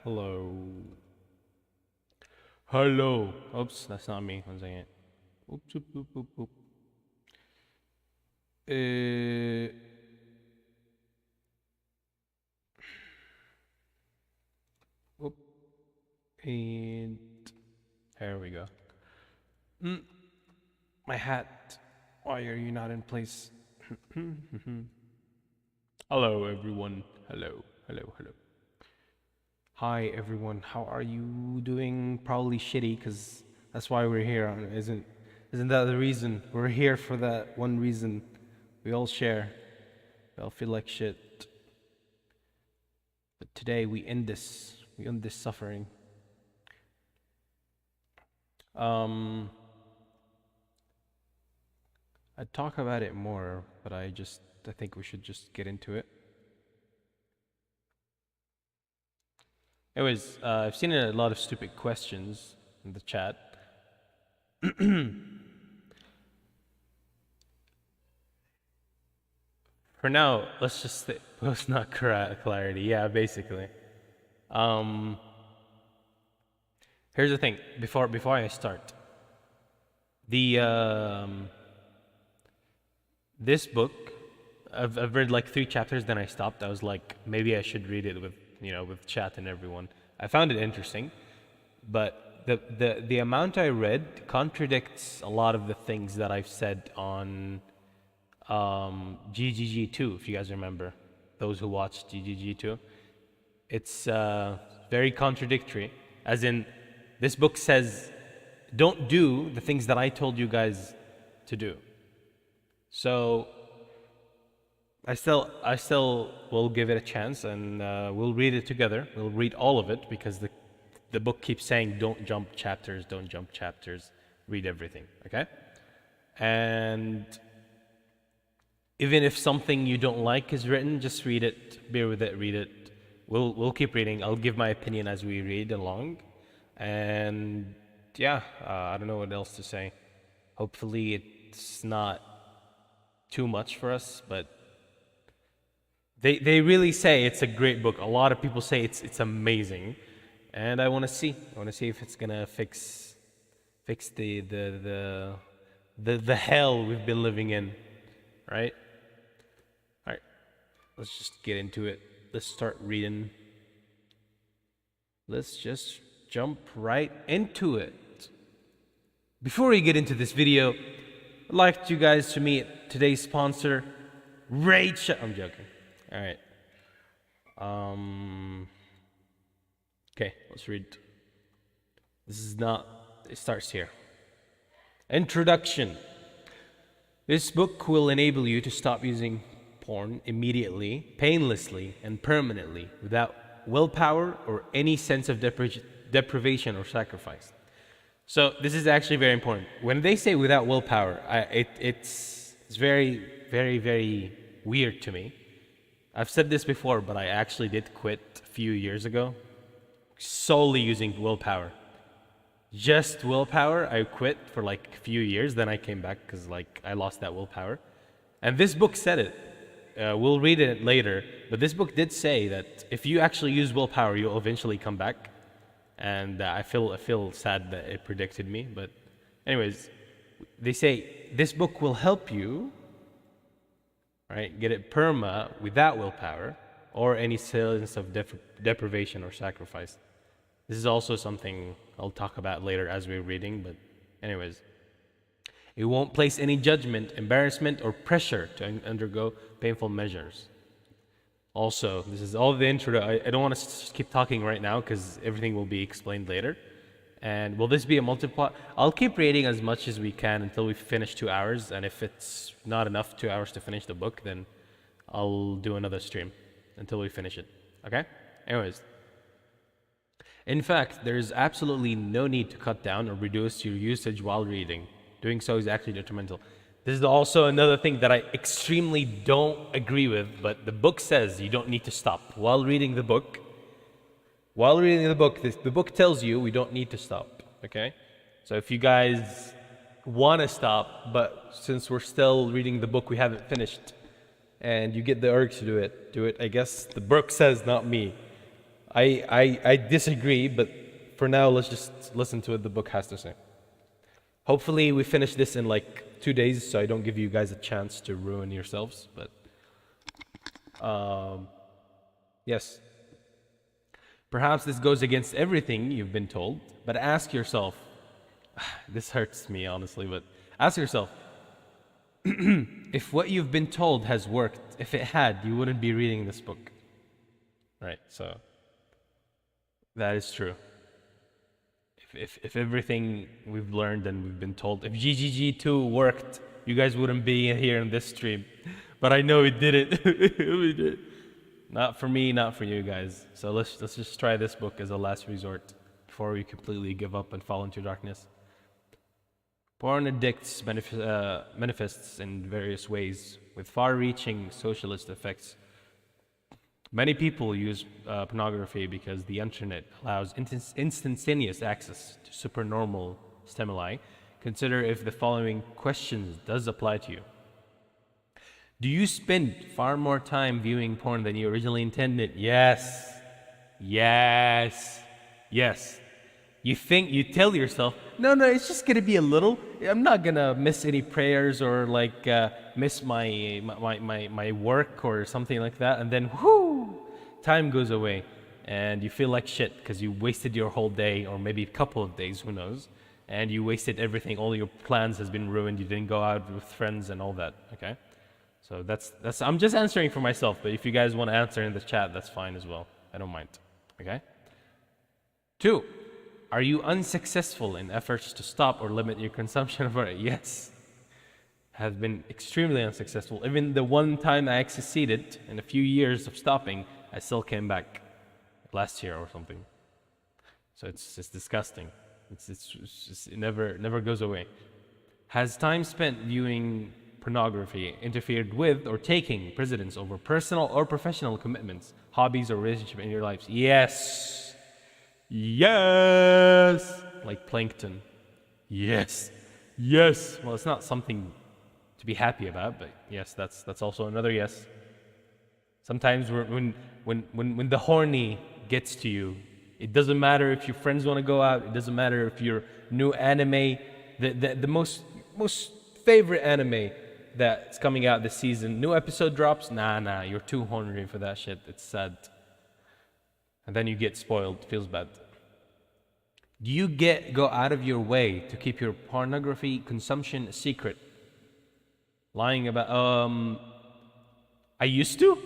Hello. Hello. Oops, that's not me. One second. Oops, oop, oop, oop, oop. Oop. And there we go. My hat. Why are you not in place? Hello, everyone. Hello, hello, hello. Hi, everyone. How are you doing? Probably shitty, because that's why we're here. Isn't that the reason? We're here for that one reason. We all share. We all feel like shit. But today we end this. We end this suffering. I'd talk about it more, but I think we should just get into it. Anyways, I've seen a lot of stupid questions in the chat. For now, let's just say post not clarity. Yeah, basically. Here's the thing. Before I start, the this book, I've read like 3 chapters. Then I stopped. I was like, maybe I should read it with with chat and everyone. I found it interesting, but the amount I read contradicts a lot of the things that I've said on GGG2. If you guys remember, those who watched GGG2, it's very contradictory. As in, this book says, don't do the things that I told you guys to do. So I still will give it a chance, and we'll read it together. We'll read all of it, because the book keeps saying don't jump chapters, don't jump chapters, read everything, okay? And even if something you don't like is written, just read it, bear with it, read it. We'll keep reading. I'll give my opinion as we read along. And yeah, I don't know what else to say. Hopefully it's not too much for us, but they really say it's a great book. A lot of people say it's amazing, and I want to see if it's gonna fix the hell we've been living in, right? All right, let's just get into it. Let's start reading. Let's just jump right into it. Before we get into this video, I'd like you guys to meet today's sponsor, Raid Shut. I'm joking. All right. Okay, let's read. It starts here. Introduction. This book will enable you to stop using porn immediately, painlessly, and permanently without willpower or any sense of deprivation or sacrifice. So this is actually very important. When they say without willpower, it's very, very, very weird to me. I've said this before, but I actually did quit a few years ago, solely using willpower. Just willpower, I quit for like a few years, then I came back because like I lost that willpower. And this book said it. We'll read it later, but this book did say that if you actually use willpower, you'll eventually come back. And I feel sad that it predicted me, but anyways, they say this book will help you, right, get it perma without willpower or any sense of deprivation or sacrifice. This is also something I'll talk about later as we're reading, but anyways. It won't place any judgment, embarrassment, or pressure to undergo painful measures. Also, this is all the intro. I don't want to keep talking right now because everything will be explained later. And will this be a multi-plot? I'll keep reading as much as we can until we finish 2 hours. And if it's not enough 2 hours to finish the book, then I'll do another stream until we finish it. Okay? Anyways. In fact, there is absolutely no need to cut down or reduce your usage while reading. Doing so is actually detrimental. This is also another thing that I extremely don't agree with, but the book says you don't need to stop. While reading the book, the book tells you we don't need to stop, okay? So if you guys want to stop, but since we're still reading the book, we haven't finished, and you get the urge to do it. I guess the book says, not me. I disagree, but for now, let's just listen to what the book has to say. Hopefully we finish this in like 2 days, so I don't give you guys a chance to ruin yourselves, but yes. Perhaps this goes against everything you've been told, but ask yourself, this hurts me honestly, but ask yourself, if what you've been told has worked, if it had, you wouldn't be reading this book. Right, so that is true. If everything we've learned and we've been told, if GGG2 worked, you guys wouldn't be here in this stream. But I know it didn't. We did. Not for me, not for you guys. So let's just try this book as a last resort before we completely give up and fall into darkness. Porn addicts manifests in various ways with far-reaching socialist effects. Many people use pornography because the internet allows instantaneous access to supernormal stimuli. Consider if the following questions does apply to you. Do you spend far more time viewing porn than you originally intended? Yes. Yes. Yes. You tell yourself, no, it's just gonna be a little. I'm not gonna miss any prayers or like miss my work or something like that. And then, whoo, time goes away, and you feel like shit because you wasted your whole day or maybe a couple of days, who knows? And you wasted everything. All your plans has been ruined. You didn't go out with friends and all that. Okay, so that's. I'm just answering for myself. But if you guys want to answer in the chat, that's fine as well. I don't mind. Okay. 2. Are you unsuccessful in efforts to stop or limit your consumption of it? Yes. Have been extremely unsuccessful. Even the one time I succeeded in a few years of stopping, I still came back last year or something. So it's disgusting. It never goes away. Has time spent viewing pornography interfered with or taking precedence over personal or professional commitments, hobbies, or relationship in your lives? Yes. Yes. Like plankton. Yes. Yes. Well, it's not something to be happy about, but yes, that's also another yes. Sometimes when the horny gets to you, it doesn't matter if your friends want to go out. It doesn't matter if your new anime, the most favorite anime that's coming out this season, new episode drops. Nah, you're too horny for that shit. It's sad. And then you get spoiled. Feels bad. Do you go out of your way to keep your pornography consumption a secret? Lying about I used to,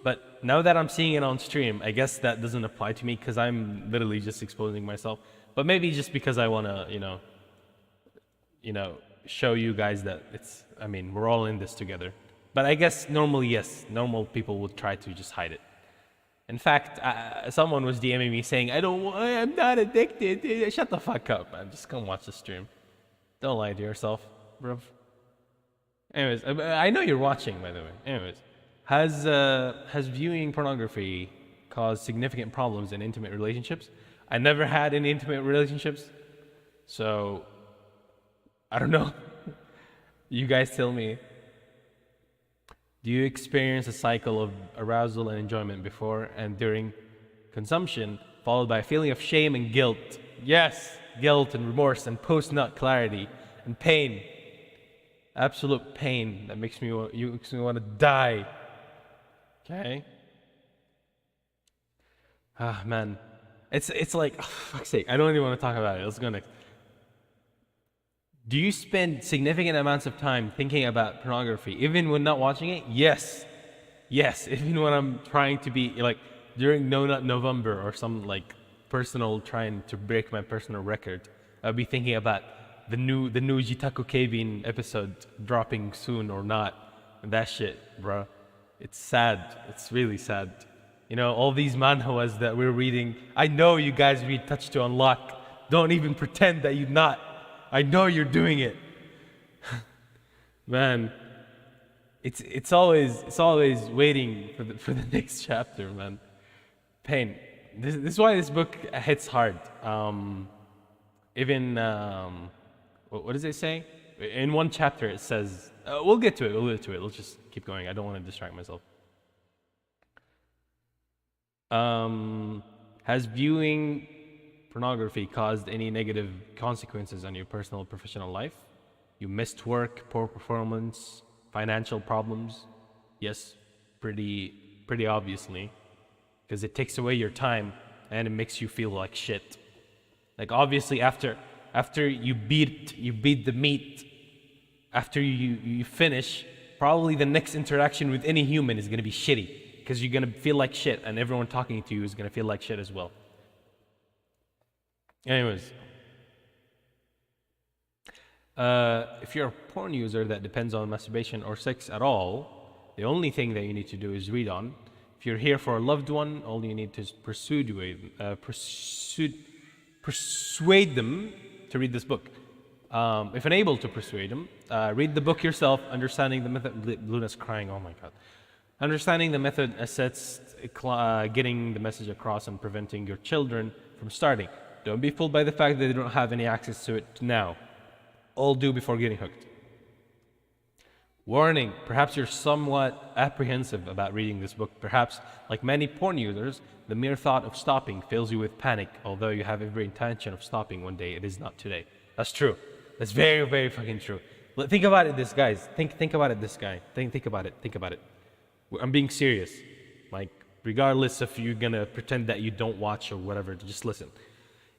but now that I'm seeing it on stream, I guess that doesn't apply to me because I'm literally just exposing myself. But maybe just because I want to, show you guys that we're all in this together. But I guess normally, yes, normal people would try to just hide it. In fact, someone was DMing me saying, I'm not addicted. Shut the fuck up, man. Just come watch the stream. Don't lie to yourself, bro. Anyways, I know you're watching, by the way. Anyways, has viewing pornography caused significant problems in intimate relationships? I never had any intimate relationships, so I don't know. You guys tell me. Do you experience a cycle of arousal and enjoyment before and during consumption, followed by a feeling of shame and guilt? Yes, guilt and remorse and post-nut clarity and pain. Absolute pain that makes me want to die. Okay? Ah, man. It's like, oh, fuck's sake, I don't even want to talk about it. Let's go next. Do you spend significant amounts of time thinking about pornography, even when not watching it? Yes. Yes, even when I'm trying to be, like, during No Nut November or some, like, trying to break my personal record, I'll be thinking about the new Jitaku Keibin episode dropping soon or not. And that shit, bro. It's sad. It's really sad. All these manhwas that we're reading. I know you guys read Touch to Unlock. Don't even pretend that you're not. I know you're doing it. Man, it's always waiting for the next chapter, man. Pain. This is why this book hits hard. Even what does it say? In one chapter it says, we'll get to it. Let's just keep going. I don't want to distract myself. Has viewing pornography caused any negative consequences on your personal or professional life? You missed work, poor performance, financial problems? Yes, pretty obviously, because it takes away your time and it makes you feel like shit. Like, obviously after you beat the meat, after you finish, probably the next interaction with any human is going to be shitty, because you're going to feel like shit, and everyone talking to you is going to feel like shit as well. Anyways, if you're a porn user that depends on masturbation or sex at all, the only thing that you need to do is read on. If you're here for a loved one, all you need to is persuade them to read this book. If unable to persuade them, read the book yourself. Understanding the method. Luna's crying. Oh my god. Understanding the method assets getting the message across and preventing your children from starting. Don't be fooled by the fact that they don't have any access to it now. All do before getting hooked. Warning, perhaps you're somewhat apprehensive about reading this book. Perhaps, like many porn users, the mere thought of stopping fills you with panic, although you have every intention of stopping one day. It is not today. That's true. That's very, very fucking true. Think about it, this guys. Think about it, this guy. Think about it. Think about it. I'm being serious. Like, regardless if you're gonna pretend that you don't watch or whatever, just listen.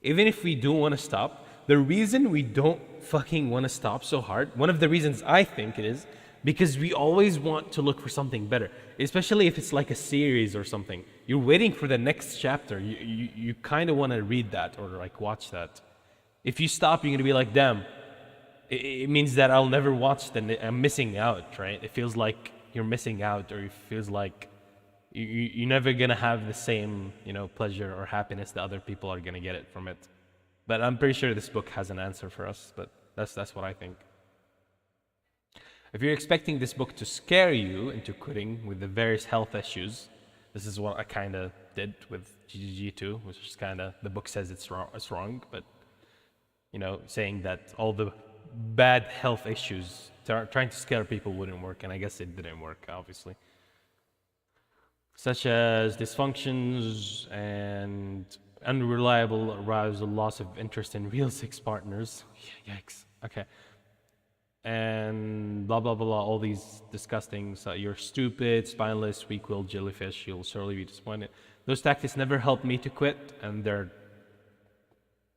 Even if we do want to stop, the reason we don't fucking want to stop so hard, one of the reasons I think it is, because we always want to look for something better, especially if it's like a series or something. You're waiting for the next chapter. You kind of want to read that or like watch that. If you stop, you're gonna be like, damn, it means that I'll never watch. Then I'm missing out, right? It feels like you're missing out, or it feels like you're never gonna have the same, pleasure or happiness that other people are gonna get it from it. But I'm pretty sure this book has an answer for us. But that's what I think. If you're expecting this book to scare you into quitting with the various health issues, this is what I kind of did with GGG2, which is kind of, the book says it's wrong, but, saying that all the bad health issues, trying to scare people wouldn't work, and I guess it didn't work, obviously. Such as dysfunctions and unreliable arousal, loss of interest in real sex partners. Yikes. Okay. And blah blah blah, all these disgusting, so you're stupid, spineless, weak-willed jellyfish, you'll surely be disappointed. Those tactics never helped me to quit, and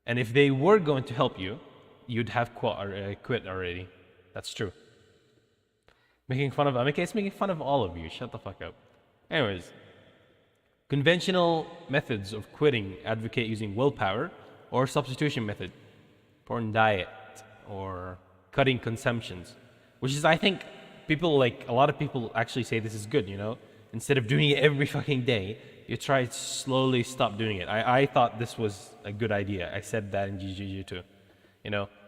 if they were going to help you, you'd have quit already. That's true. Making fun of all of you. Shut the fuck up. Anyways, conventional methods of quitting advocate using willpower or substitution method, porn diet, or cutting consumptions, which is, I think, a lot of people actually say this is good, Instead of doing it every fucking day, you try to slowly stop doing it. I thought this was a good idea. I said that in GGG too.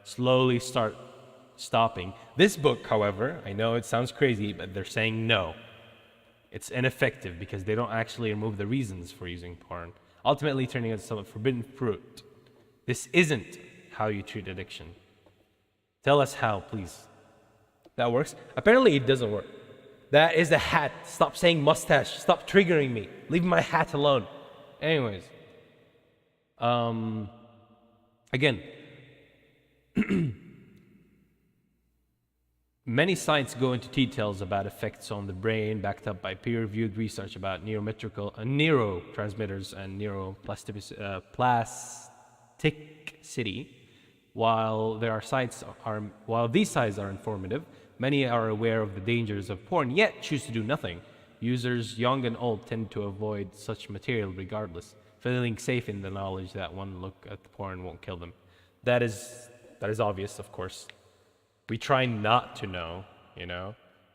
Slowly start stopping. This book, however, I know it sounds crazy, but they're saying no. It's ineffective because they don't actually remove the reasons for using porn, ultimately turning it into some forbidden fruit. This isn't how you treat addiction. Tell us how, please. That works? Apparently it doesn't work. That is a hat. Stop saying mustache. Stop triggering me. Leave my hat alone. Anyways. Again. Many sites go into details about effects on the brain, backed up by peer-reviewed research about neurotransmitters and neuroplasticity. While these sites are informative, many are aware of the dangers of porn, yet choose to do nothing. Users, young and old, tend to avoid such material regardless, feeling safe in the knowledge that one look at the porn won't kill them. That is obvious, of course. We try not to know,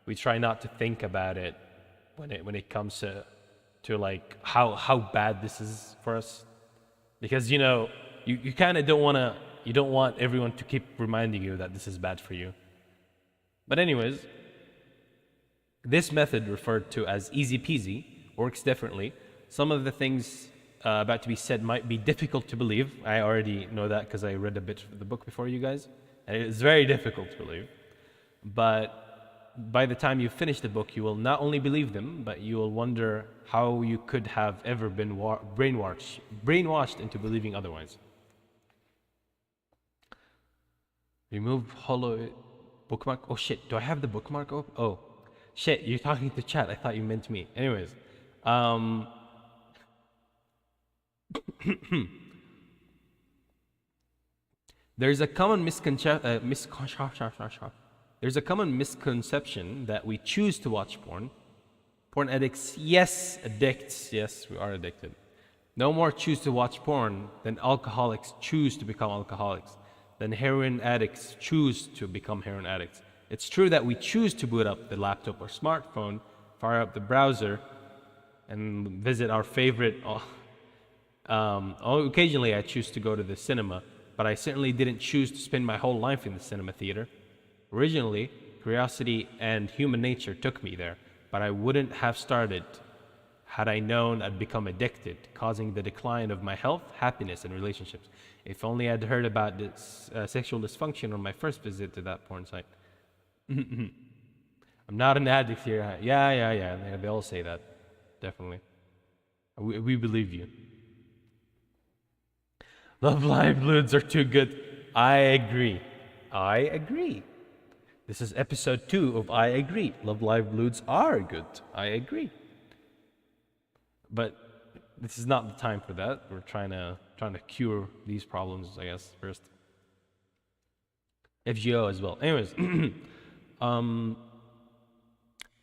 We try not to think about it when it comes to like how bad this is for us, because you kind of don't want everyone to keep reminding you that this is bad for you. But anyways, this method, referred to as easy peasy, works differently. Some of the things about to be said might be difficult to believe. I already know that because I read a bit of the book before you guys. And it's very difficult to believe. But by the time you finish the book, you will not only believe them, but you will wonder how you could have ever been brainwashed into believing otherwise. Remove hollow bookmark. Oh shit, do I have the bookmark open? Oh shit, you're talking to chat. I thought you meant me. Anyways. There's a common misconception that we choose to watch porn. Porn addicts, yes, addicts, yes, we are addicted. No more choose to watch porn than alcoholics choose to become alcoholics, than heroin addicts choose to become heroin addicts. It's true that we choose to boot up the laptop or smartphone, fire up the browser, and visit our favorite. Occasionally I choose to go to the cinema, but I certainly didn't choose to spend my whole life in the cinema theater. Originally, curiosity and human nature took me there, but I wouldn't have started had I known I'd become addicted, causing the decline of my health, happiness, and relationships. If only I'd heard about this sexual dysfunction on my first visit to that porn site. I'm not an addict here. Yeah. They all say that. Definitely. We believe you. Love Live Bloods are too good. I agree. This is episode 2 of I Agree. Love Live Bloods are good. I agree. But this is not the time for that. We're trying to cure these problems, I guess, first. FGO as well. Anyways,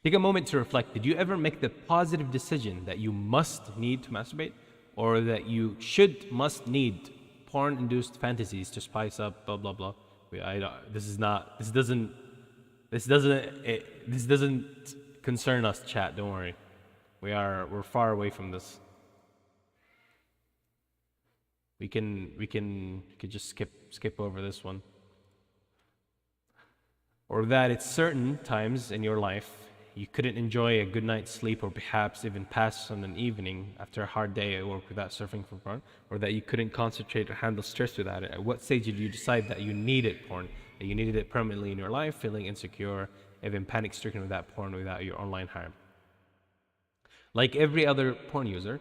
take a moment to reflect. Did you ever make the positive decision that you must need to masturbate, or that you must need porn-induced fantasies to spice up, blah blah blah? This doesn't concern us, chat. Don't worry. We're far away from this. We could just skip over this one. Or that at certain times in your life you couldn't enjoy a good night's sleep, or perhaps even pass on an evening after a hard day at work without surfing for porn, or that you couldn't concentrate or handle stress without it. At what stage did you decide that you needed porn, that you needed it permanently in your life, feeling insecure, even panic-stricken without porn, without your online harem? Like every other porn user,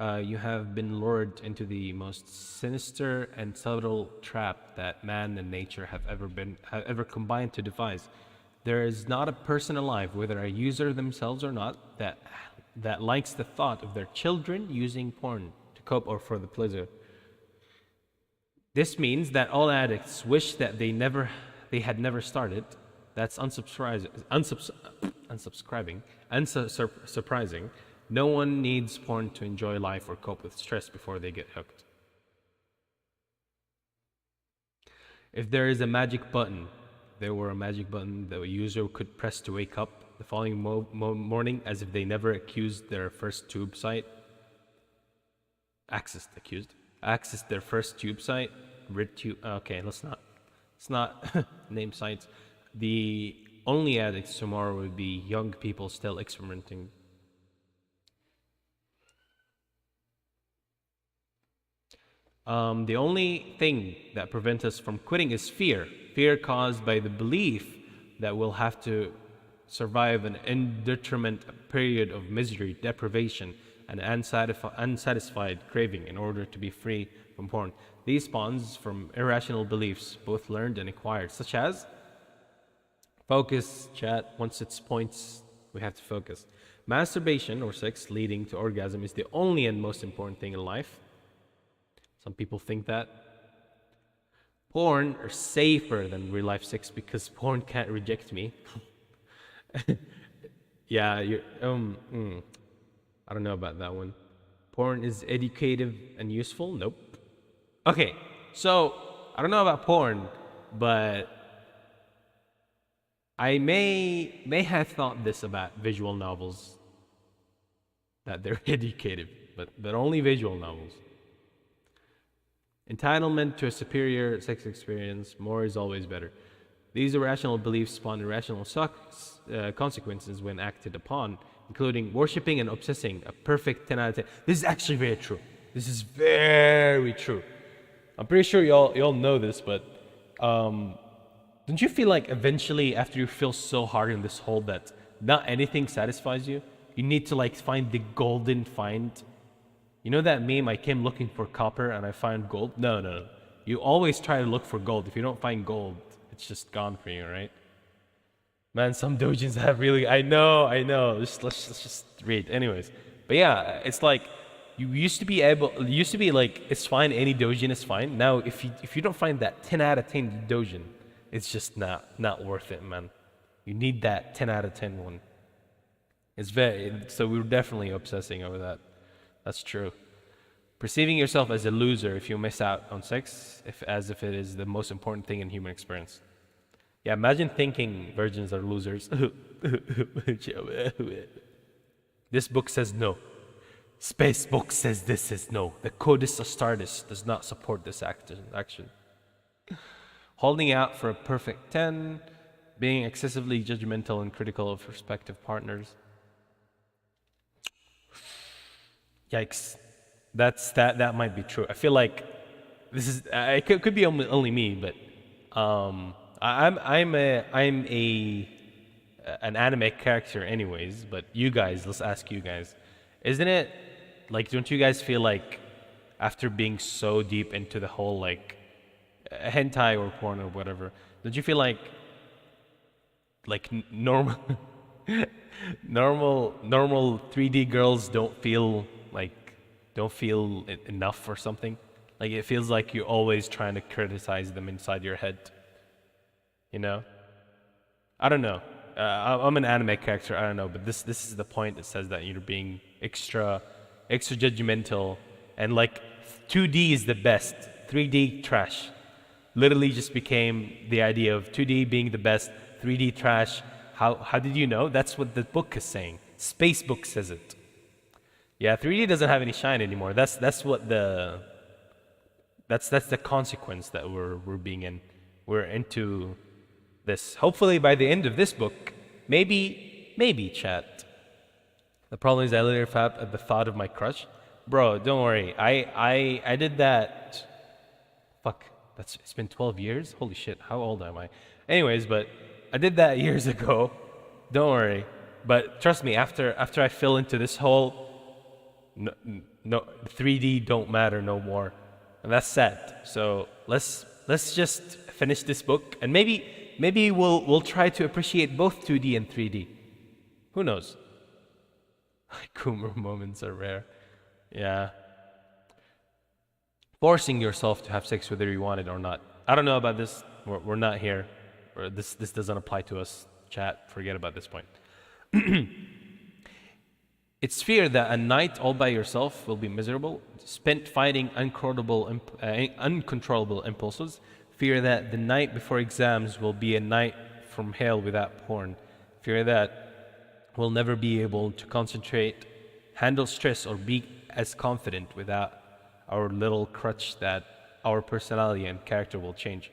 you have been lured into the most sinister and subtle trap that man and nature have ever combined to devise. There is not a person alive, whether a user themselves or not, that likes the thought of their children using porn to cope or for the pleasure. This means that all addicts wish that they had never started. That's unsurprising. No one needs porn to enjoy life or cope with stress before they get hooked. If there is a magic button, there were a magic button that a user could press to wake up the following morning as if they never accessed their first tube site, okay, let's not name sites. The only addicts tomorrow would be young people still experimenting. The only thing that prevents us from quitting is fear. Fear caused by the belief that we'll have to survive an indeterminate period of misery, deprivation, and unsatisfied craving in order to be free from porn. These spawns from irrational beliefs, both learned and acquired, such as focus, chat. Once it's points, we have to focus. Masturbation or sex leading to orgasm is the only and most important thing in life. Some people think that. Porn are safer than real life sex because porn can't reject me. Yeah, I don't know about that one. Porn is educative and useful? Nope. Okay, so I don't know about porn, but I may have thought this about visual novels, that they're educative, but only visual novels. Entitlement to a superior sex experience, more is always better. These irrational beliefs spawn irrational consequences when acted upon, including worshipping and obsessing a perfect 10 out of 10. This is actually very true. This is very true. I'm pretty sure y'all know this, but don't you feel like eventually after you feel so hard in this hole that not anything satisfies you, you need to like find the golden find? You know that meme, I came looking for copper and I found gold? No. You always try to look for gold. If you don't find gold, it's just gone for you, right? Man, some doujins have really, I know. Let's just read. Anyways. But yeah, it's like, you used to be like, it's fine, any doujin is fine. Now, if you don't find that 10 out of 10 doujin, it's just not worth it, man. You need that 10 out of 10 one. So we're definitely obsessing over that. That's true. Perceiving yourself as a loser if you miss out on sex, as if it is the most important thing in human experience. Yeah, imagine thinking virgins are losers. This book says no. Space book says this is no. The Codis Astartes does not support this action. Holding out for a perfect 10, being excessively judgmental and critical of prospective partners. Yikes, that might be true. I feel like this is it could be only me, but I'm a an anime character anyways, but you guys, let's ask you guys. Isn't it, like, don't you guys feel like after being so deep into the whole, like, hentai or porn or whatever, don't you feel like normal normal 3D girls don't feel enough or something? Like, it feels like you're always trying to criticize them inside your head. You know? I don't know. I'm an anime character. I don't know, but this is the point. It says that you're being extra judgmental, and like 2D is the best. 3D trash. Literally just became the idea of 2D being the best. 3D trash. How did you know? That's what the book is saying. Space book says it. Yeah, 3D doesn't have any shine anymore. That's the consequence that we're being in. We're into this. Hopefully by the end of this book, maybe chat. The problem is I later fap at the thought of my crush. Bro, don't worry. I did that. Fuck. It's been 12 years? Holy shit, how old am I? Anyways, but I did that years ago. Don't worry. But trust me, after I fell into this whole no 3D don't matter no more. And that's sad. So let's just finish this book, and maybe we'll try to appreciate both 2D and 3D. Who knows? Coomer moments are rare. Yeah. Forcing yourself to have sex whether you want it or not. I don't know about this. We're not here. This doesn't apply to us. Chat, forget about this point. It's fear that a night all by yourself will be miserable, spent fighting uncontrollable impulses. Fear that the night before exams will be a night from hell without porn. Fear that we'll never be able to concentrate, handle stress, or be as confident without our little crutch that our personality and character will change.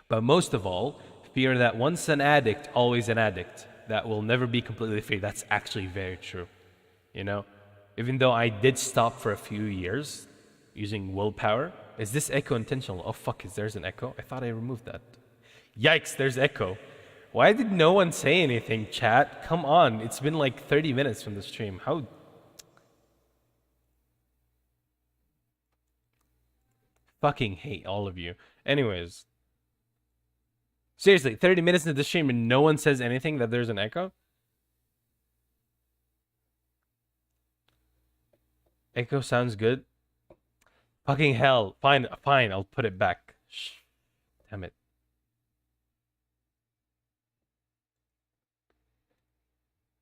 But most of all, fear that once an addict, always an addict, that will never be completely free. That's actually very true. You know, even though I did stop for a few years using willpower. Is this echo intentional? Oh fuck, there's an echo? I thought I removed that. Yikes, there's echo. Why did no one say anything, chat? Come on, it's been like 30 minutes from the stream. How? Fucking hate all of you. Anyways. Seriously, 30 minutes into the stream and no one says anything that there's an echo? Echo sounds good. Fucking hell. Fine, I'll put it back. Shh. Damn it.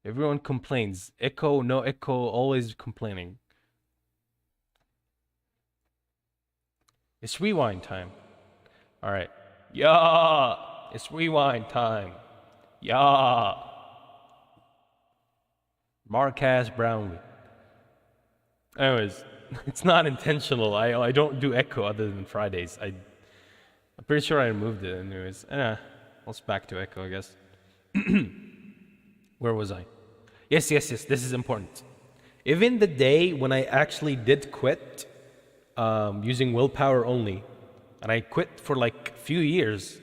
Everyone complains. Echo, no echo, always complaining. It's rewind time. Alright. Yeah! It's rewind time. Yeah! Marcus Brownlee. Anyways, it's not intentional. I don't do echo other than Fridays. I'm pretty sure I removed it anyways. Let's back to echo, I guess. Where was I? Yes, this is important. Even the day when I actually did quit using willpower only, and I quit for like a few years,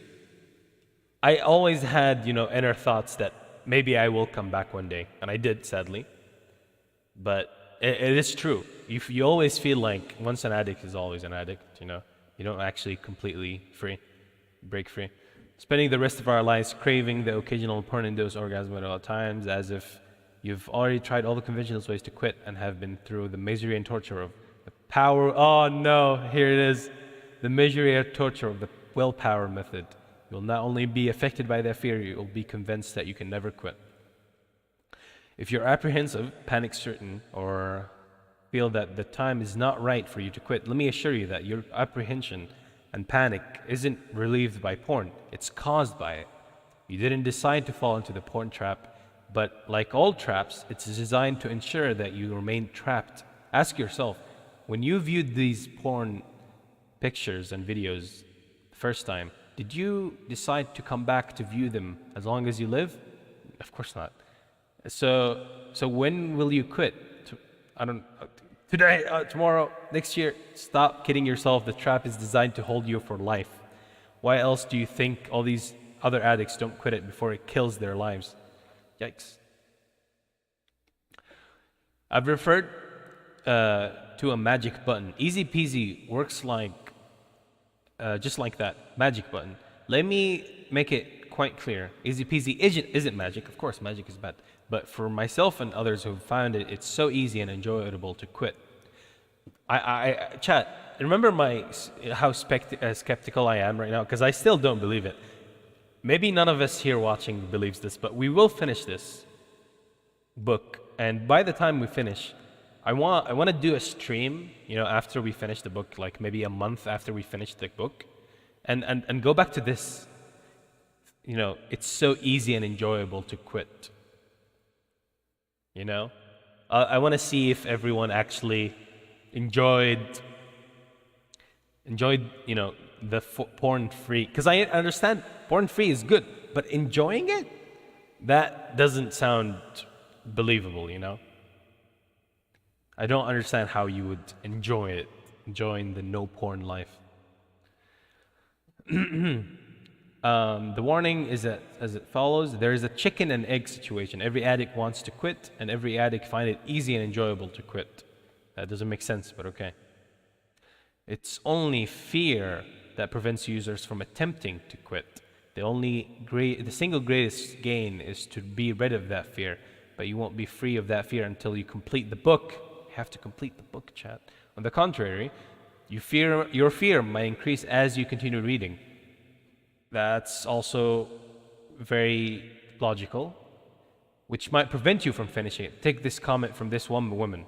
I always had, inner thoughts that maybe I will come back one day. And I did, sadly. But it is true. You always feel like once an addict is always an addict, You don't actually completely break free. Spending the rest of our lives craving the occasional porn-induced orgasm at all times, as if you've already tried all the conventional ways to quit and have been through the misery and torture of the power. Oh no, here it is. The misery and torture of the willpower method. You'll not only be affected by that fear, you'll be convinced that you can never quit. If you're apprehensive, panic-stricken, or feel that the time is not right for you to quit, let me assure you that your apprehension and panic isn't relieved by porn. It's caused by it. You didn't decide to fall into the porn trap, but like all traps, it's designed to ensure that you remain trapped. Ask yourself, when you viewed these porn pictures and videos the first time, did you decide to come back to view them as long as you live? Of course not. So when will you quit? Today, tomorrow, next year? Stop kidding yourself. The trap is designed to hold you for life. Why else do you think all these other addicts don't quit it before it kills their lives. Yikes. I've referred to a magic button. Easy peasy works like just like that, magic button. Let me make it quite clear. Easy peasy isn't magic. Of course, magic is bad. But for myself and others who've found it, it's so easy and enjoyable to quit. Chat, remember how skeptical I am right now? Because I still don't believe it. Maybe none of us here watching believes this, but we will finish this book. And by the time we finish, I want to do a stream, after we finish the book, like maybe a month after we finish the book, and go back to this. It's so easy and enjoyable to quit. I want to see if everyone actually enjoyed the porn-free, because I understand porn-free is good, but enjoying it, that doesn't sound believable. I don't understand how you would enjoy it, enjoying the no porn life. The warning is as it follows. There is a chicken and egg situation. Every addict wants to quit, and every addict finds it easy and enjoyable to quit. That doesn't make sense, but okay. It's only fear that prevents users from attempting to quit. The single greatest gain is to be rid of that fear, but you won't be free of that fear until you complete the book. You have to complete the book, chat. On the contrary, your fear might increase as you continue reading. That's also very logical, which might prevent you from finishing it. Take this comment from this one woman.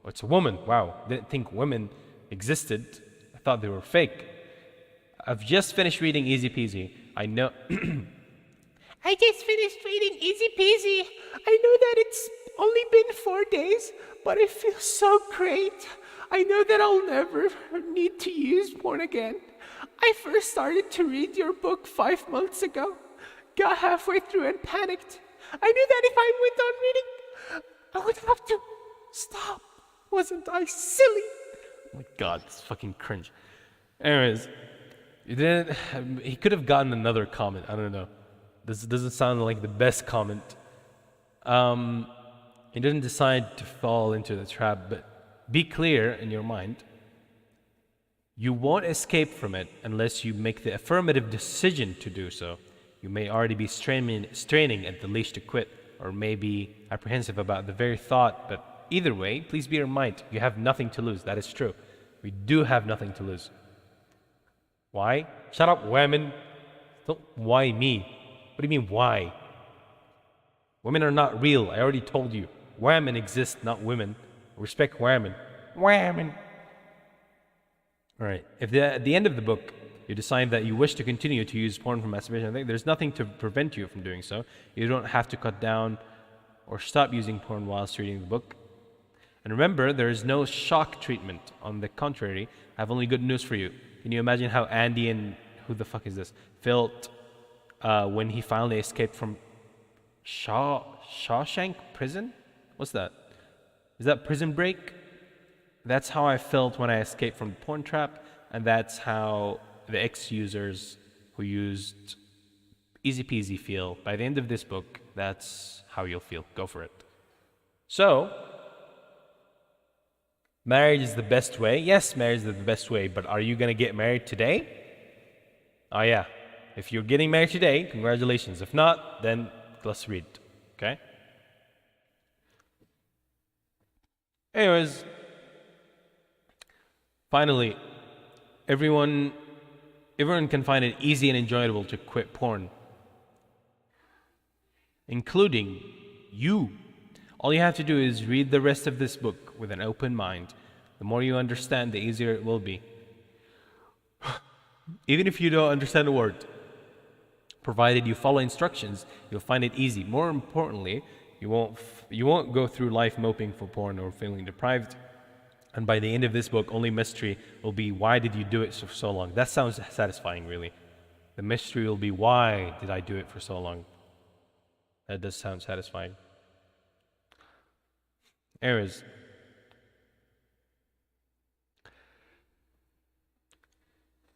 Oh, it's a woman. Wow, didn't think women existed. I thought they were fake. I've just finished reading Easy Peasy. I know. I just finished reading Easy Peasy. I know that it's only been 4 days, but it feels so great. I know that I'll never need to use porn again. I first started to read your book 5 months ago. Got halfway through and panicked. I knew that if I went on reading, I would have to stop. Wasn't I silly? Oh my god, it's fucking cringe. Anyways, he could have gotten another comment. I don't know. This doesn't sound like the best comment. He didn't decide to fall into the trap, but be clear in your mind. You won't escape from it unless you make the affirmative decision to do so. You may already be straining at the leash to quit, or may be apprehensive about the very thought, but either way, please be in mind, you have nothing to lose. That is true. We do have nothing to lose. Why? Shut up, women. Don't why me. What do you mean, why? Women are not real. I already told you. Women exist, not women. Respect women. Women. All right. If at the end of the book you decide that you wish to continue to use porn for masturbation, I think there's nothing to prevent you from doing so. You don't have to cut down or stop using porn whilst reading the book. And remember, there is no shock treatment. On the contrary, I have only good news for you. Can you imagine how Andy and who the fuck is this felt when he finally escaped from Shawshank prison? What's that? Is that Prison Break? That's how I felt when I escaped from the porn trap, and that's how the ex-users who used Easy Peasy feel. By the end of this book, that's how you'll feel. Go for it. So, marriage is the best way. Yes, marriage is the best way, but are you going to get married today? Oh yeah. If you're getting married today, congratulations. If not, then let's read. Okay? Anyways, finally, everyone can find it easy and enjoyable to quit porn, including you. All you have to do is read the rest of this book with an open mind. The more you understand, the easier it will be. Even if you don't understand a word, provided you follow instructions, you'll find it easy. More importantly, you won't go through life moping for porn or feeling deprived. And by the end of this book, only mystery will be, why did you do it for so long? That sounds satisfying, really. The mystery will be, why did I do it for so long? That does sound satisfying. Anyways,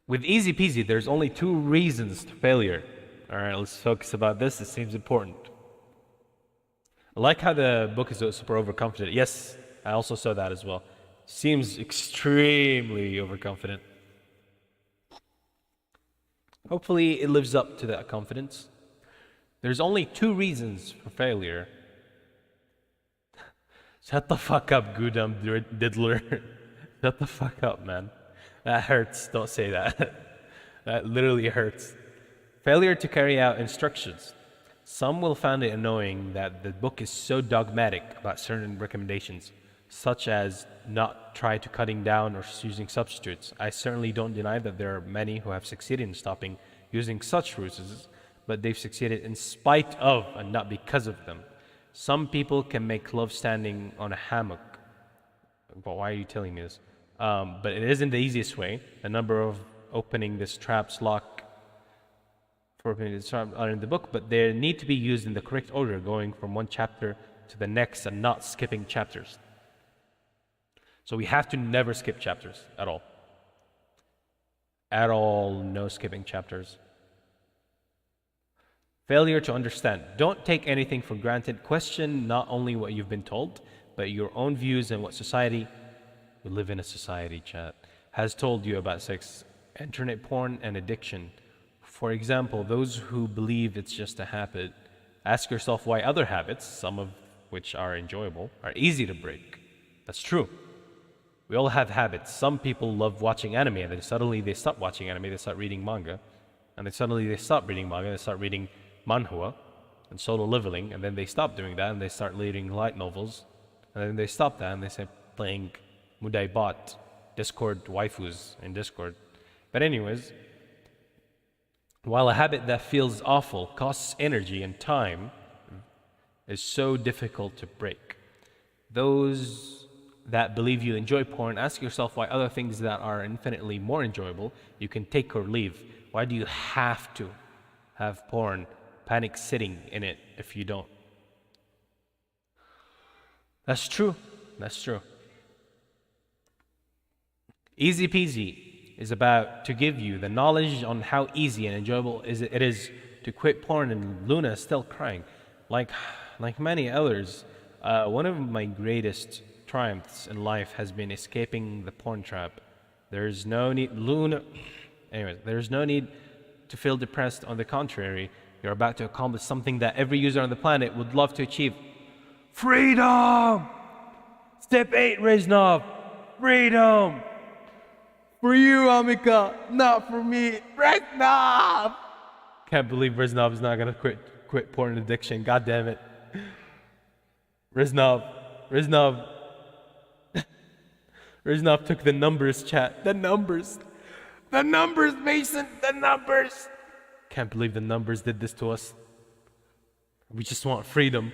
with Easy Peasy, there's only 2 reasons to failure. All right, let's focus about this. It seems important. I like how the book is super overconfident. Yes, I also saw that as well. Seems extremely overconfident. Hopefully it lives up to that confidence. There's only 2 reasons for failure. Shut the fuck up, Goodum Diddler. Shut the fuck up, man. That hurts. Don't say that. That literally hurts. Failure to carry out instructions. Some will find it annoying that the book is so dogmatic about certain recommendations, such as not try to cutting down or using substitutes. I certainly don't deny that there are many who have succeeded in stopping using such ruses, but they've succeeded in spite of and not because of them. Some people can make love standing on a hammock. Well, why are you telling me this? But it isn't the easiest way. A number of opening this trap's lock for opening this trap are in the book, but they need to be used in the correct order, going from one chapter to the next and not skipping chapters. So we have to never skip chapters at all. At all, no skipping chapters. Failure to understand. Don't take anything for granted. Question not only what you've been told, but your own views and what society, we live in a society, chat, has told you about sex, internet porn, and addiction. For example, those who believe it's just a habit, ask yourself why other habits, some of which are enjoyable, are easy to break. That's true. We all have habits. Some people love watching anime, and then suddenly they stop watching anime, they start reading manga. And then suddenly they stop reading manga, they start reading manhwa and solo leveling, and then they stop doing that and they start reading light novels, and then they stop that and they start playing Mudai Bot, Discord waifus in Discord. But anyways, while a habit that feels awful, costs energy and time, is so difficult to break, those that believe you enjoy porn, ask yourself why other things that are infinitely more enjoyable you can take or leave. Why do you have to have porn? Panic sitting in it if you don't. That's true. That's true. Easy Peasy is about to give you the knowledge on how easy and enjoyable it is to quit porn, and Luna is still crying. Like many others, one of my greatest triumphs in life has been escaping the porn trap. There's no need, there's no need to feel depressed. On the contrary, you're about to accomplish something that every user on the planet would love to achieve. Freedom! Step 8, Reznov. Freedom! For you, Amika, not for me. Reznov! Can't believe Reznov is not gonna quit porn addiction. God damn it. Reznov took the numbers, chat. The numbers, Mason, the numbers. Can't believe the numbers did this to us. We just want freedom.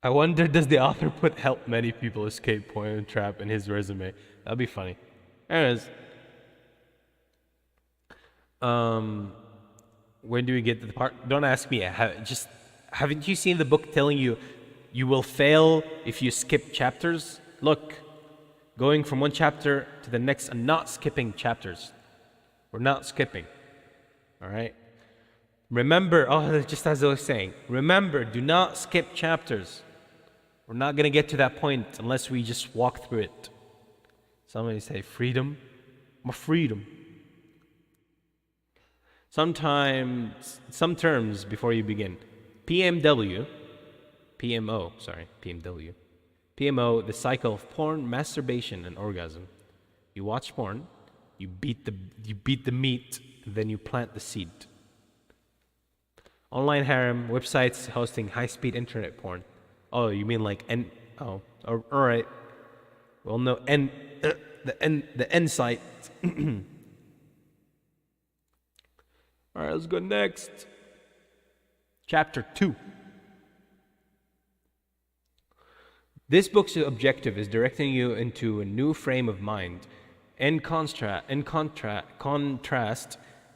I wonder, does the author put help many people escape porn trap in his resume? That'd be funny. Anyways, when do we get to the part? Don't ask me. Haven't you seen the book telling you you will fail if you skip chapters? Look, going from one chapter to the next and not skipping chapters. We're not skipping. All right? Remember, just as I was saying, remember, do not skip chapters. We're not going to get to that point unless we just walk through it. Somebody say, freedom? My freedom. Some terms before you begin. PMO, the cycle of porn, masturbation, and orgasm. You watch porn, you beat the meat, and then you plant the seed. Online harem, websites hosting high-speed internet porn. Oh, you mean like all right. Well, no, the end site. All right, let's go next. Chapter 2. This book's objective is directing you into a new frame of mind, in contrast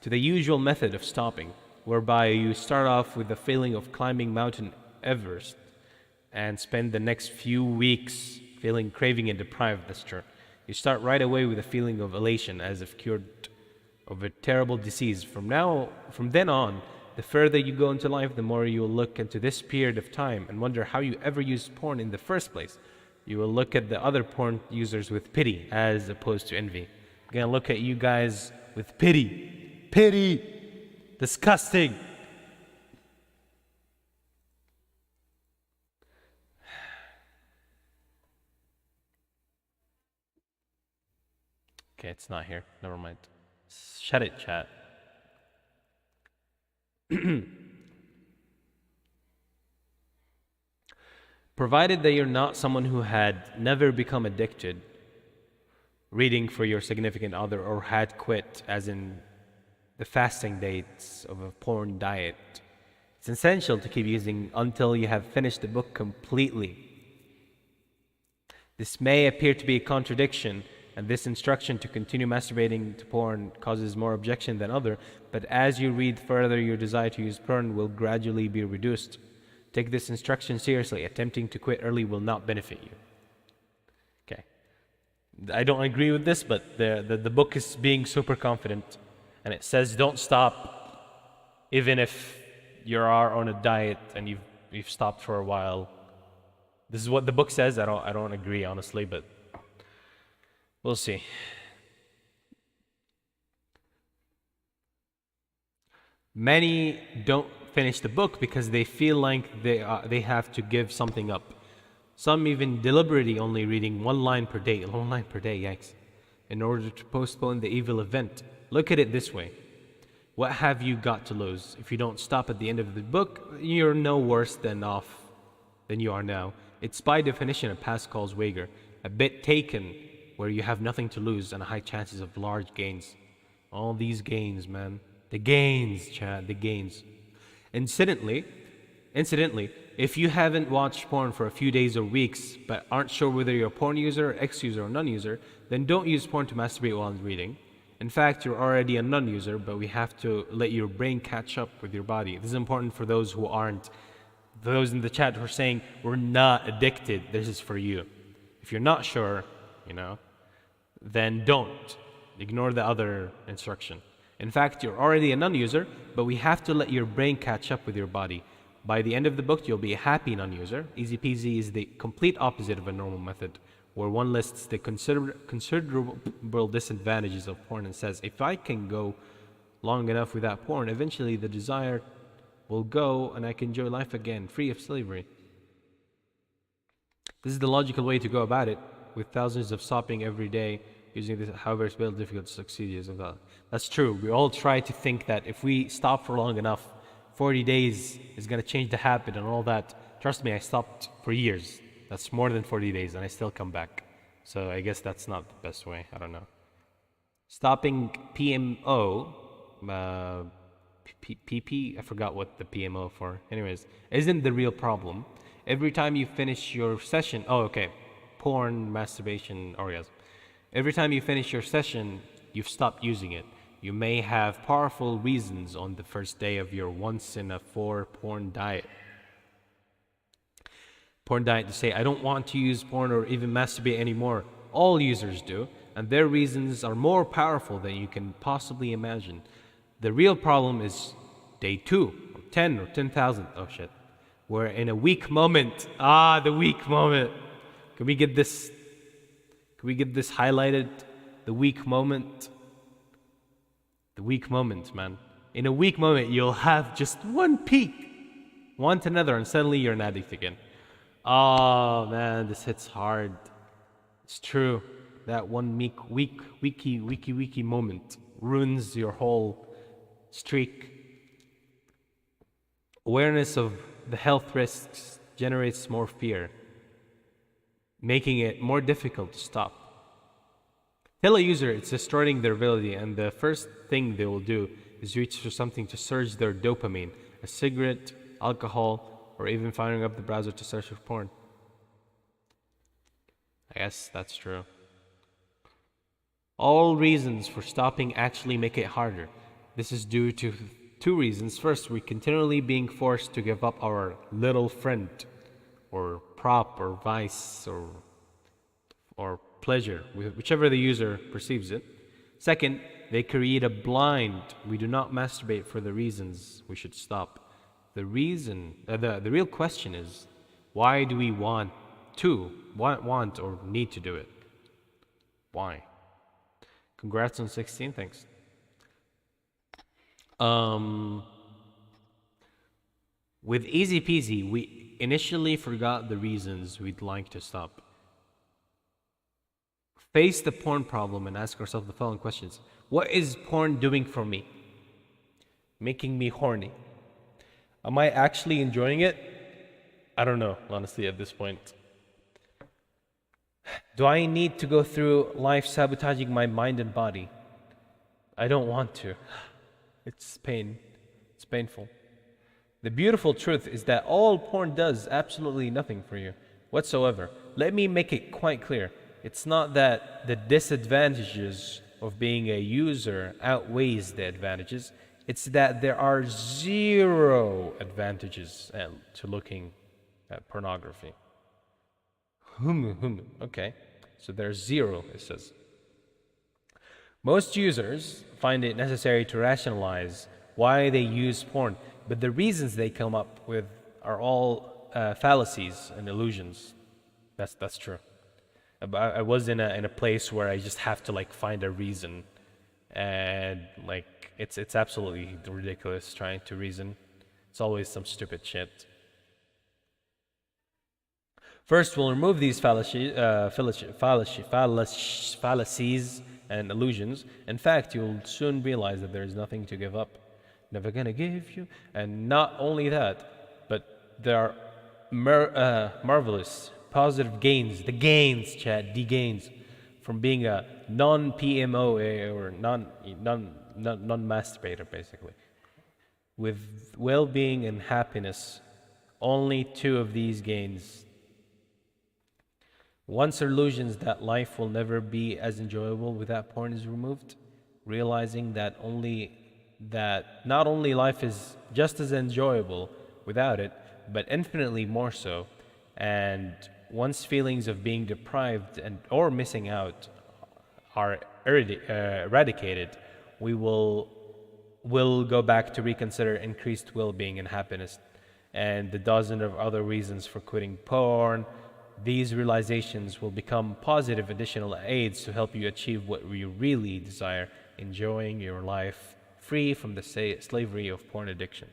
to the usual method of stopping, whereby you start off with the feeling of climbing Mount Everest and spend the next few weeks feeling craving and deprived. That's true. You start right away with a feeling of elation as if cured of a terrible disease. From then on, the further you go into life, the more you will look into this period of time and wonder how you ever used porn in the first place. You will look at the other porn users with pity as opposed to envy. I'm gonna look at you guys with pity. Pity! Disgusting! Okay, it's not here. Never mind. Shut it, chat. Provided that you're not someone who had never become addicted, reading for your significant other, or had quit, as in the fasting dates of a porn diet, it's essential to keep using until you have finished the book completely. This may appear to be a contradiction, and this instruction to continue masturbating to porn causes more objection than other, but as you read further, your desire to use porn will gradually be reduced. Take this instruction seriously. Attempting to quit early will not benefit you. Okay. I don't agree with this, but the book is being super confident, and it says don't stop even if you are on a diet and you've stopped for a while. This is what the book says. I don't agree, honestly, but we'll see. Many don't finish the book because they feel like they have to give something up. Some even deliberately only reading one line per day, yikes, in order to postpone the evil event. Look at it this way. What have you got to lose? If you don't stop at the end of the book, you're no worse off than you are now. It's by definition a Pascal's wager, a bet taken where you have nothing to lose and high chances of large gains. All these gains, man. The gains, chat, the gains. Incidentally, if you haven't watched porn for a few days or weeks, but aren't sure whether you're a porn user, ex-user, or non-user, then don't use porn to masturbate while reading. In fact, you're already a non-user, but we have to let your brain catch up with your body. This is important for those who aren't. Those in the chat who are saying, we're not addicted, this is for you. If you're not sure, then don't. Ignore the other instruction. In fact, you're already a non-user, but we have to let your brain catch up with your body. By the end of the book, you'll be a happy non-user. Easy peasy is the complete opposite of a normal method, where one lists the considerable disadvantages of porn and says, if I can go long enough without porn, eventually the desire will go and I can enjoy life again, free of slavery. This is the logical way to go about it, with thousands of stopping every day using this. However, it's very difficult to succeed. That's true. We all try to think that if we stop for long enough, 40 days is going to change the habit and all that. Trust me, I stopped for years. That's more than 40 days and I still come back. So I guess that's not the best way. I don't know. Stopping PMO, PP, I forgot what the PMO for. Anyways, isn't the real problem. Every time you finish your session, porn, masturbation, orgasm. Every time you finish your session, you've stopped using it. You may have powerful reasons on the first day of your once-in-a-4 porn diet. To say, I don't want to use porn or even masturbate anymore. All users do, and their reasons are more powerful than you can possibly imagine. The real problem is day 2, or 10, or 10,000. Oh shit. Where in a weak moment, the weak moment. Can we get this highlighted? The weak moment. The weak moment, man. In a weak moment, you'll have just one peak, one to another, and suddenly you're an addict again. Oh man, this hits hard. It's true. That one weaky moment ruins your whole streak. Awareness of the health risks generates more fear, making it more difficult to stop. Tell a user it's destroying their ability, and the first thing they will do is reach for something to surge their dopamine, a cigarette, alcohol, or even firing up the browser to search for porn. I guess that's true. All reasons for stopping actually make it harder. This is due to 2 reasons. First, we're continually being forced to give up our little friend, or prop, or vice, or pleasure, whichever the user perceives it. Second, they create a blind. We do not masturbate for the reasons we should stop. The real question is, why do we want or need to do it? Why? Congrats on 16, thanks. With Easy Peasy, we initially forgot the reasons we'd like to stop. Face the porn problem and ask ourselves the following questions. What is porn doing for me? Making me horny. Am I actually enjoying it? I don't know, honestly, at this point. Do I need to go through life sabotaging my mind and body? I don't want to. It's pain. It's painful. The beautiful truth is that all porn does absolutely nothing for you whatsoever. Let me make it quite clear. It's not that the disadvantages of being a user outweighs the advantages. It's that there are zero advantages to looking at pornography. Okay, so there's zero, it says. Most users find it necessary to rationalize why they use porn, but the reasons they come up with are all fallacies and illusions. That's true. I was in a place where I just have to like find a reason, and like it's absolutely ridiculous trying to reason. It's always some stupid shit. First, we'll remove these fallacies and illusions. In fact, you'll soon realize that there is nothing to give up. Never gonna give you. And not only that, but there are marvelous positive gains. The gains, chat, the gains from being a non-PMO or non-masturbator, basically. With well-being and happiness, only two of these gains. Once illusions that life will never be as enjoyable without porn is removed, realizing that not only life is just as enjoyable without it, but infinitely more so, and once feelings of being deprived or missing out are eradicated, we will go back to reconsider increased well-being and happiness and the dozen of other reasons for quitting porn. These realizations will become positive additional aids to help you achieve what you really desire, enjoying your life free from the slavery of porn addiction.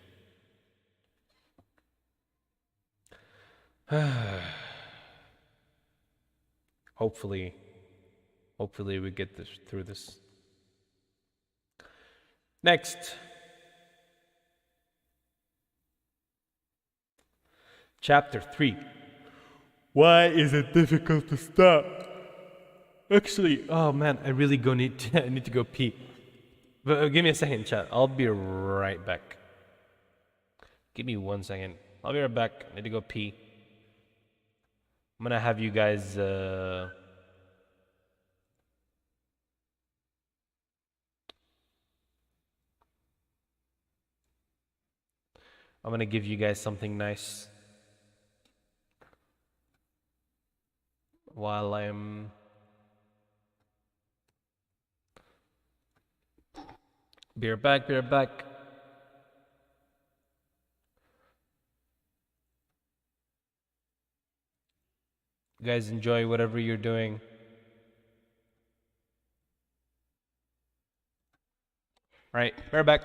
Hopefully we get through this. Next. Chapter 3. Why is it difficult to stop? Actually, oh man, I really need to go pee. But give me a second, chat. I'll be right back. Give me 1 second. I'll be right back. I need to go pee. I'm gonna have you guys. I'm gonna give you guys something nice while I'm. Be right back. Be right back. You guys enjoy whatever you're doing. All right, be right back.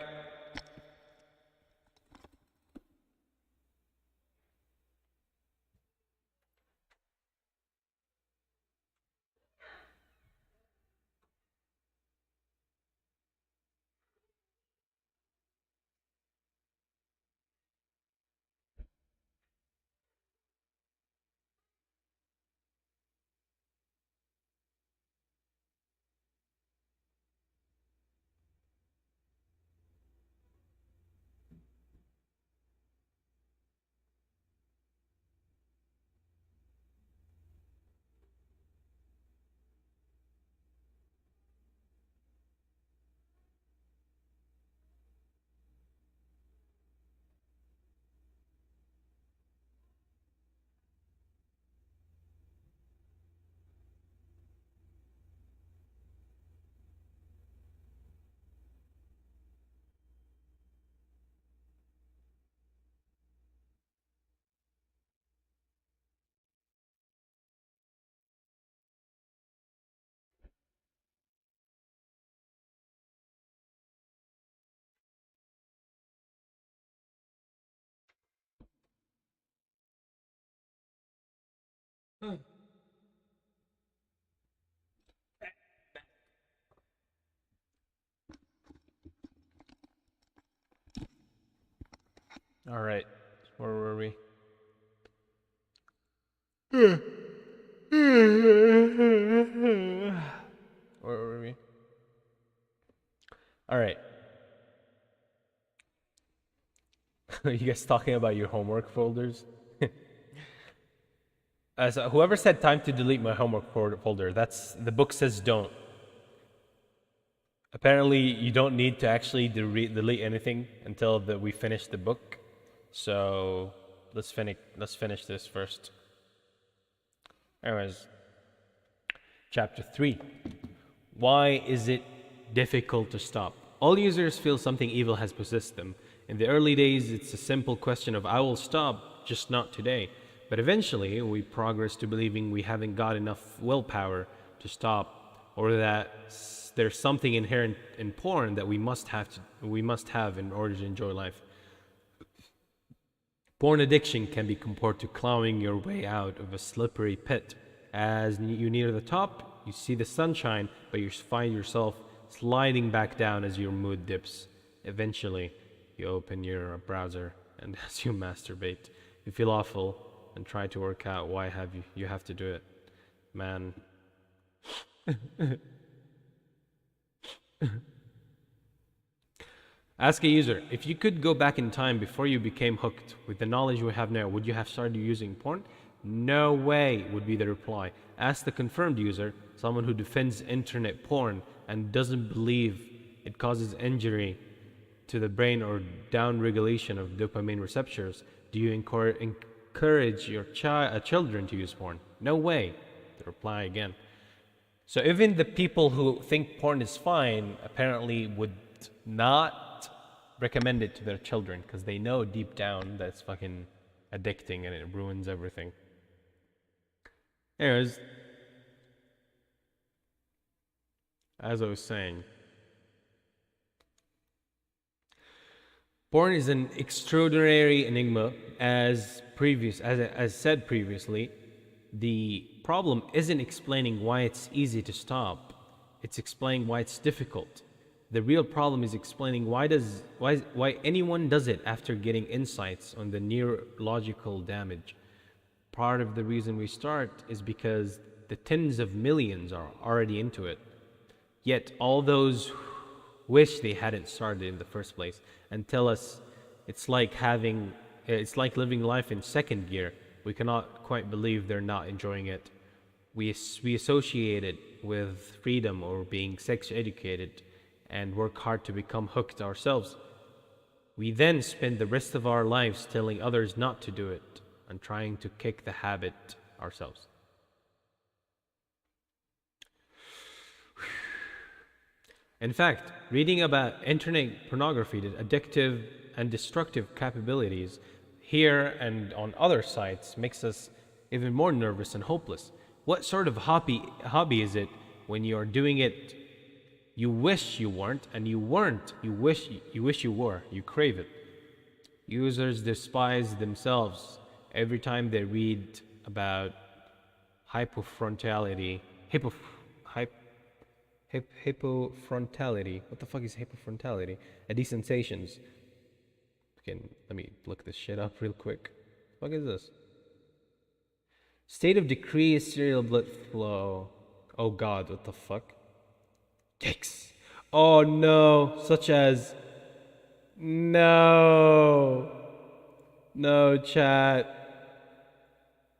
All right, where were we? Where were we? All right. You guys talking about your homework folders? So whoever said time to delete my homework folder, that's the book says don't. Apparently, you don't need to actually delete anything until we finish the book. So let's finish this first. Anyways, chapter 3. Why is it difficult to stop? All users feel something evil has possessed them. In the early days, it's a simple question of I will stop, just not today. But eventually, we progress to believing we haven't got enough willpower to stop, or that there's something inherent in porn that we must have in order to enjoy life. Porn addiction can be compared to clawing your way out of a slippery pit. As you near the top, you see the sunshine, but you find yourself sliding back down as your mood dips. Eventually, you open your browser, and as you masturbate, you feel awful and try to work out why you have to do it. Man. Ask a user, if you could go back in time before you became hooked with the knowledge we have now, would you have started using porn? No way, would be the reply. Ask the confirmed user, someone who defends internet porn and doesn't believe it causes injury to the brain or down-regulation of dopamine receptors. Do you encourage your children to use porn? No way, the reply again. So even the people who think porn is fine apparently would not recommend it to their children because they know deep down that it's fucking addicting and it ruins everything. Anyways, as I was saying, porn is an extraordinary enigma. As said previously, the problem isn't explaining why it's easy to stop. It's explaining why it's difficult. The real problem is explaining why anyone does it after getting insights on the neurological damage. Part of the reason we start is because the tens of millions are already into it. Yet all those wish they hadn't started in the first place and tell us it's like living life in second gear. We cannot quite believe they're not enjoying it. We associate it with freedom or being sex educated and work hard to become hooked ourselves. We then spend the rest of our lives telling others not to do it and trying to kick the habit ourselves. In fact, reading about internet pornography, the addictive and destructive capabilities here and on other sites makes us even more nervous and hopeless. What sort of hobby is it when you are doing it you wish you weren't, and you weren't, you wish you were, you crave it? Users despise themselves every time they read about hypofrontality. Hypofrontality. What the fuck is hypofrontality? And these sensations. Okay, let me look this shit up real quick. What the fuck is this? State of decreased serial blood flow. Oh god, what the fuck? Yikes. Oh no, such as... No, chat.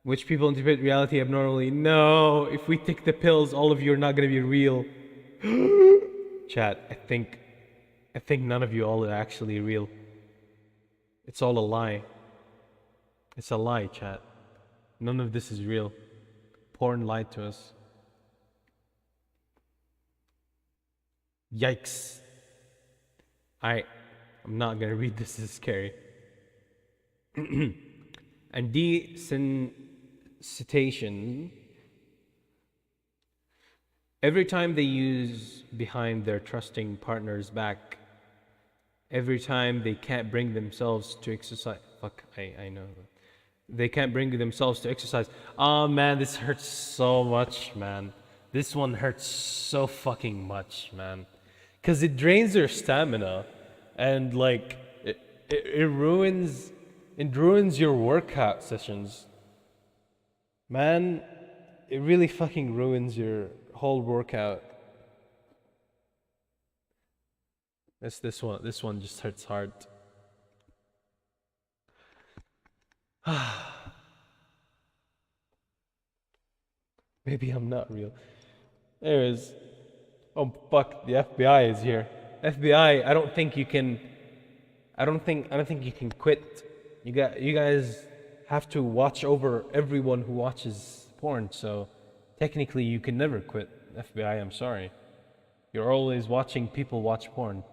Which people interpret reality abnormally. No, if we take the pills, all of you are not gonna be real. Chat, I think none of you all are actually real. It's all a lie. It's a lie, chat. None of this is real. Porn lied to us. Yikes. I'm not gonna read this is scary. And desensitization. Every time they use behind their trusting partner's back, every time they can't bring themselves to exercise. Fuck, I know. They can't bring themselves to exercise. Oh man, this hurts so much, man. This one hurts so fucking much, man. Because it drains their stamina and like it ruins It ruins your workout sessions. Man, it really fucking ruins your whole workout. This one just hurts hard. Maybe I'm not real. Anyways, oh fuck, the FBI is here. FBI, I don't think you can. I don't think you can quit. You guys have to watch over everyone who watches porn. So technically, you can never quit. FBI, I'm sorry. You're always watching people watch porn.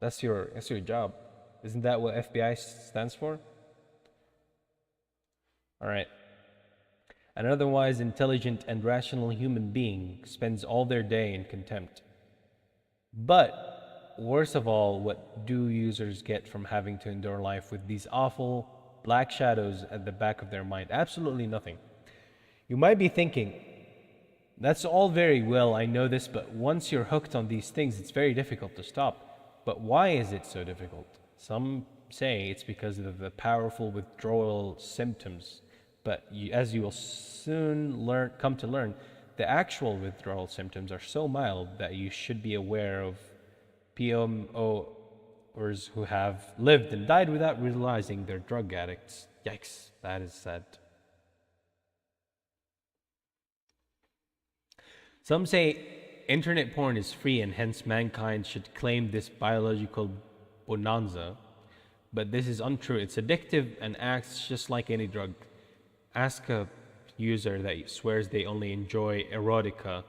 That's your job. Isn't that what FBI stands for? All right. An otherwise intelligent and rational human being spends all their day in contempt. But worst of all, what do users get from having to endure life with these awful black shadows at the back of their mind? Absolutely nothing. You might be thinking, that's all very well, I know this, but once you're hooked on these things, it's very difficult to stop. But why is it so difficult? Some say it's because of the powerful withdrawal symptoms. But as you will soon come to learn, the actual withdrawal symptoms are so mild that you should be aware of POGGERs who have lived and died without realizing they're drug addicts. Yikes, that is sad. Some say internet porn is free and hence mankind should claim this biological bonanza. But this is untrue. It's addictive and acts just like any drug. Ask a user that swears they only enjoy erotica,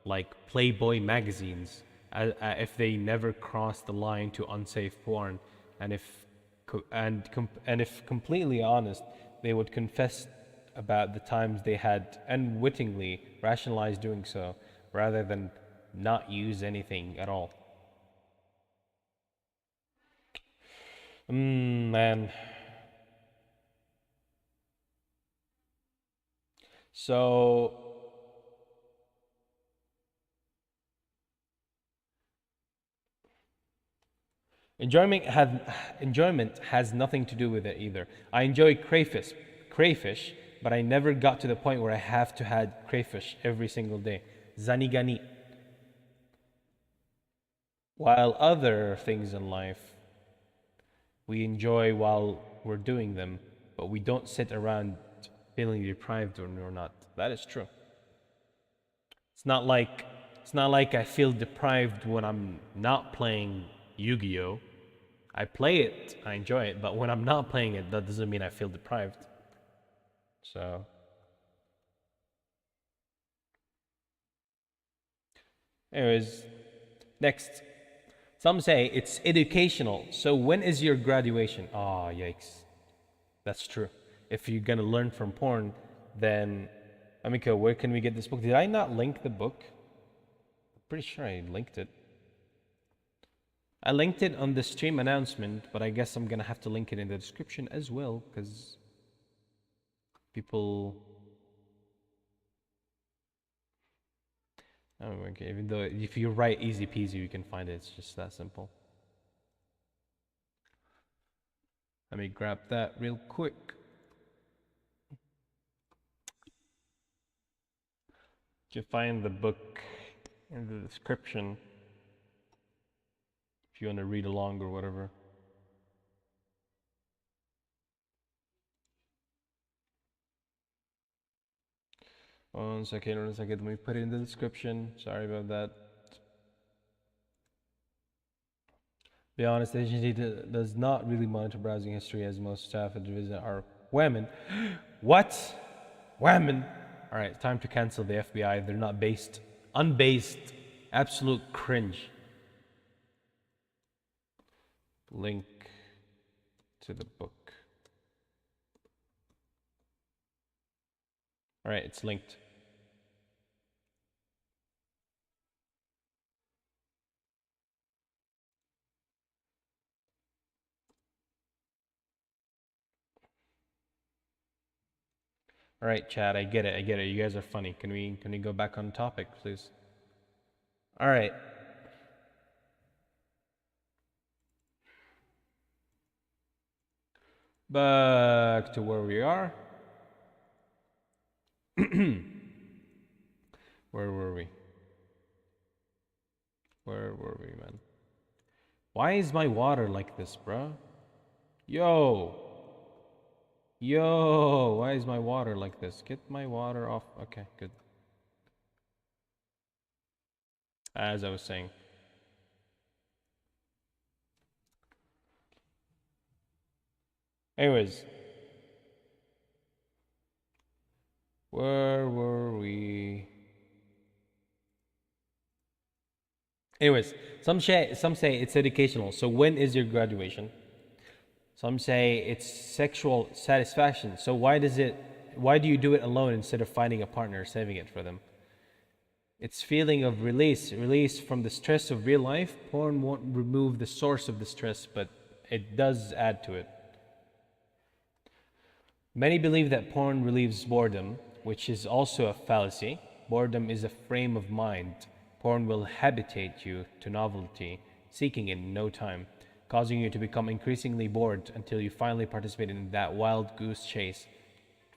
like Playboy magazines, if they never cross the line to unsafe porn, and if completely honest, they would confess about the times they had unwittingly rationalized doing so, rather than not use anything at all. Man. So enjoyment has nothing to do with it either. I enjoy crayfish, but I never got to the point where I have to have crayfish every single day. Zanigani. While other things in life we enjoy while we're doing them, but we don't sit around feeling deprived when we're not. That is true. It's not like I feel deprived when I'm not playing Yu-Gi-Oh. I play it, I enjoy it, but when I'm not playing it, that doesn't mean I feel deprived. So anyways, next. Some say it's educational. So when is your graduation? Oh, yikes. That's true. If you're gonna learn from porn, then Amika, where can we get this book? Did I not link the book? I'm pretty sure I linked it. I linked it on the stream announcement, but I guess I'm gonna have to link it in the description as well, because people... Oh, okay. Even though if you write easy peasy, you can find it. It's just that simple. Let me grab that real quick. You can find the book in the description if you want to read along or whatever. One second, let me put it in the description. Sorry about that. Be honest, the agency does not really monitor browsing history, as most staff at the division are women. What? Women? Alright, time to cancel the FBI. They're not unbased, absolute cringe. Link to the book. Alright, it's linked. All right, Chad, I get it. You guys are funny. Can we go back on topic, please? All right. Back to where we are. Where were we? Where were we, man? Why is my water like this, bro? Yo! Yo! Why is my water like this? Get my water off. Okay, good. As I was saying. Anyways. Where were we? Anyways, some say it's educational. So when is your graduation? Some say it's sexual satisfaction. So why do you do it alone instead of finding a partner, saving it for them? It's feeling of release from the stress of real life. Porn won't remove the source of the stress, but it does add to it. Many believe that porn relieves boredom, which is also a fallacy. Boredom is a frame of mind. Porn will habitate you to novelty, seeking in no time, causing you to become increasingly bored until you finally participate in that wild goose chase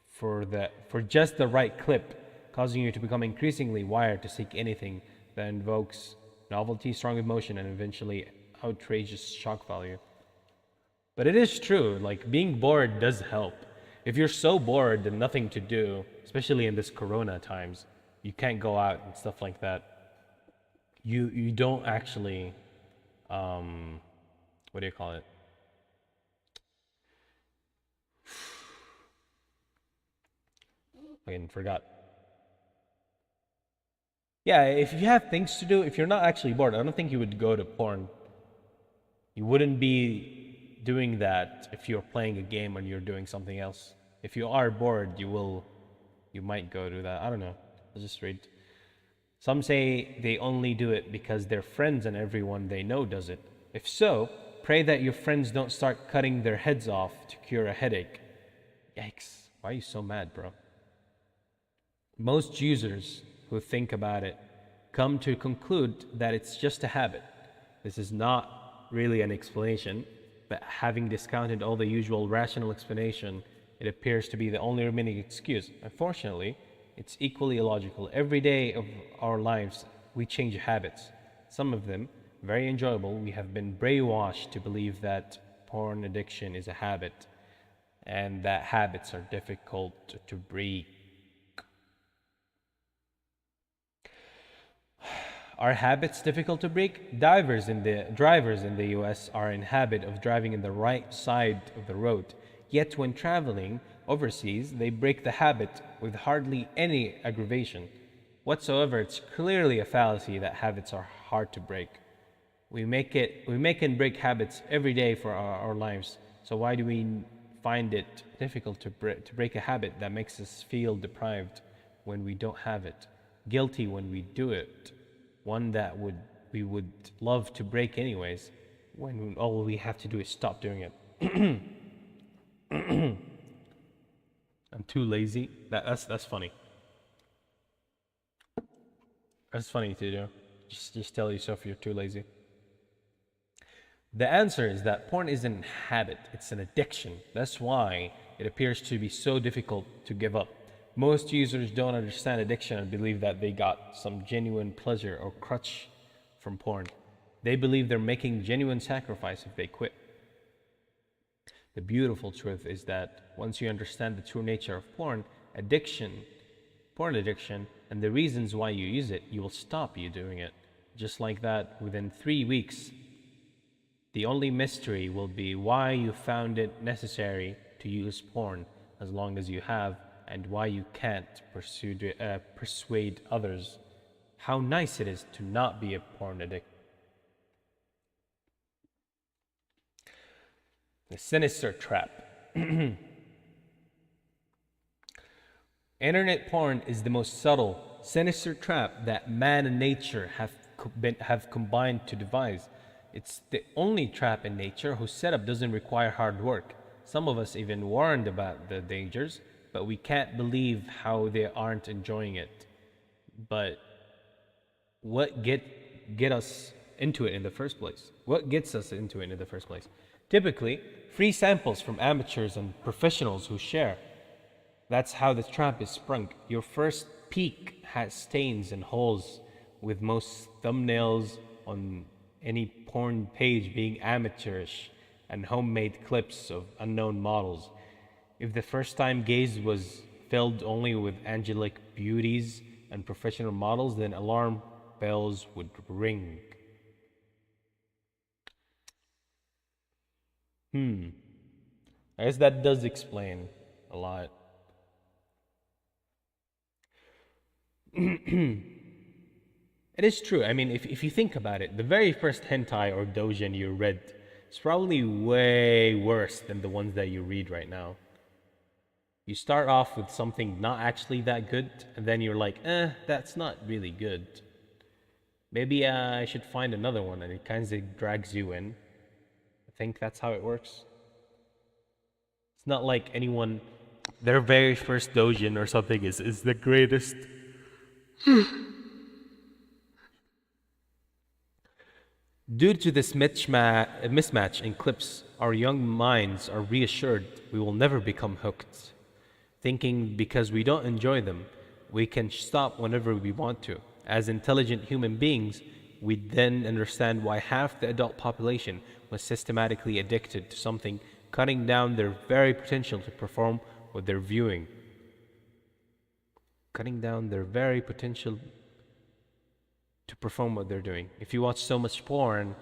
for just the right clip, causing you to become increasingly wired to seek anything that invokes novelty, strong emotion, and eventually outrageous shock value. But it is true, like being bored does help. If you're so bored and nothing to do, especially in this corona times, you can't go out and stuff like that, you don't actually what do you call it? I forgot. Yeah, if you have things to do, if you're not actually bored, I don't think you would go to porn. You wouldn't be doing that if you're playing a game and you're doing something else. If you are bored, you might go to that. I don't know. I'll just read. Some say they only do it because their friends and everyone they know does it. If so, pray that your friends don't start cutting their heads off to cure a headache. Yikes. Why are you so mad, bro? Most users who think about it come to conclude that it's just a habit. This is not really an explanation, but having discounted all the usual rational explanation, it appears to be the only remaining excuse. Unfortunately, it's equally illogical. Every day of our lives, we change habits. Some of them, very enjoyable. We have been brainwashed to believe that porn addiction is a habit and that habits are difficult to break. Are habits difficult to break? Drivers in the US are in habit of driving in the right side of the road. Yet when traveling overseas, they break the habit with hardly any aggravation whatsoever. It's clearly a fallacy that habits are hard to break. We make and break habits every day for our lives. So why do we find it difficult to break a habit that makes us feel deprived when we don't have it, guilty when we do it, one that we would love to break anyways, when all we have to do is stop doing it? I'm too lazy. That's funny. That's funny to do. Just tell yourself you're too lazy. The answer is that porn isn't a habit, it's an addiction. That's why it appears to be so difficult to give up. Most users don't understand addiction and believe that they got some genuine pleasure or crutch from porn. They believe they're making genuine sacrifice if they quit. The beautiful truth is that once you understand the true nature of porn addiction, and the reasons why you use it, you will stop you doing it. Just like that, within 3 weeks, the only mystery will be why you found it necessary to use porn as long as you have, and why you can't persuade others how nice it is to not be a porn addict. The Sinister Trap. Internet porn is the most subtle, sinister trap that man and nature have combined to devise. It's the only trap in nature whose setup doesn't require hard work. Some of us even warned about the dangers, but we can't believe how they aren't enjoying it. But what get us into it in the first place? What gets us into it in the first place? Typically, free samples from amateurs and professionals who share. That's how the trap is sprung. Your first peek has stains and holes, with most thumbnails on any porn page being amateurish and homemade clips of unknown models. If the first time gaze was filled only with angelic beauties and professional models, then alarm bells would ring. I guess that does explain a lot. It is true. I mean, if you think about it, the very first hentai or doujin you read is probably way worse than the ones that you read right now. You start off with something not actually that good, and then you're like, that's not really good. Maybe I should find another one, and it kind of drags you in. I think that's how it works. It's not like anyone, their very first doujin or something is the greatest. Due to this mismatch in clips, our young minds are reassured we will never become hooked, thinking because we don't enjoy them, we can stop whenever we want to. As intelligent human beings, we then understand why half the adult population was systematically addicted to something, cutting down their very potential to perform what they're viewing. Cutting down their very potential to perform what they're doing. If you watch so much porn,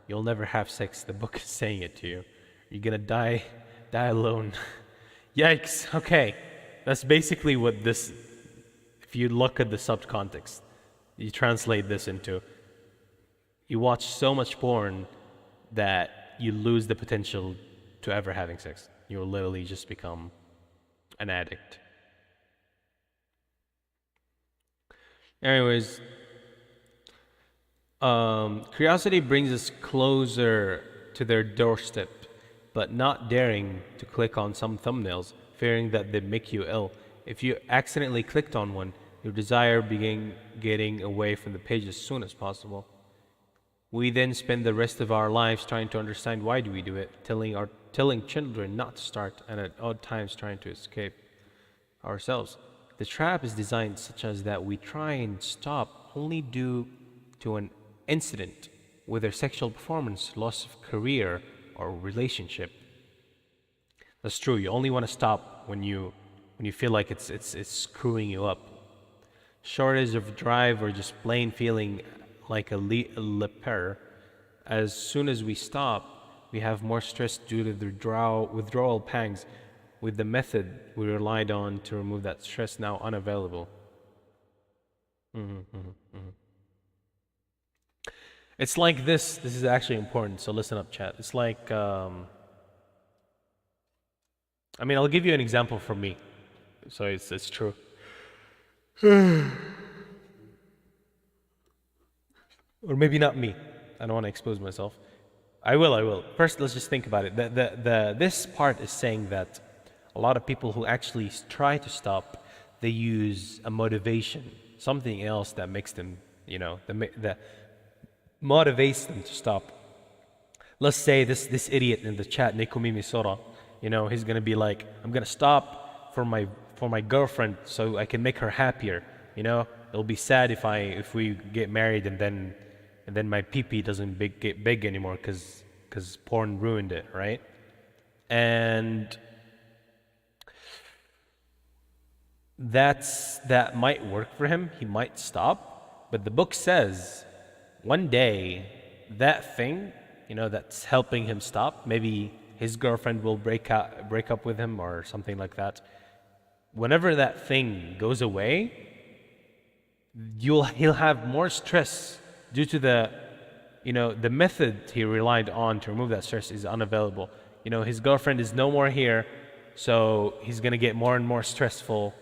you'll never have sex. The book is saying it to you. You're gonna die alone. Yikes. Okay, that's basically what this. If you look at the subcontext, you translate this into. You watch so much porn that you lose the potential to ever having sex. You'll literally just become an addict. Anyways. Curiosity brings us closer to their doorstep, but not daring to click on some thumbnails, fearing that they make you ill. If you accidentally clicked on one, your desire began getting away from the page as soon as possible. We then spend the rest of our lives trying to understand why do we do it, telling children not to start, and at odd times trying to escape ourselves. The trap is designed such as that we try and stop only due to an incident, whether sexual performance, loss of career, or relationship. That's true. You only want to stop when you feel like it's screwing you up. Shortage of drive or just plain feeling like a leper. As soon as we stop, we have more stress due to the withdrawal pangs, with the method we relied on to remove that stress now unavailable. It's like this. This is actually important, so listen up, chat. It's like, I'll give you an example from me. So it's true. Or maybe not me. I don't want to expose myself. I will. First, let's just think about it. This part is saying that a lot of people who actually try to stop, they use a motivation, something else that makes them, that motivates them to stop. Let's say this idiot in the chat, Nekomimi Sora, he's gonna be like, I'm gonna stop for my girlfriend so I can make her happier. It'll be sad if we get married and then my pee-pee doesn't get big anymore because porn ruined it, right? And that might work for him. He might stop, but the book says one day that thing, that's helping him stop, maybe his girlfriend will break up with him or something like that. Whenever that thing goes away, he'll have more stress due to the method he relied on to remove that stress is unavailable. His girlfriend is no more here, so he's gonna get more and more stressful,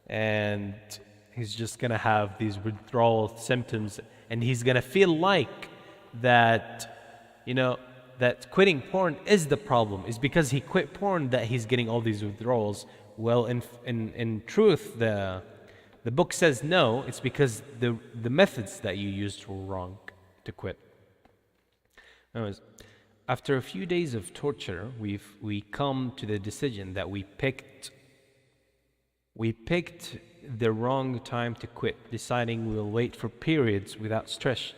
and he's just gonna have these withdrawal symptoms, and he's gonna feel like that, that quitting porn is the problem. Is because he quit porn that he's getting all these withdrawals. Well, in truth, the book says no. It's because the methods that you used were wrong to quit. Anyways, After a few days of torture, we come to the decision that we picked the wrong time to quit, deciding we'll wait for periods without stress,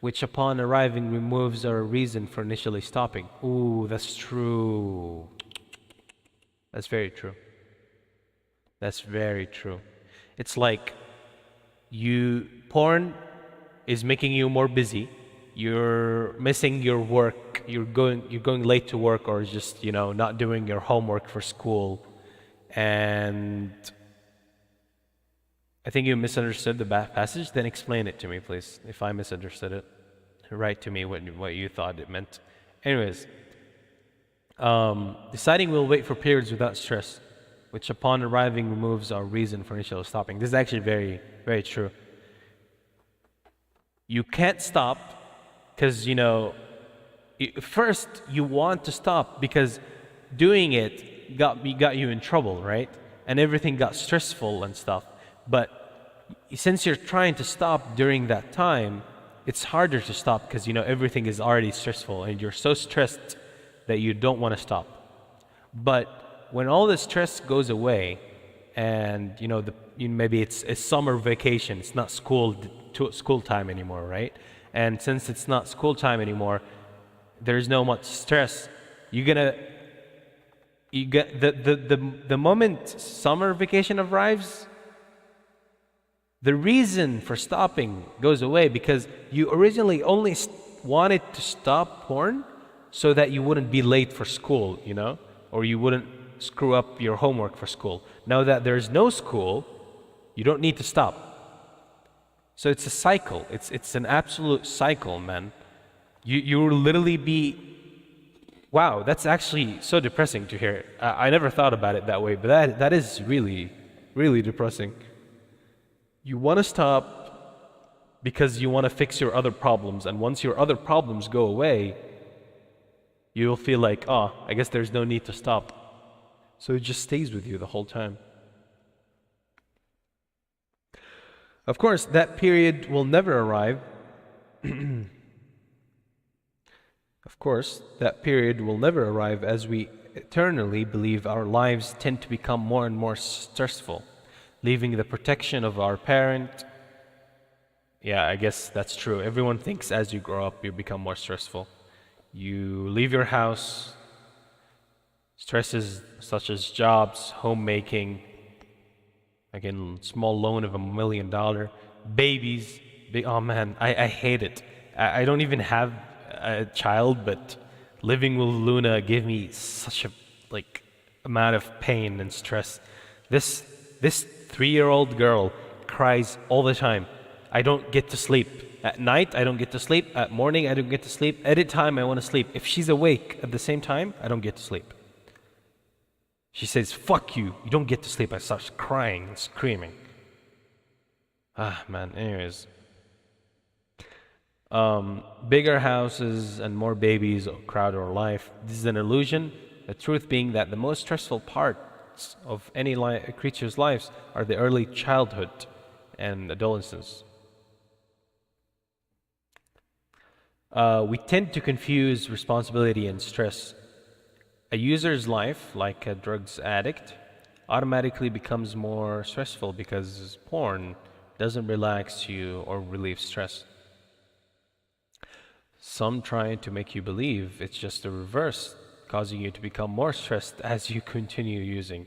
which upon arriving removes our reason for initially stopping. Ooh, that's true. That's very true. That's very true. It's like porn is making you more busy. You're missing your work. You're going late to work, or just, not doing your homework for school. And I think you misunderstood the passage. Then explain it to me, please. If I misunderstood it, write to me what you thought it meant. Anyways, deciding we'll wait for periods without stress, which upon arriving removes our reason for initial stopping. This is actually very, very true. You can't stop because, first you want to stop because doing it got you in trouble, right? And everything got stressful and stuff. But since you're trying to stop during that time, it's harder to stop because, everything is already stressful and you're so stressed that you don't want to stop. But when all the stress goes away and, maybe it's summer vacation, it's not school time anymore, right? And since it's not school time anymore, there's no much stress. You get the moment summer vacation arrives, the reason for stopping goes away because you originally only wanted to stop porn so that you wouldn't be late for school, or you wouldn't screw up your homework for school. Now that there's no school, you don't need to stop. So it's a cycle. It's an absolute cycle, man. You will literally be... Wow, that's actually so depressing to hear. I never thought about it that way, but that is really, really depressing. You want to stop because you want to fix your other problems, and once your other problems go away, you'll feel like, I guess there's no need to stop. So it just stays with you the whole time. Of course, that period will never arrive. Of course, that period will never arrive as we eternally believe our lives tend to become more and more stressful, leaving the protection of our parent. Yeah, I guess that's true. Everyone thinks as you grow up, you become more stressful. You leave your house, stresses such as jobs, homemaking, again, small loan of $1 million, babies. Oh man, I hate it. I don't even have a child, but living with Luna gave me such a amount of pain and stress. This 3-year-old girl cries all the time. I don't get to sleep. At night, I don't get to sleep. At morning, I don't get to sleep. Any time I want to sleep. If she's awake at the same time, I don't get to sleep. She says, "Fuck you, you don't get to sleep." I start crying and screaming. Man, anyways. Bigger houses and more babies crowd our life. This is an illusion. The truth being that the most stressful parts of any creature's lives are the early childhood and adolescence. We tend to confuse responsibility and stress. A user's life, like a drugs addict, automatically becomes more stressful because porn doesn't relax you or relieve stress. Some try to make you believe it's just the reverse, causing you to become more stressed as you continue using.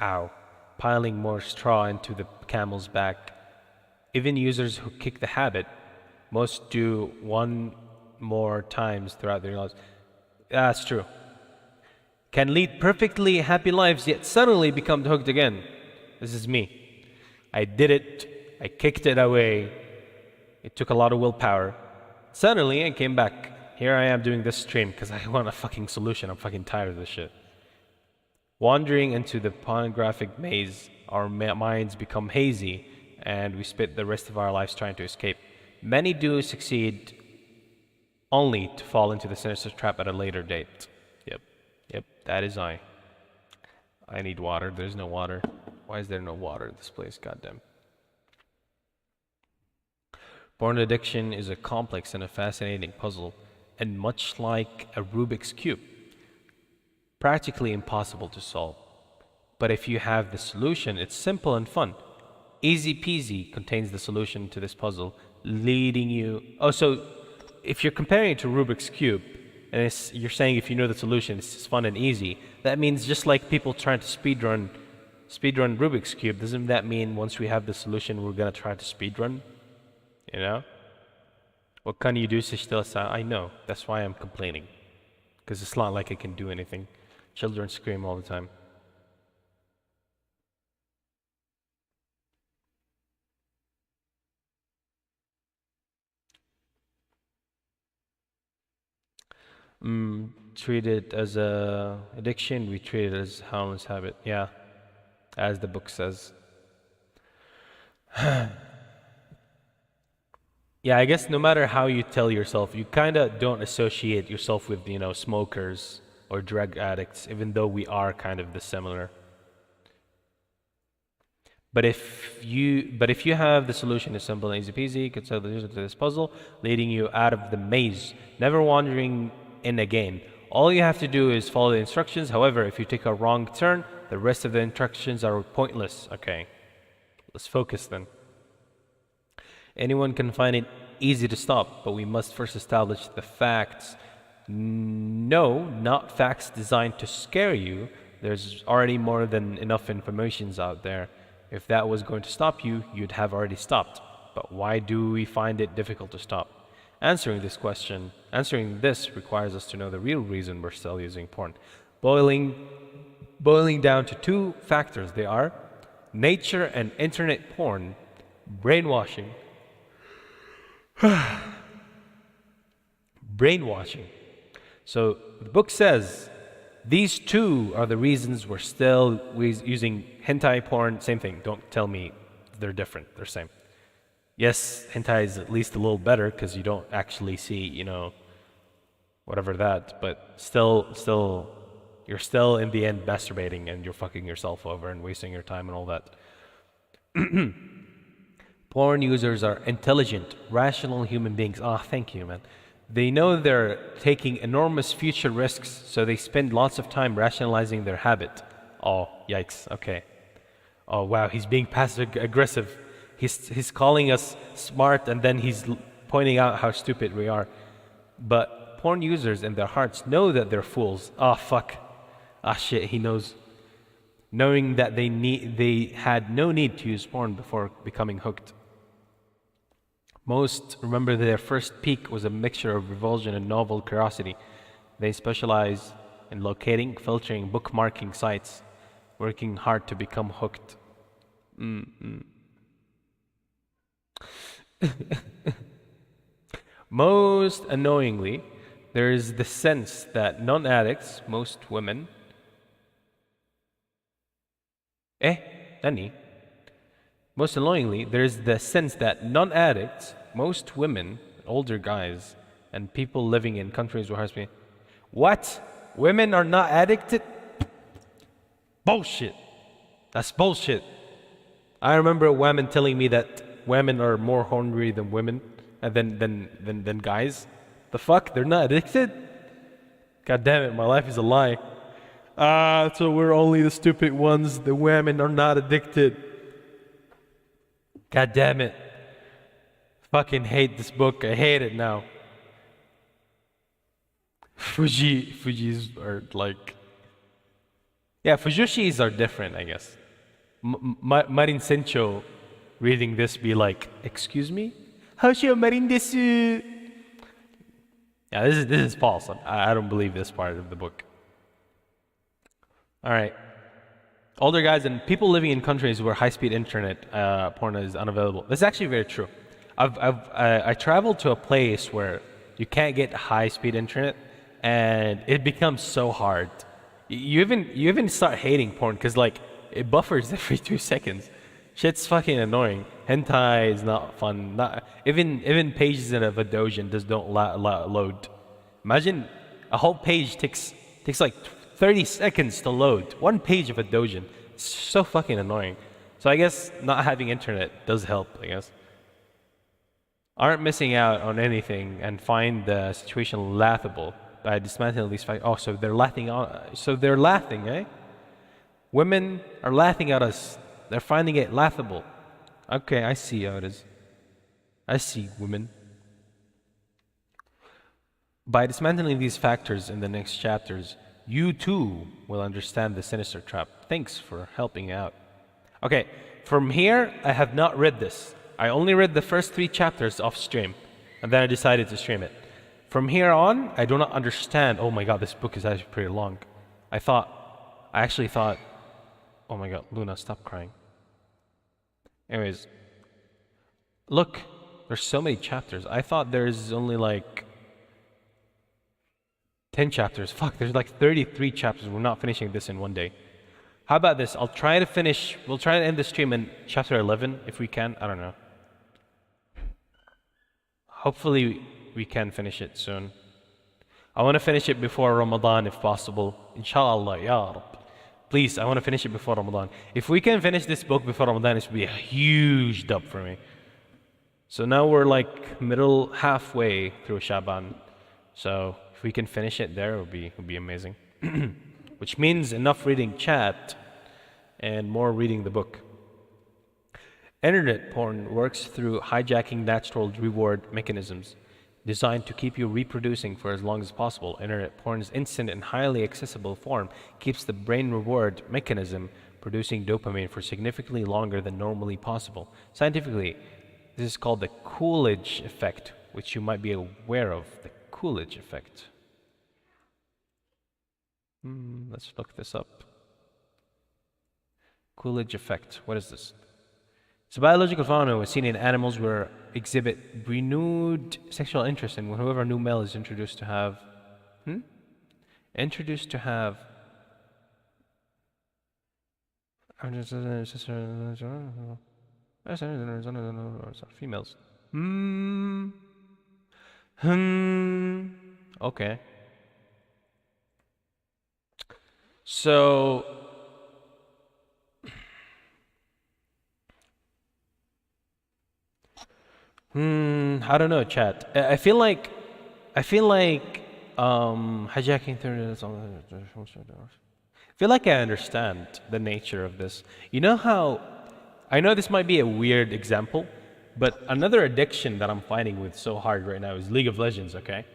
Ow. Piling more straw into the camel's back. Even users who kick the habit, most do one more times throughout their lives. That's true. Can lead perfectly happy lives, yet suddenly become hooked again. This is me. I did it. I kicked it away. It took a lot of willpower. Suddenly, I came back. Here I am doing this stream because I want a fucking solution. I'm fucking tired of this shit. Wandering into the pornographic maze, our minds become hazy, and we spend the rest of our lives trying to escape. Many do succeed, only to fall into the Sinister Trap at a later date. Yep, that is I. I need water. There's no water. Why is there no water in this place? Goddamn. Porn addiction is a complex and a fascinating puzzle. and much like a Rubik's Cube, practically impossible to solve. But if you have the solution, it's simple and fun. Easy Peasy contains the solution to this puzzle, leading you... Oh, so if you're comparing it to Rubik's Cube, and you're saying if you know the solution, it's just fun and easy, that means just like people trying to speedrun Rubik's Cube, doesn't that mean once we have the solution, we're gonna try to speedrun? You know? What can you do? I know. That's why I'm complaining. Because it's not like I can do anything. Children scream all the time. Treat it as a addiction, we treat it as harmless habit. Yeah, as the book says. Yeah, I guess no matter how you tell yourself, you kind of don't associate yourself with, smokers or drug addicts, even though we are kind of the similar. But if you have the solution, it's simple and easy peasy, consider the solution to this puzzle, leading you out of the maze, never wandering in again. All you have to do is follow the instructions. However, if you take a wrong turn, the rest of the instructions are pointless. Okay, let's focus then. Anyone can find it easy to stop, but we must first establish the facts. No, not facts designed to scare you. There's already more than enough information out there. If that was going to stop you, you'd have already stopped. But why do we find it difficult to stop? Answering this requires us to know the real reason we're still using porn. Boiling down to two factors. They are nature and internet porn, brainwashing. Brainwashing. So the book says these two are the reasons we're still using hentai porn. Same thing. Don't tell me they're different. They're same. Yes, hentai is at least a little better because you don't actually see, whatever that. But still, you're still in the end masturbating and you're fucking yourself over and wasting your time and all that. Porn users are intelligent, rational human beings. Thank you, man. They know they're taking enormous future risks, so they spend lots of time rationalizing their habit. Oh, yikes. Okay. Oh, wow. He's being passive aggressive. He's calling us smart, and then he's pointing out how stupid we are. But porn users in their hearts know that they're fools. Fuck. Shit. He knows. Knowing that they had no need to use porn before becoming hooked. Most remember their first peak was a mixture of revulsion and novel curiosity. They specialize in locating, filtering, bookmarking sites, working hard to become hooked. Most annoyingly, there is the sense that non-addicts, most women... Nani? Most annoyingly, there is the sense that non-addicts, most women, older guys, and people living in countries where husband... What? Women are not addicted? Bullshit. That's bullshit. I remember a woman telling me that women are more hungry than women, than guys. The fuck? They're not addicted? God damn it, my life is a lie. So we're only the stupid ones. The women are not addicted. God damn it. Fucking hate this book. I hate it now. Fujis are like... Yeah, Fujoshis are different, I guess. Marin Sencho reading this be like, excuse me? Howshio Marin desu? Yeah, this is false. I don't believe this part of the book. Alright. Older guys and people living in countries where high-speed internet porn is unavailable. That's actually very true. I traveled to a place where you can't get high-speed internet, and it becomes so hard. You even start hating porn because like it buffers every 2 seconds. Shit's fucking annoying. Hentai is not fun. Even pages in a Vidosian don't load. Imagine a whole page takes like 30 seconds to load. One page of a Vidosian. It's so fucking annoying. So I guess not having internet does help, I guess. aren't missing out on anything and find the situation laughable by dismantling these facts. Oh, so they're laughing on. So they're laughing, eh? Women are laughing at us. They're finding it laughable. Okay, I see how it is. I see, women. By dismantling these factors in the next chapters, you too will understand the Sinister Trap. Thanks for helping out. Okay, from here, I have not read this. I only read the first 3 chapters off stream, and then I decided to stream it. From here on, I do not understand. Oh my god, this book is actually pretty long. I actually thought, oh my god, Luna, stop crying. Anyways, look, there's so many chapters. I thought there's only like 10 chapters. Fuck, there's like 33 chapters. We're not finishing this in one day. How about this? We'll try to end the stream in chapter 11 if we can. I don't know. Hopefully we can finish it soon. I want to finish it before Ramadan if possible. Inshallah, ya Rab. Please, I want to finish it before Ramadan. If we can finish this book before Ramadan, it would be a huge dub for me. So now we're like halfway through Shaban. So if we can finish it there, it would be amazing. Which means enough reading chat and more reading the book. Internet porn works through hijacking natural reward mechanisms designed to keep you reproducing for as long as possible. Internet porn's instant and highly accessible form keeps the brain reward mechanism producing dopamine for significantly longer than normally possible. Scientifically, this is called the Coolidge Effect, which you might be aware of. The Coolidge Effect. Let's look this up. Coolidge Effect. What is this? It's a biological phenomenon seen in animals where exhibit renewed sexual interest in whoever new male is introduced to have. Introduced to have. Females. Okay. So I don't know, chat. I feel like hijacking through. I feel like I understand the nature of this. You know how I know this might be a weird example, but another addiction that I'm fighting with so hard right now is League of Legends, okay?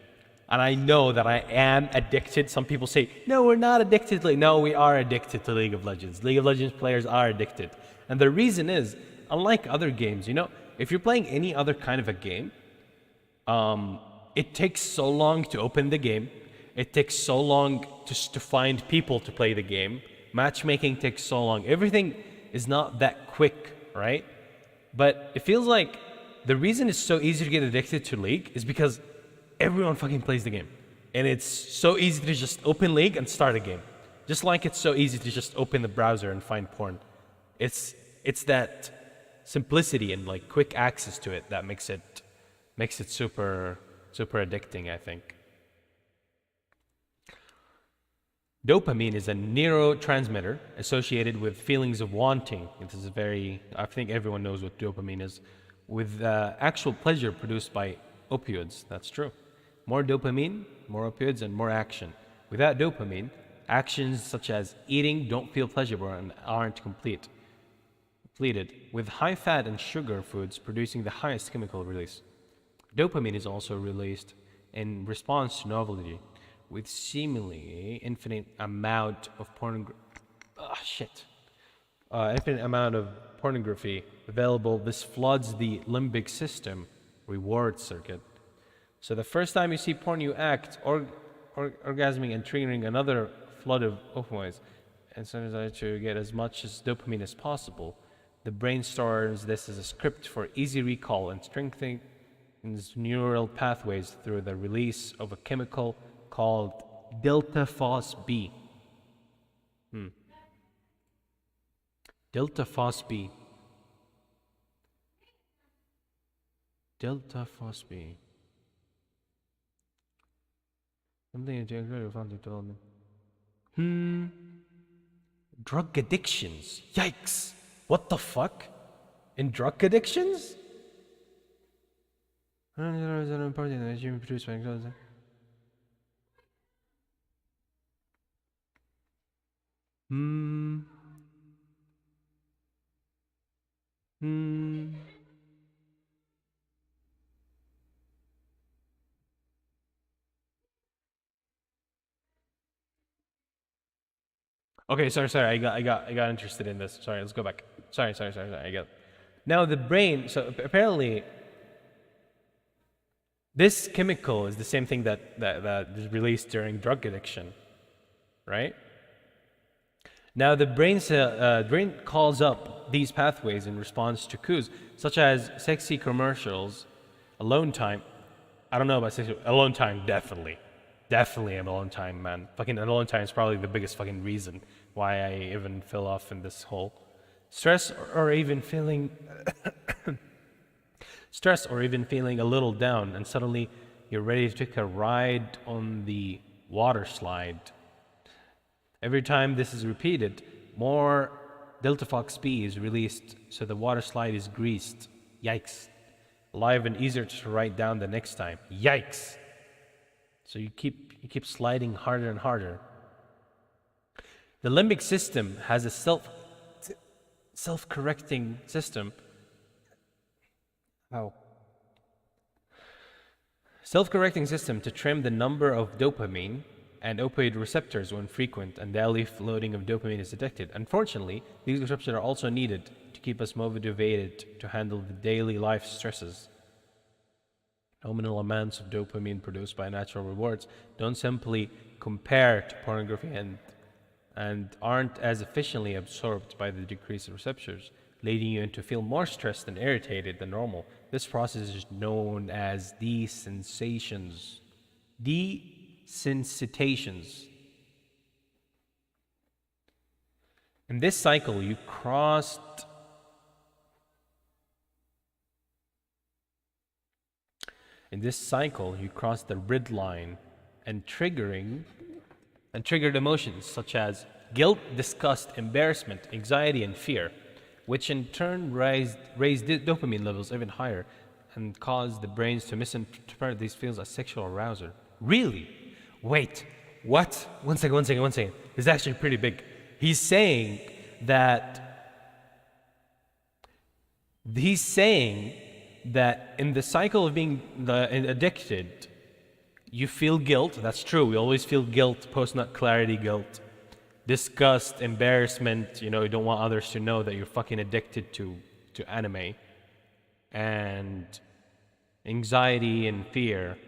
And I know that I am addicted. Some people say, no, we're not addicted. No, we are addicted to League of Legends. League of Legends players are addicted. And the reason is, unlike other games, you know, if you're playing any other kind of a game, it takes so long to open the game. It takes so long to find people to play the game. Matchmaking takes so long. Everything is not that quick, right? But it feels like the reason it's so easy to get addicted to League is because everyone fucking plays the game. And it's so easy to just open League and start a game. Just like it's so easy to just open the browser and find porn. It's that simplicity and like quick access to it that makes it super addicting, I think. Dopamine is a neurotransmitter associated with feelings of wanting. This is I think everyone knows what dopamine is. With actual pleasure produced by opioids. That's true. More dopamine, more opioids, and more action. Without dopamine, actions such as eating don't feel pleasurable and aren't completed. With high fat and sugar foods producing the highest chemical release. Dopamine is also released in response to novelty, with seemingly infinite amount of infinite amount of pornography available. This floods the limbic system reward circuit. So the first time you see porn, you act orgasming and triggering another flood of opioids, and so desire to get as much as dopamine as possible. The brain stores this as a script for easy recall and strengthening neural pathways through the release of a chemical called delta phos B. Delta phos B. Delta phos B. Something integrated with development. Drug addictions. Yikes. What the fuck? In drug addictions? Hmm. Hmm. Okay, sorry. I got interested in this. Sorry, let's go back. Sorry. I get it. Now the brain. So apparently, this chemical is the same thing that is released during drug addiction, right? Now the brain calls up these pathways in response to cues such as sexy commercials, alone time. I don't know about sexy alone time. Definitely an alone time, man. Fucking alone time is probably the biggest fucking reason why I even fell off in this hole. Stress or even feeling a little down, and suddenly you're ready to take a ride on the water slide. Every time this is repeated, more delta fox B is released, so the water slide is greased. Yikes. Live and easier to write down the next time. Yikes. So you keep sliding harder and harder. The limbic system has a self-correcting system. Wow. Self-correcting system to trim the number of dopamine and opioid receptors when frequent and daily loading of dopamine is detected. Unfortunately, these receptors are also needed to keep us motivated to handle the daily life stresses. Nominal amounts of dopamine produced by natural rewards don't simply compare to pornography and aren't as efficiently absorbed by the decreased receptors, leading you to feel more stressed and irritated than normal. This process is known as desensitations. Desensitations. In this cycle, you cross the red line and triggered emotions such as guilt, disgust, embarrassment, anxiety, and fear, which in turn raise dopamine levels even higher and cause the brains to misinterpret these feelings as sexual arousal. Really? Wait, what? One second. This is actually pretty big. He's saying that in the cycle of being addicted, you feel guilt. That's true. We always feel guilt, post-nut clarity guilt, disgust, embarrassment. You don't want others to know that you're fucking addicted to anime, and anxiety and fear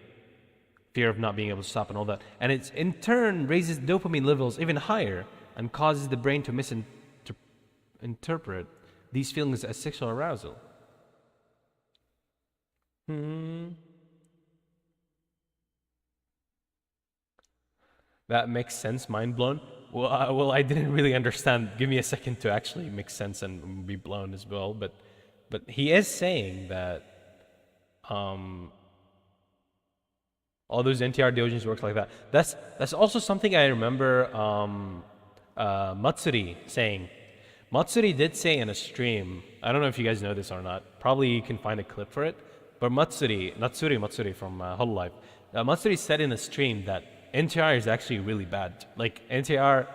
of not being able to stop and all that. And it in turn raises dopamine levels even higher and causes the brain to misinterpret these feelings as sexual arousal. That makes sense. Mind blown. Well, I didn't really understand. Give me a second to actually make sense and be blown as well. But he is saying that all those NTR dojins work like that. That's also something I remember Matsuri saying. Matsuri did say in a stream, I don't know if you guys know this or not, probably you can find a clip for it, but Natsuri from Hololive, Matsuri said in a stream that NTR is actually really bad. Like NTR,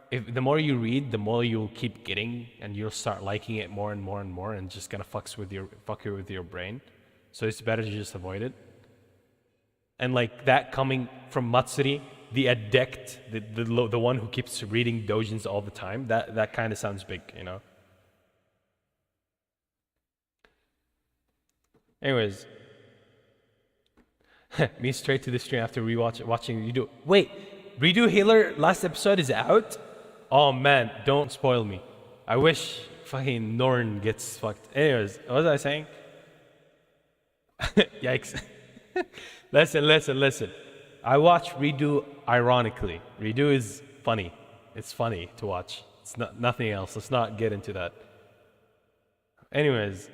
if the more you read, the more you'll keep getting, and you'll start liking it more and more and more, and just gonna fuck you with your brain. So it's better to just avoid it. And like that coming from Matsuri, the addict, the one who keeps reading dojins all the time, that kind of sounds big, Anyways, me straight to the stream after watching Redo. Wait, Redo Healer last episode is out? Oh man, don't spoil me. I wish fucking Norn gets fucked. Anyways, what was I saying? Yikes. Listen. I watch Redo ironically. Redo is funny. It's funny to watch. It's nothing else. Let's not get into that. Anyways,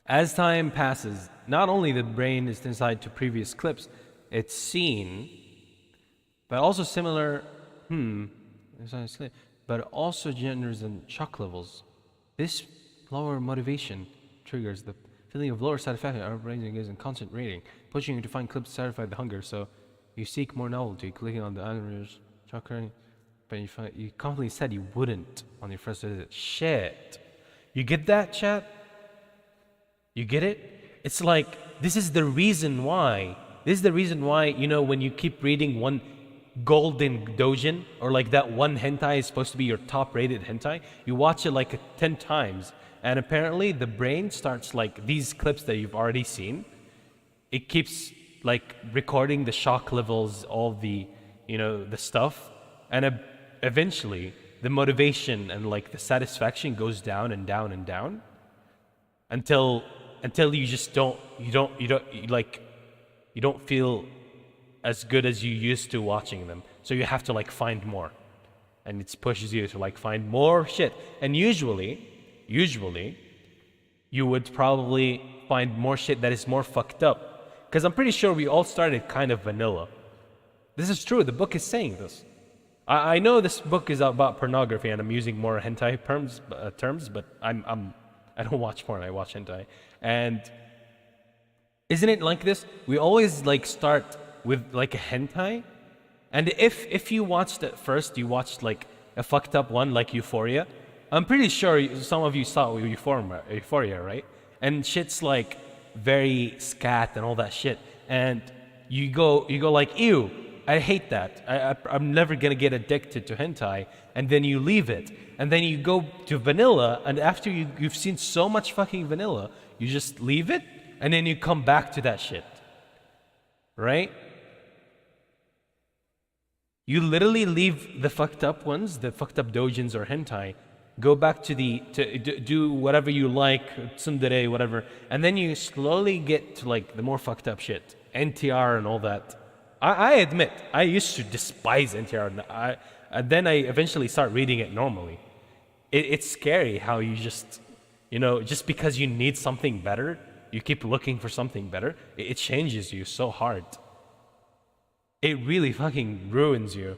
as time passes, not only the brain is inside to previous clips it's seen, but also but also generates and shock levels. This lower motivation triggers the feeling of lower satisfaction. Our brain is in constant rating, pushing you to find clips to satisfy the hunger. So you seek more novelty, clicking on the animators, chakra, but you confidently said you wouldn't on your first visit. Shit. You get that, chat? You get it? It's like, this is the reason why. This is the reason why, you know, when you keep reading one golden dojin, or like that one hentai is supposed to be your top rated hentai, you watch it like 10 times, and apparently the brain starts like these clips that you've already seen, it keeps like recording the shock levels, all the, you know, the stuff, and eventually the motivation and like the satisfaction goes down and down and down until you just don't feel as good as you used to watching them. So you have to like find more, and it pushes you to like find more shit. And usually you would probably find more shit that is more fucked up, because I'm pretty sure we all started kind of vanilla. This is true. The book is saying this. I know this book is about pornography, and I'm using more hentai terms, but I don't watch porn. I watch hentai. And isn't it like this? We always like start with like a hentai, and if you watched it first, you watched like a fucked up one like Euphoria. I'm pretty sure some of you saw Euphoria, right? And shit's like very scat and all that shit, and you go like, ew, I hate that. I'm never gonna get addicted to hentai, and then you leave it, and then you go to vanilla, and after you've seen so much fucking vanilla, you just leave it, and then you come back to that shit, right? You literally leave the fucked up ones, the fucked up dojins or hentai, go back to do whatever you like, tsundere, whatever, and then you slowly get to like the more fucked up shit, NTR and all that. I admit, I used to despise NTR, and then I eventually start reading it normally. It's scary how you just, you know, just because you need something better, you keep looking for something better, it changes you so hard. It really fucking ruins you.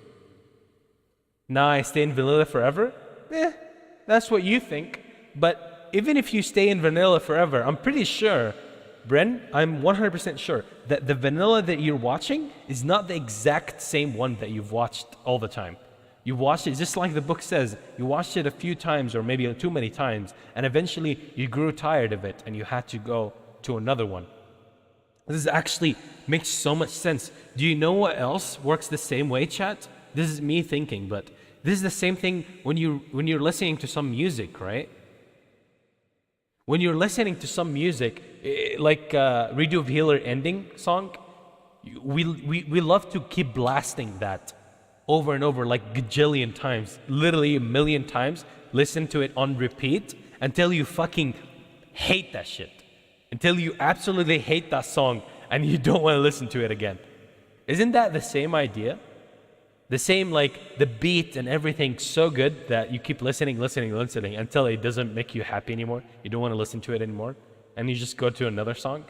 Now I stay in vanilla forever? That's what you think. But even if you stay in vanilla forever, I'm pretty sure, Bren, I'm 100% sure that the vanilla that you're watching is not the exact same one that you've watched all the time. You watched it, just like the book says, you watched it a few times or maybe too many times, and eventually you grew tired of it and you had to go to another one. This actually makes so much sense. Do you know what else works the same way, chat? This is me thinking, but this is the same thing when you're listening to some music, right? When you're listening to some music, like Radio of Healer ending song, we love to keep blasting that over and over like gajillion times, literally a million times. Listen to it on repeat until you fucking hate that shit. Until you absolutely hate that song and you don't want to listen to it again. Isn't that the same idea? The same, like the beat and everything so good that you keep listening until it doesn't make you happy anymore. You don't want to listen to it anymore. And you just go to another song.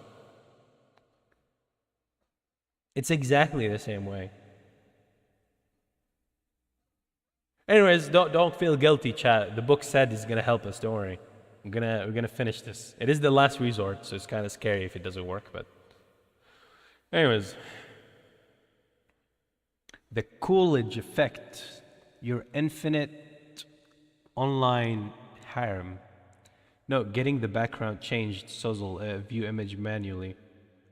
It's exactly the same way. Anyways, don't feel guilty, chat. The book said it's gonna help us, don't worry. We're gonna finish this. It is the last resort, so it's kind of scary if it doesn't work, but anyways. The Coolidge Effect, your infinite online harem. No, getting the background changed, Sozzle, view image manually,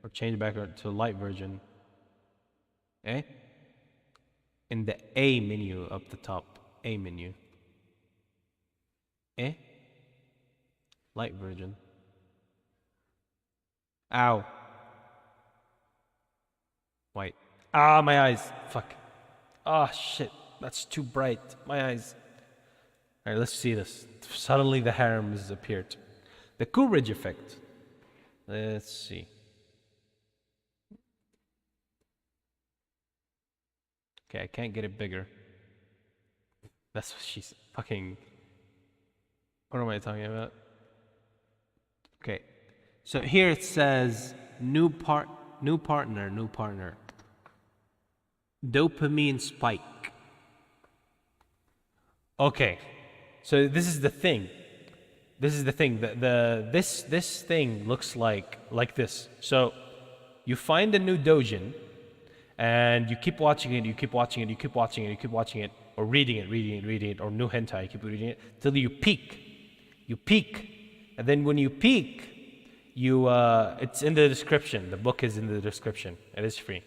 or change background to light version. In the A menu up the top, A menu. Light version. Ow. White. Ah, my eyes. Fuck. Ah, shit. That's too bright. My eyes. Alright, let's see this. Suddenly the harem has appeared. The Coolidge Effect. Let's see. Okay, I can't get it bigger. That's what she's fucking... What am I talking about? Okay. So here it says new partner. Dopamine spike. Okay. So this is the thing. this is the thing. This thing looks like this. So you find a new doujin, and you keep watching it, you keep watching it, you keep watching it, you keep watching it, or reading it, or new hentai, you keep reading it, till you peak. You peak, and then when you peak, you it's in the description. The book is in the description. It is free.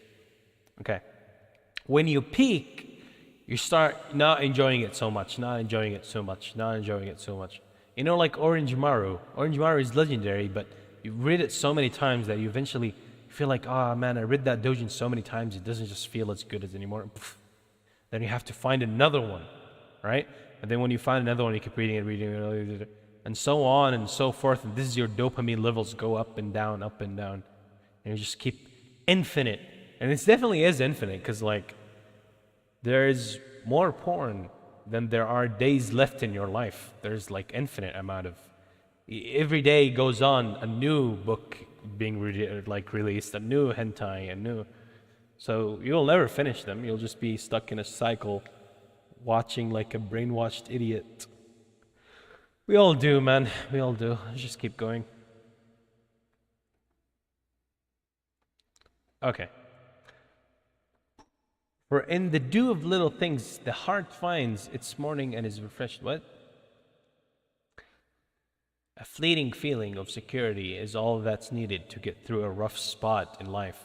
Okay. When you peak, you start not enjoying it so much, not enjoying it so much, not enjoying it so much. You know, like Orange Maru. Orange Maru is legendary, but you read it so many times that you eventually feel like, oh man, I read that doujin so many times, it doesn't just feel as good as anymore. Then you have to find another one, right? And then when you find another one, you keep reading it, and so on and so forth. And this is your dopamine levels go up and down, and you just keep infinite. And it definitely is infinite, because like there is more porn than there are days left in your life. There's like infinite amount of. Every day goes on, a new book being released, a new hentai, a new. So you'll never finish them. You'll just be stuck in a cycle, watching like a brainwashed idiot. We all do, man. We all do. Let's just keep going. Okay. For in the dew of little things, the heart finds its morning and is refreshed. What? A fleeting feeling of security is all that's needed to get through a rough spot in life.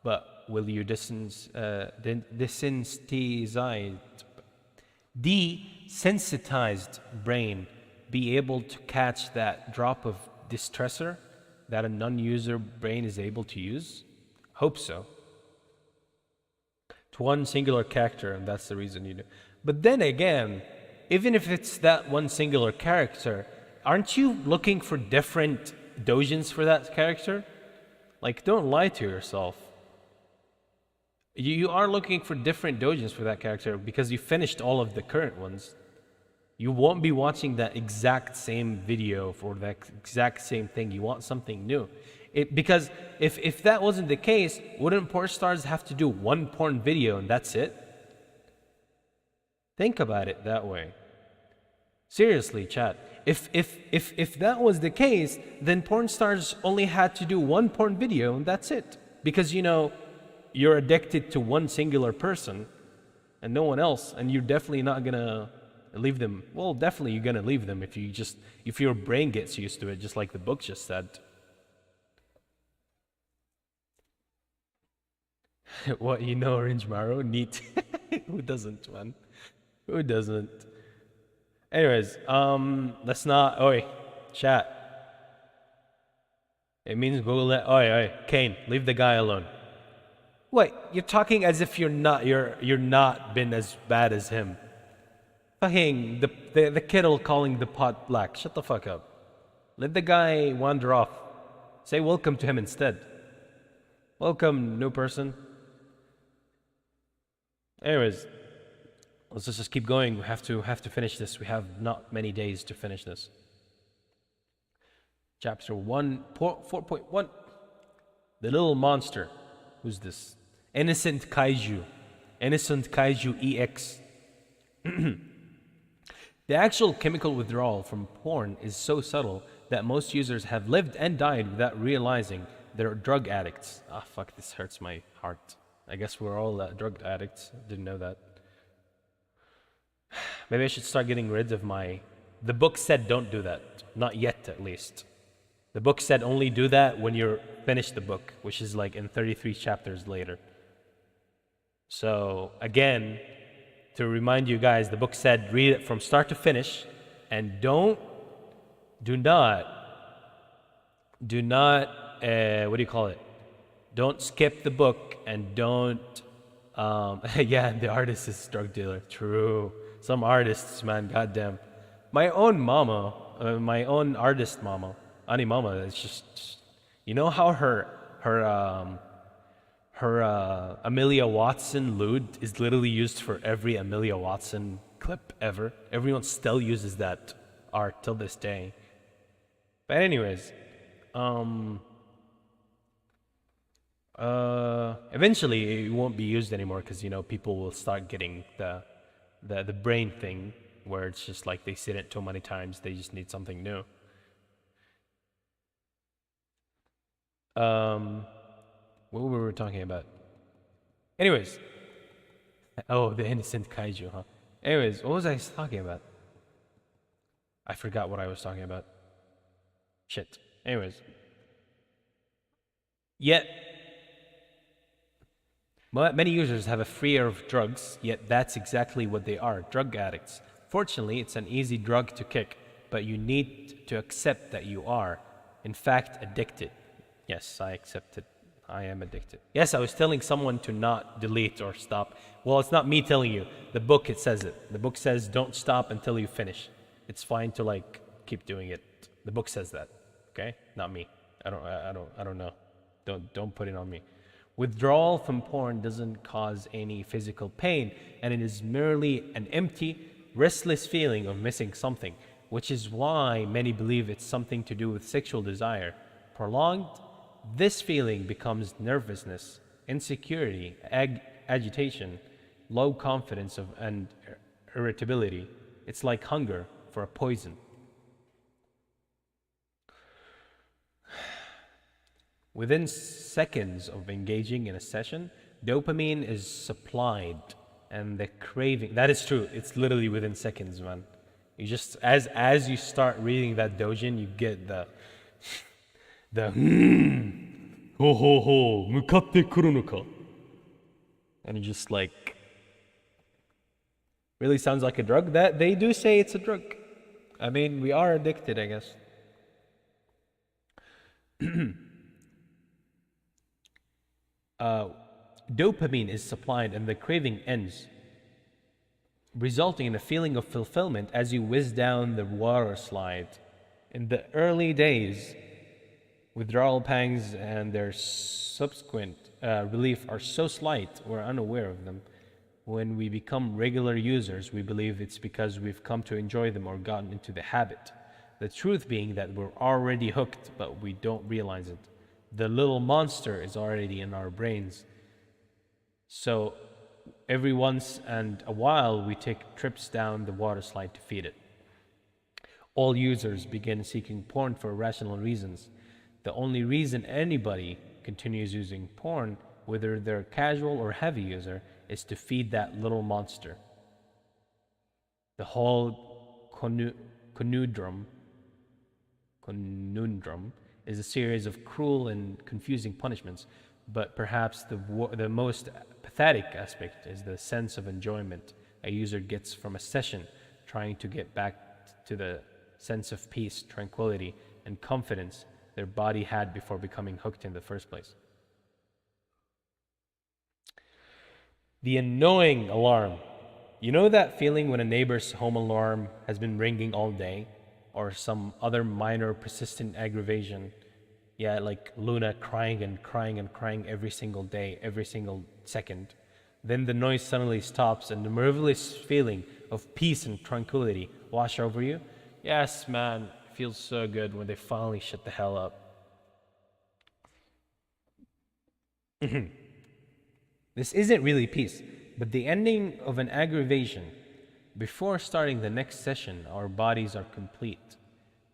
But will you desensitized brain be able to catch that drop of distressor that a non-user brain is able to use? Hope so. To one singular character, and that's the reason you do. But then again, even if it's that one singular character, aren't you looking for different doujins for that character? Like, don't lie to yourself. You are looking for different doujins for that character because you finished all of the current ones. You won't be watching that exact same video for that exact same thing. You want something new. Because if that wasn't the case, wouldn't porn stars have to do one porn video and that's it? Think about it that way. Seriously, chat. If that was the case, then porn stars only had to do one porn video and that's it. Because, you know, you're addicted to one singular person and no one else, and you're definitely not gonna leave them. Well, definitely you're gonna leave them if your brain gets used to it, just like the book just said. What, you know Orange Maru? Neat. Who doesn't, man? Who doesn't? Anyways, let's not. Oi, chat. It means Google it. Oi, Kane, leave the guy alone. Wait, you're talking as if you're not been as bad as him. Fucking the kettle calling the pot black. Shut the fuck up. Let the guy wander off. Say welcome to him instead. Welcome, new person. Anyways, let's just keep going. We have to finish this. We have not many days to finish this. Chapter 4.1. The little monster. Who's this? Innocent Kaiju. Innocent Kaiju EX. The actual chemical withdrawal from porn is so subtle that most users have lived and died without realizing they're drug addicts. Ah, fuck, this hurts my heart. I guess we're all drug addicts. Didn't know that. Maybe I should start getting rid of my... The book said don't do that. Not yet, at least. The book said only do that when you're finished the book, which is like in 33 chapters later. So, again, to remind you guys, the book said read it from start to finish, and do not, what do you call it? Don't skip the book, and don't, yeah, the artist is drug dealer. True. Some artists, man, goddamn. My own mama, my own artist mama, Ani mama, it's just, you know how her Amelia Watson lewd is literally used for every Amelia Watson clip ever. Everyone still uses that art till this day. But anyways, eventually it won't be used anymore because, you know, people will start getting the brain thing where it's just like they sit it too many times, they just need something new. Um, what were we talking about? Anyways, oh, the innocent kaiju, huh? Anyways, what was I talking about? I forgot what I was talking about. Shit. Anyways, yet many users have a fear of drugs, yet that's exactly what they are, drug addicts. Fortunately, it's an easy drug to kick, but you need to accept that you are, in fact, addicted. Yes, I accept it. I am addicted. Yes, I was telling someone to not delete or stop. Well, it's not me telling you. The book, it says it. The book says don't stop until you finish. It's fine to like keep doing it. The book says that. Okay? Not me. I don't know. Don't put it on me. Withdrawal from porn doesn't cause any physical pain, and it is merely an empty, restless feeling of missing something, which is why many believe it's something to do with sexual desire. Prolonged, this feeling becomes nervousness, insecurity, agitation, low confidence and irritability. It's like hunger for a poison. Within seconds of engaging in a session, dopamine is supplied and the craving, that is true. It's literally within seconds, man. You just as you start reading that dojin, you get the ho ho ho mukatte kuru no ka. And you just like really sounds like a drug. That they do say it's a drug. I mean, we are addicted, I guess. Dopamine is supplied and the craving ends, resulting in a feeling of fulfillment as you whiz down the water slide. In the early days, withdrawal pangs and their subsequent relief are so slight we're unaware of them. When we become regular users, we believe it's because we've come to enjoy them or gotten into the habit. The truth being that we're already hooked, but we don't realize it. The little monster is already in our brains. So every once and a while, we take trips down the water slide to feed it. All users begin seeking porn for rational reasons. The only reason anybody continues using porn, whether they're casual or heavy user, is to feed that little monster. The whole conundrum is a series of cruel and confusing punishments, but perhaps the most pathetic aspect is the sense of enjoyment a user gets from a session, trying to get back to the sense of peace, tranquility, and confidence their body had before becoming hooked in the first place. The annoying alarm. You know that feeling when a neighbor's home alarm has been ringing all day? Or some other minor persistent aggravation? Yeah, like Luna crying and crying and crying every single day, every single second. Then the noise suddenly stops and the marvelous feeling of peace and tranquility wash over you. Yes, man, it feels so good when they finally shut the hell up. This isn't really peace, but the ending of an aggravation. Before starting the next session, our bodies are complete.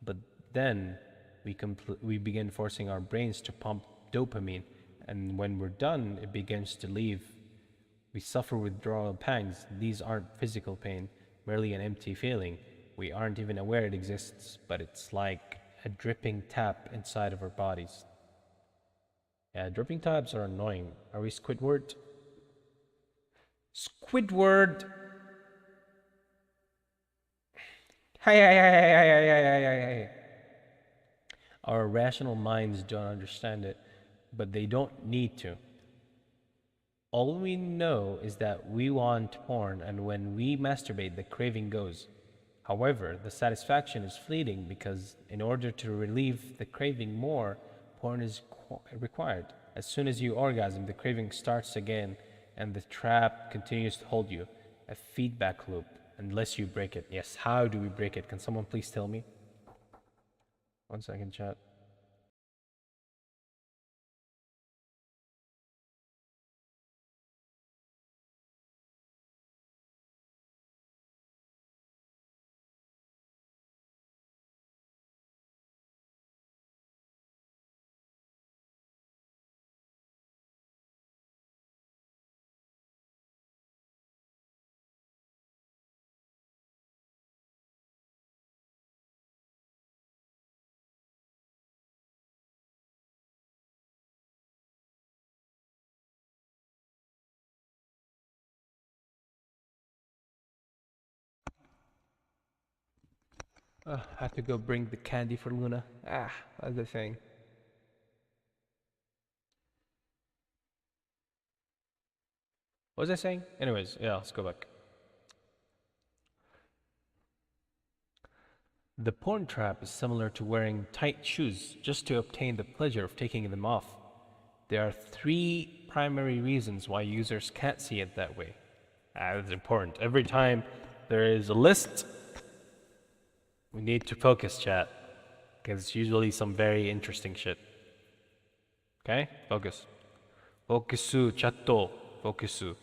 But then we begin forcing our brains to pump dopamine, and when we're done, it begins to leave. We suffer withdrawal pangs. These aren't physical pain, merely an empty feeling. We aren't even aware it exists, but it's like a dripping tap inside of our bodies. Yeah, dripping taps are annoying. Are we Squidward? Squidward! Hey. Our rational minds don't understand it, but they don't need to. All we know is that we want porn, and when we masturbate, the craving goes. However, the satisfaction is fleeting because, in order to relieve the craving more, porn is required. As soon as you orgasm, the craving starts again, and the trap continues to hold you. A feedback loop, unless you break it. Yes, how do we break it? Can someone please tell me? 1 second, chat. I have to go bring the candy for Luna. That's the thing. What was I saying? Anyways, yeah, let's go back. The porn trap is similar to wearing tight shoes just to obtain the pleasure of taking them off. There are 3 primary reasons why users can't see it that way. That's important. Every time there is a list, we need to focus, chat, because it's usually some very interesting shit. Okay? Focus. Focusu, chatto. Focusu.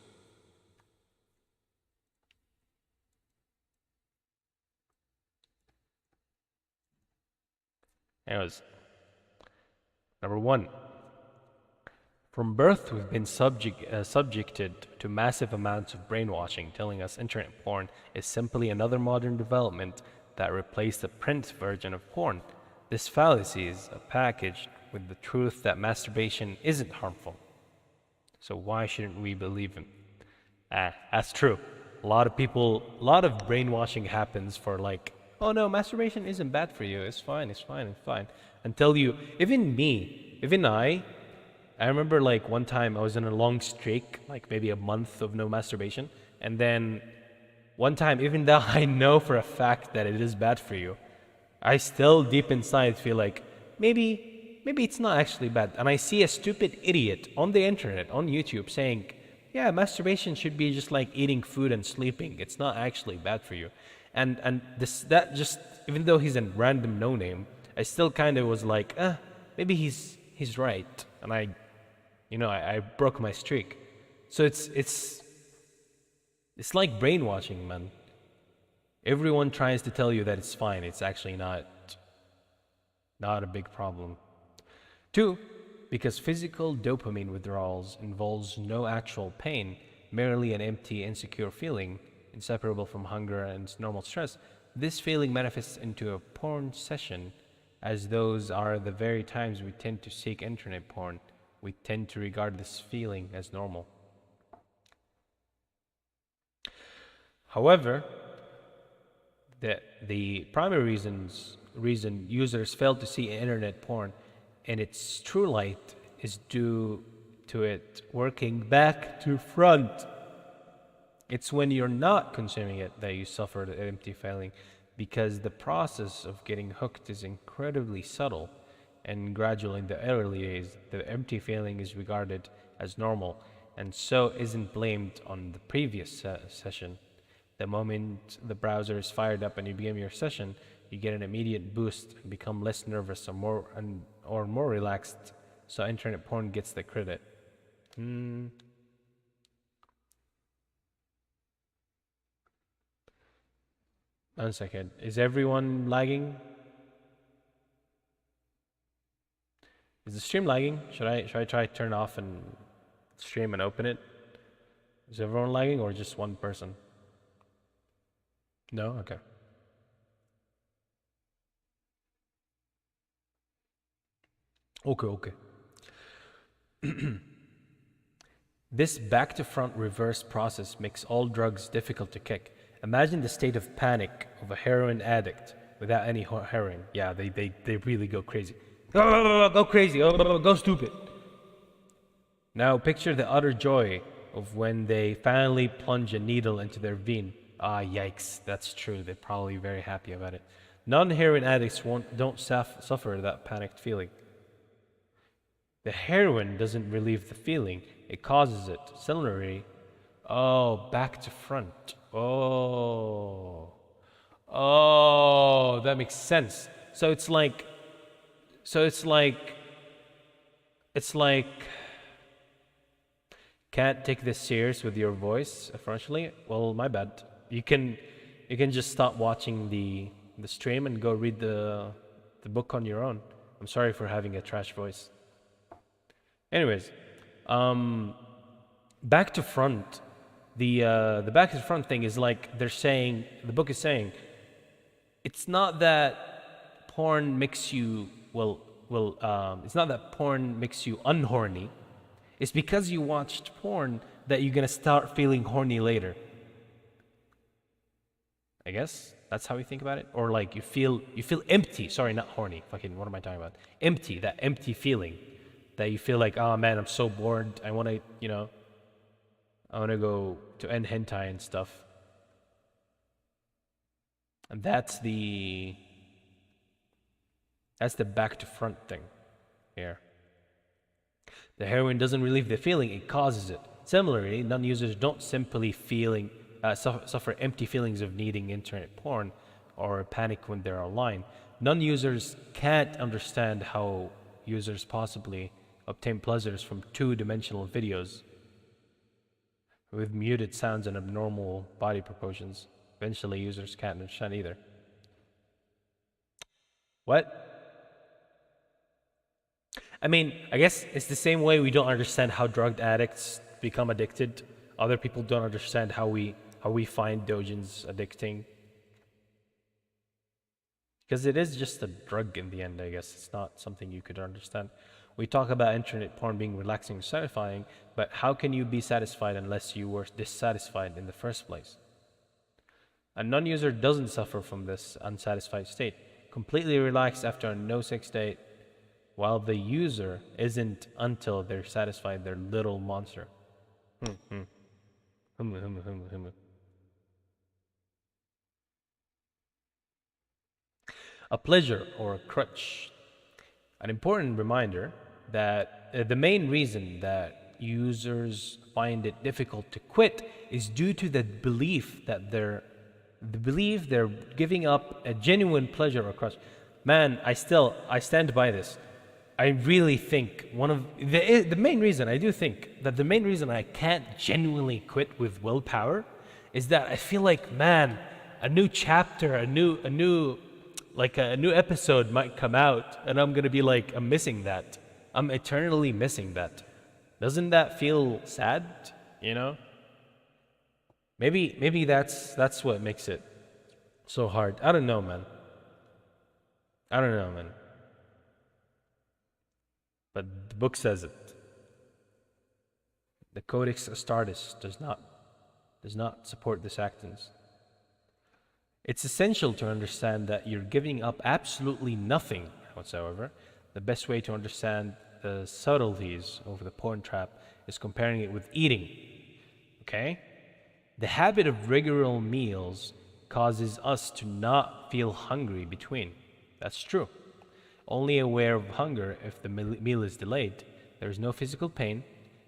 Anyways, number 1. From birth, we've been subjected to massive amounts of brainwashing, telling us internet porn is simply another modern development that replaced the print version of porn. This fallacy is packaged with the truth that masturbation isn't harmful. So why shouldn't we believe him? That's true. A lot of brainwashing happens for like, oh no, masturbation isn't bad for you. It's fine, it's fine, it's fine. Until you, even I remember like one time I was in a long streak, like maybe a month of no masturbation. And then one time, even though I know for a fact that it is bad for you, I still deep inside feel like maybe it's not actually bad. And I see a stupid idiot on the internet, on YouTube saying, yeah, masturbation should be just like eating food and sleeping. It's not actually bad for you. And that just, even though he's a random no name, I still kind of was like, maybe he's right. And I broke my streak. So it's like brainwashing, man. Everyone tries to tell you that it's fine. It's actually not a big problem. 2, because physical dopamine withdrawals involves no actual pain, merely an empty, insecure feeling, inseparable from hunger and normal stress. This feeling manifests into a porn session, as those are the very times we tend to seek internet porn. We tend to regard this feeling as normal. However, the primary reason users fail to see internet porn in its true light is due to it working back to front. It's when you're not consuming it that you suffer the empty feeling, because the process of getting hooked is incredibly subtle and gradual. In the early days, the empty feeling is regarded as normal and so isn't blamed on the previous session. The moment the browser is fired up and you begin your session, you get an immediate boost and become less nervous or more relaxed, so internet porn gets the credit. 1 second. Is everyone lagging? Is the stream lagging? Should I try to turn off and stream and open it? Is everyone lagging or just one person? No? Okay. Okay. This back-to-front reverse process makes all drugs difficult to kick. Imagine the state of panic of a heroin addict without any heroin. Yeah, they really go crazy. Go crazy, go stupid. Now picture the utter joy of when they finally plunge a needle into their vein. Yikes, that's true. They're probably very happy about it. Non-heroin addicts don't suffer that panicked feeling. The heroin doesn't relieve the feeling, it causes it. Similarly, back to front. That makes sense. So it's like, can't take this serious with your voice, essentially. Well, my bad. You can just stop watching the stream and go read the book on your own. I'm sorry for having a trash voice. Anyways, back to front. The back to front thing is like they're saying, the book is saying, it's not that porn makes you it's not that porn makes you unhorny. It's because you watched porn that you're gonna start feeling horny later. I guess That's how we think about it. Or like you feel empty. Sorry, not horny. Fucking, what am I talking about? Empty. That empty feeling that you feel like, oh man, I'm so bored. I want to, I want to go to end hentai and stuff. And that's the back to front thing here. The heroin doesn't relieve the feeling, it causes it. Similarly, non-users don't simply suffer empty feelings of needing internet porn or panic when they're online. Non-users can't understand how users possibly obtain pleasures from two-dimensional videos with muted sounds and abnormal body proportions. Eventually, users can't understand either. What? I mean, I guess it's the same way we don't understand how drug addicts become addicted. Other people don't understand how we find doujins addicting. Because it is just a drug in the end, I guess. It's not something you could understand. We talk about internet porn being relaxing and satisfying, but how can you be satisfied unless you were dissatisfied in the first place? A non-user doesn't suffer from this unsatisfied state, completely relaxed after a no-sex date, while the user isn't until they're satisfied their little monster. A pleasure or a crutch. An important reminder that the main reason that users find it difficult to quit is due to the belief that they're giving up a genuine pleasure or crutch. Man, I stand by this. I really think one of the main reason, I do think that the main reason I can't genuinely quit with willpower is that I feel like, man, a new chapter, a new episode might come out, and I'm gonna be like, I'm missing that. I'm eternally missing that. Doesn't that feel sad? Maybe that's what makes it so hard. I don't know, man. But the book says it. The Codex Astartes does not support this actance. It's essential to understand that you're giving up absolutely nothing whatsoever. The best way to understand the subtleties of the porn trap is comparing it with eating. Okay? The habit of regular meals causes us to not feel hungry between. That's true. Only aware of hunger if the meal is delayed. There is no physical pain,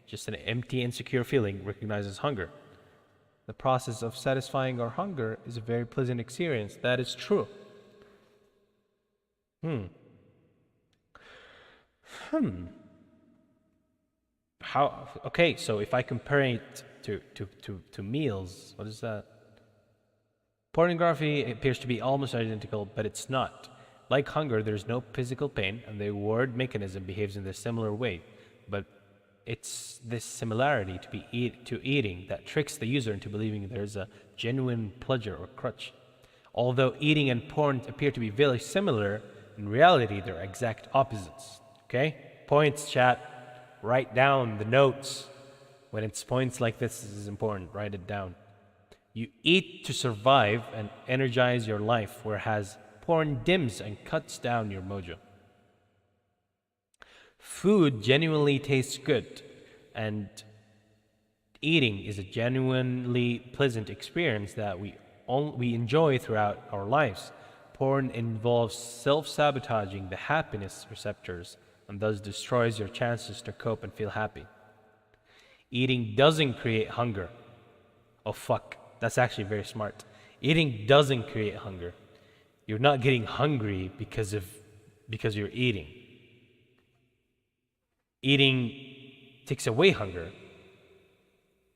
just an empty, insecure feeling recognizes hunger. The process of satisfying our hunger is a very pleasant experience. That is true. How? Okay, so if I compare it to meals, what is that? Pornography appears to be almost identical, but it's not. Like hunger, there's no physical pain, and the reward mechanism behaves in a similar way. But it's this similarity to eating that tricks the user into believing there's a genuine pleasure or crutch. Although eating and porn appear to be very similar, in reality they're exact opposites. Okay? Points, chat. Write down the notes. When it's points like this is important. Write it down. You eat to survive and energize your life, whereas porn dims and cuts down your mojo. Food genuinely tastes good, and eating is a genuinely pleasant experience that we enjoy throughout our lives. Porn involves self-sabotaging the happiness receptors and thus destroys your chances to cope and feel happy. Eating doesn't create hunger. Oh fuck, that's actually very smart. Eating doesn't create hunger. You're not getting hungry because you're eating. Eating takes away hunger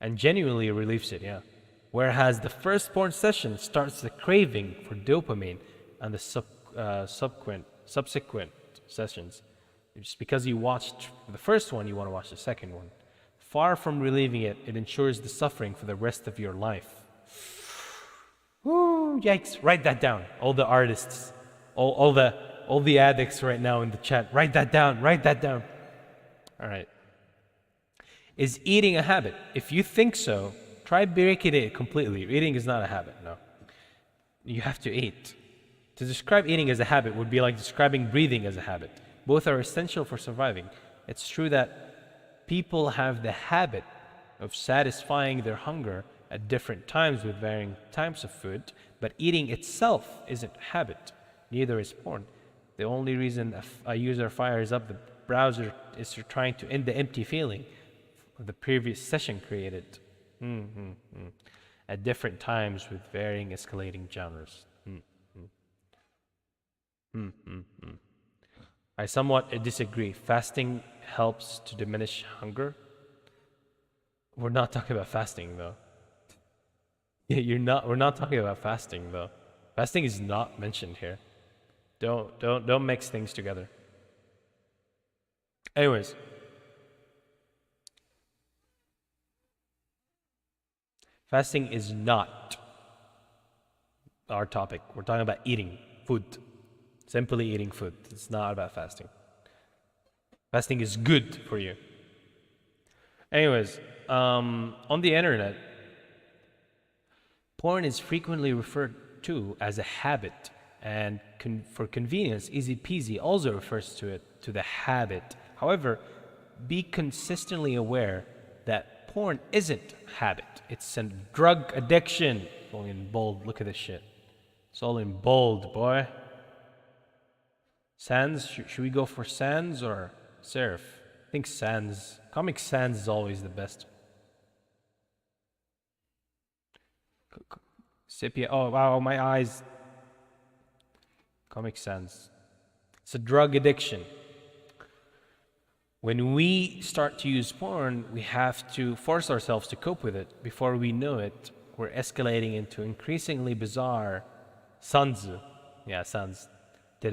and genuinely relieves it, yeah. Whereas the first porn session starts the craving for dopamine and the subsequent sessions. Just because you watched the first one, you want to watch the second one. Far from relieving it, it ensures the suffering for the rest of your life. Woo, yikes, write that down. All the artists, all the addicts right now in the chat, write that down. All right. Is eating a habit? If you think so, try breaking it completely. Eating is not a habit, no. You have to eat. To describe eating as a habit would be like describing breathing as a habit. Both are essential for surviving. It's true that people have the habit of satisfying their hunger at different times with varying types of food, but eating itself isn't habit. Neither is porn. The only reason a user fires up the browser is trying to end the empty feeling the previous session created. At different times with varying escalating genres. I somewhat disagree. Fasting helps to diminish hunger. We're not talking about fasting though. We're not talking about fasting though. Fasting is not mentioned here. Don't mix things together. Anyways. Fasting is not our topic. We're talking about eating food. Simply eating food. It's not about fasting. Fasting is good for you. Anyways, on the internet, porn is frequently referred to as a habit, and for convenience, EasyPeasy also refers to the habit. However, be consistently aware that porn isn't habit. It's a drug addiction. It's all in bold. Look at this shit. It's all in bold, boy. Sans? Should we go for sans or serif? I think sans. Comic Sans is always the best. Sepia. Oh, wow, my eyes. Comic Sans. It's a drug addiction. When we start to use porn, we have to force ourselves to cope with it. Before we know it, we're escalating into increasingly bizarre sans. Yeah, sans. Be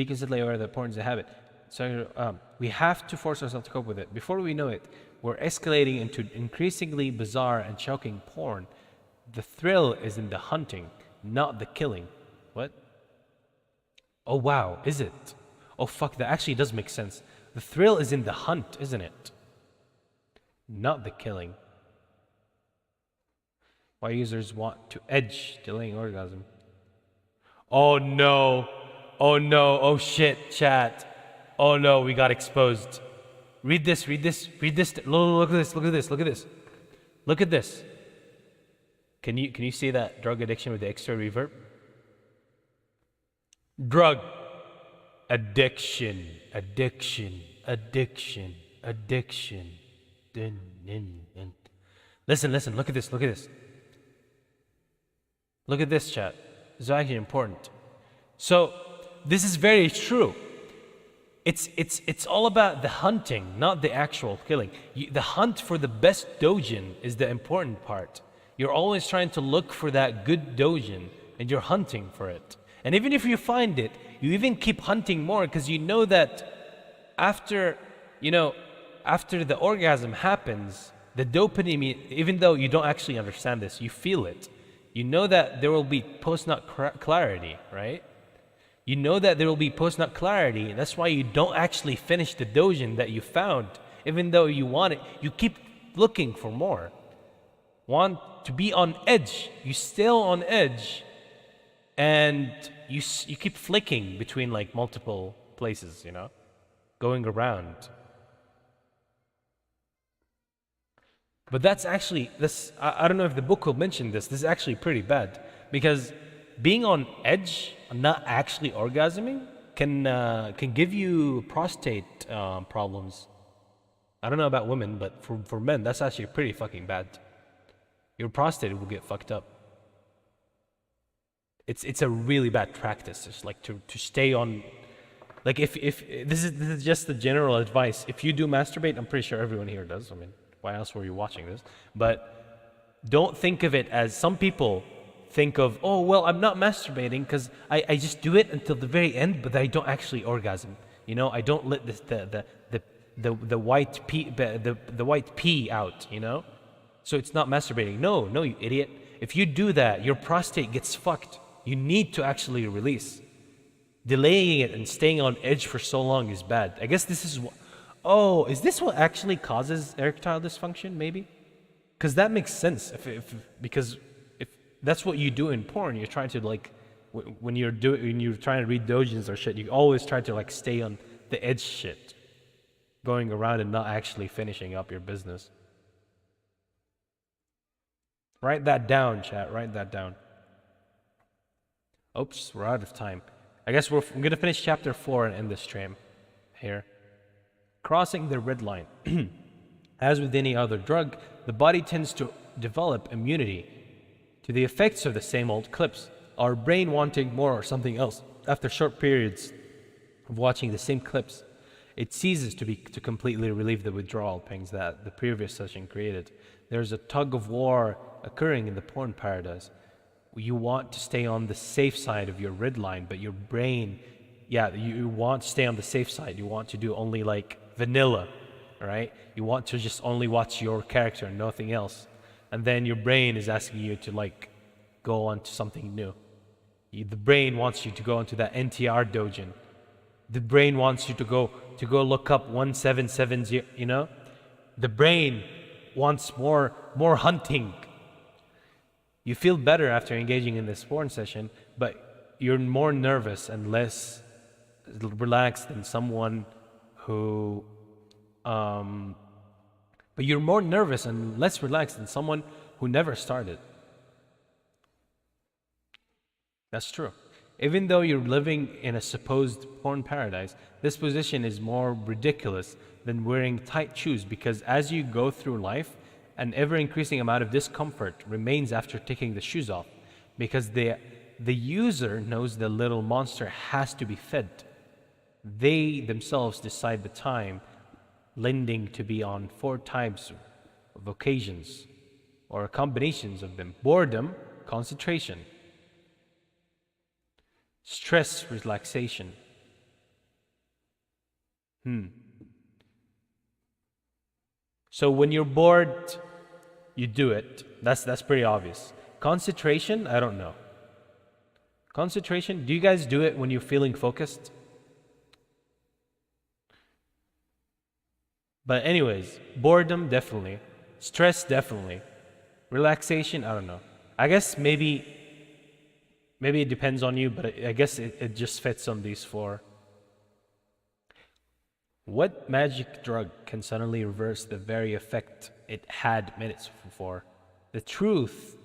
consistently aware that porn is a habit. So we have to force ourselves to cope with it. Before we know it, we're escalating into increasingly bizarre and shocking porn. The thrill is in the hunting, not the killing. What? Oh wow, is it? Oh fuck, that actually does make sense. The thrill is in the hunt, isn't it? Not the killing. Why users want to edge delaying orgasm? Oh no. Oh no. Oh shit, chat. Oh no, we got exposed. Read this, read this, read this. Look at this, look at this, look at this. Look at this. Can you see that drug addiction with the extra reverb? Drug addiction, addiction, addiction, addiction. Listen, look at this, look at this. Look at this, chat. This is actually important. So, this is very true. It's all about the hunting, not the actual killing. The hunt for the best dojin is the important part. You're always trying to look for that good dojin, and you're hunting for it. And even if you find it, you even keep hunting more because you know that after the orgasm happens, the dopamine, even though you don't actually understand this, you feel it. You know that there will be post-nut clarity, right? You know that there will be post-nut clarity. That's why you don't actually finish the dojin that you found. Even though you want it, you keep looking for more. Want to be on edge. You're still on edge. And you keep flicking between like multiple places, going around. But that's actually, I don't know if the book will mention this. This is actually pretty bad. Because being on edge, not actually orgasming, can give you prostate problems. I don't know about women, but for men, that's actually pretty fucking bad. Your prostate will get fucked up. It's a really bad practice. It's like to stay on, like if this is just the general advice. If you do masturbate, I'm pretty sure everyone here does. I mean, why else were you watching this? But don't think of it as some people think of, oh well, I'm not masturbating because I just do it until the very end, but I don't actually orgasm. I don't let this the white pee out. So it's not masturbating. No, you idiot. If you do that, your prostate gets fucked. You need to actually release. delaying it and staying on edge for so long is bad. I guess this is what. Oh, is this what actually causes erectile dysfunction? Maybe, because that makes sense. Because if that's what you do in porn, you're trying to like when you're trying to read doujins or shit, you always try to like stay on the edge shit, going around and not actually finishing up your business. Write that down, chat. Write that down. Oops, we're out of time. I guess I'm gonna finish chapter 4 and end the stream here. Crossing the red line. As with any other drug, the body tends to develop immunity to the effects of the same old clips. Our brain wanting more or something else. After short periods of watching the same clips, it ceases to completely relieve the withdrawal pangs that the previous session created. There's a tug of war occurring in the porn paradise. You want to stay on the safe side of your red line, but your brain, you want to stay on the safe side. You want to do only like vanilla, right? You want to just only watch your character and nothing else. And then your brain is asking you to like go on to something new. The brain wants you to go into that NTR doujin. The brain wants you to go look up 1770, you know? The brain wants more hunting. You feel better after engaging in this porn session, but you're more nervous and less relaxed than someone who but you're more nervous and less relaxed than someone who never started. That's true. Even though you're living in a supposed porn paradise, this position is more ridiculous than wearing tight shoes, because as you go through life, an ever-increasing amount of discomfort remains after taking the shoes off, because the user knows the little monster has to be fed. They themselves decide the time, lending to be on 4 types of occasions, or combinations of them: boredom, concentration, stress, relaxation. So when you're bored, you do it. That's pretty obvious. Concentration, I don't know. Concentration, do you guys do it when you're feeling focused? But anyways, boredom, definitely. Stress, definitely. Relaxation, I don't know. I guess maybe it depends on you, but I guess it just fits on these 4. What magic drug can suddenly reverse the very effect it had minutes before? The truth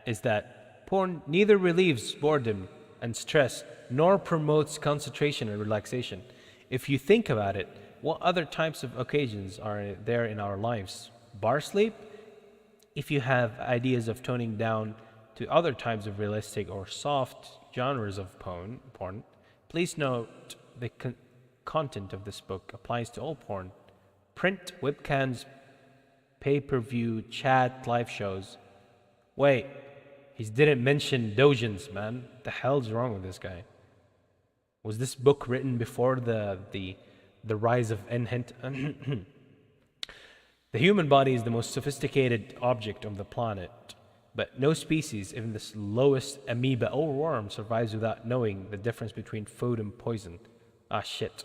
is that porn neither relieves boredom and stress nor promotes concentration and relaxation. If you think about it, what other types of occasions are there in our lives? Bar sleep? If you have ideas of toning down to other types of realistic or soft genres of porn, please note the content of this book applies to all porn. Print, webcams, pay-per-view, chat, live shows. Wait, he didn't mention doujins, man. What the hell's wrong with this guy? Was this book written before the rise of Enhent? The human body is the most sophisticated object on the planet, but no species, even the lowest amoeba or worm, survives without knowing the difference between food and poison. Ah, shit.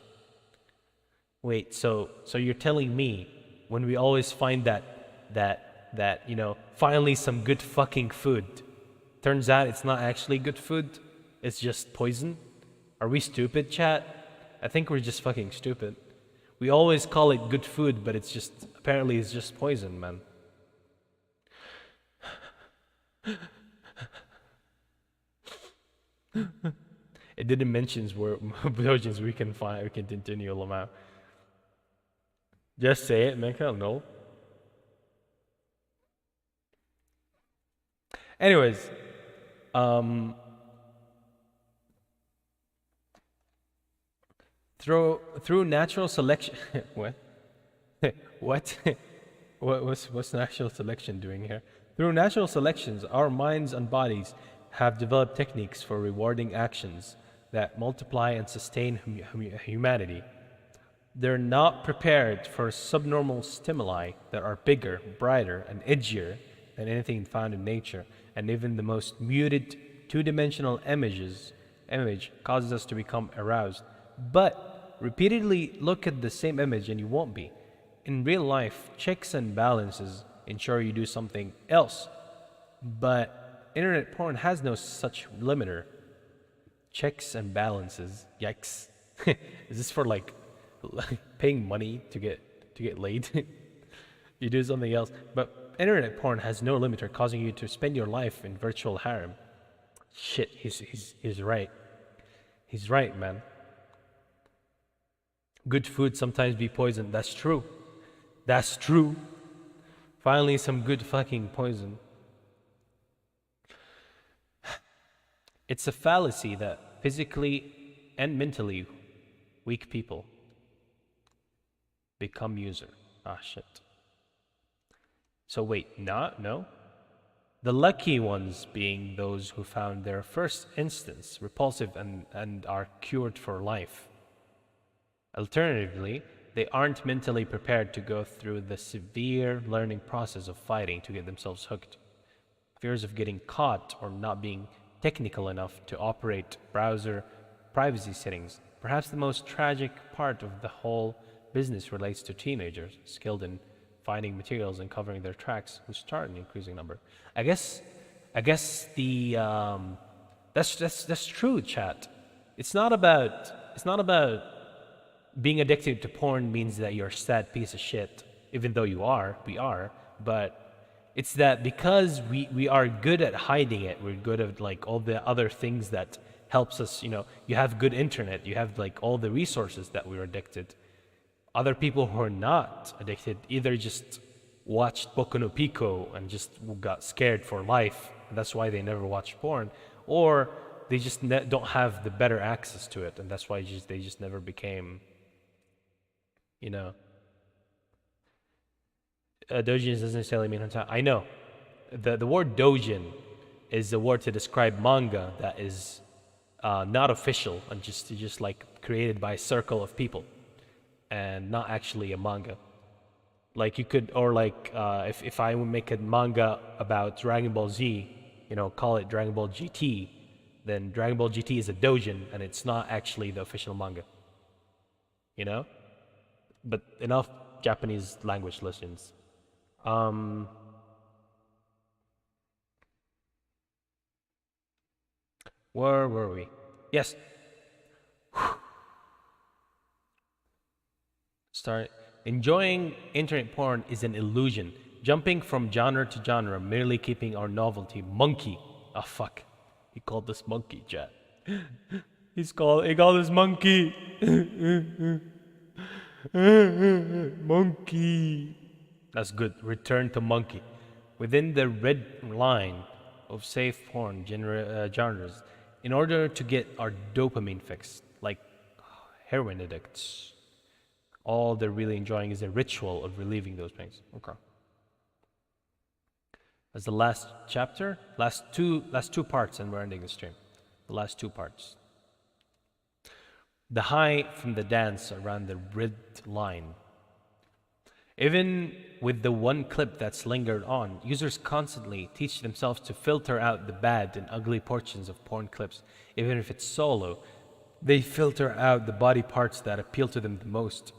Wait, so you're telling me when we always find that you know, finally some good fucking food, turns out it's not actually good food, it's just poison? Are we stupid, chat? I think we're just fucking stupid. We always call it good food, but apparently it's just poison, man. It didn't mention where doujins we can continue Lamau. Just say it, make it no. Anyways, through natural selection. What? What's natural selection doing here? Through natural selections, our minds and bodies have developed techniques for rewarding actions that multiply and sustain humanity. They're not prepared for subnormal stimuli that are bigger, brighter, and edgier than anything found in nature, and even the most muted two-dimensional images image causes us to become aroused. But repeatedly look at the same image and you won't be. In real life, checks and balances ensure you do something else. But internet porn has no such limiter. Checks and balances. Yikes. Is this for like paying money to get laid? You do something else. But internet porn has no limiter, causing you to spend your life in virtual harem. Shit, he's right. He's right, man. Good food sometimes be poison. That's true. That's true. Finally, some good fucking poison. It's a fallacy that physically and mentally weak people become user. Ah, shit. So wait, no? The lucky ones being those who found their first instance repulsive and are cured for life. Alternatively, they aren't mentally prepared to go through the severe learning process of fighting to get themselves hooked. Fears of getting caught or not being technical enough to operate browser privacy settings. Perhaps the most tragic part of the whole business relates to teenagers skilled in finding materials and covering their tracks, who start in increasing number. I guess the that's true, chat. It's not about being addicted to porn means that you're a sad piece of shit, even though we are, but it's that because we are good at hiding it, we're good at like all the other things that helps us, you have good internet, you have like all the resources that we're addicted. Other people who are not addicted either just watched Boku no Pico and just got scared for life, and that's why they never watch porn, or they just don't have the better access to it, and that's why they just never became, Dojin doesn't necessarily mean hentai. I know. The word dojin is a word to describe manga that is not official and just like created by a circle of people and not actually a manga. Like you could, or like if I would make a manga about Dragon Ball Z, call it Dragon Ball GT, then Dragon Ball GT is a dojin and it's not actually the official manga. But enough Japanese language lessons. Where were we? Yes. Start. Enjoying internet porn is an illusion. Jumping from genre to genre, merely keeping our novelty. Monkey. Oh fuck. He called this monkey, chat. He called this monkey. Monkey. That's good. Return to monkey. Within the red line of safe porn genres, in order to get our dopamine fix, like heroin addicts, all they're really enjoying is a ritual of relieving those pains. Okay. That's the last chapter, last two parts, and we're ending the stream. The last two parts. The high from the dance around the red line. Even with the one clip that's lingered on, users constantly teach themselves to filter out the bad and ugly portions of porn clips. Even if it's solo, they filter out the body parts that appeal to them the most.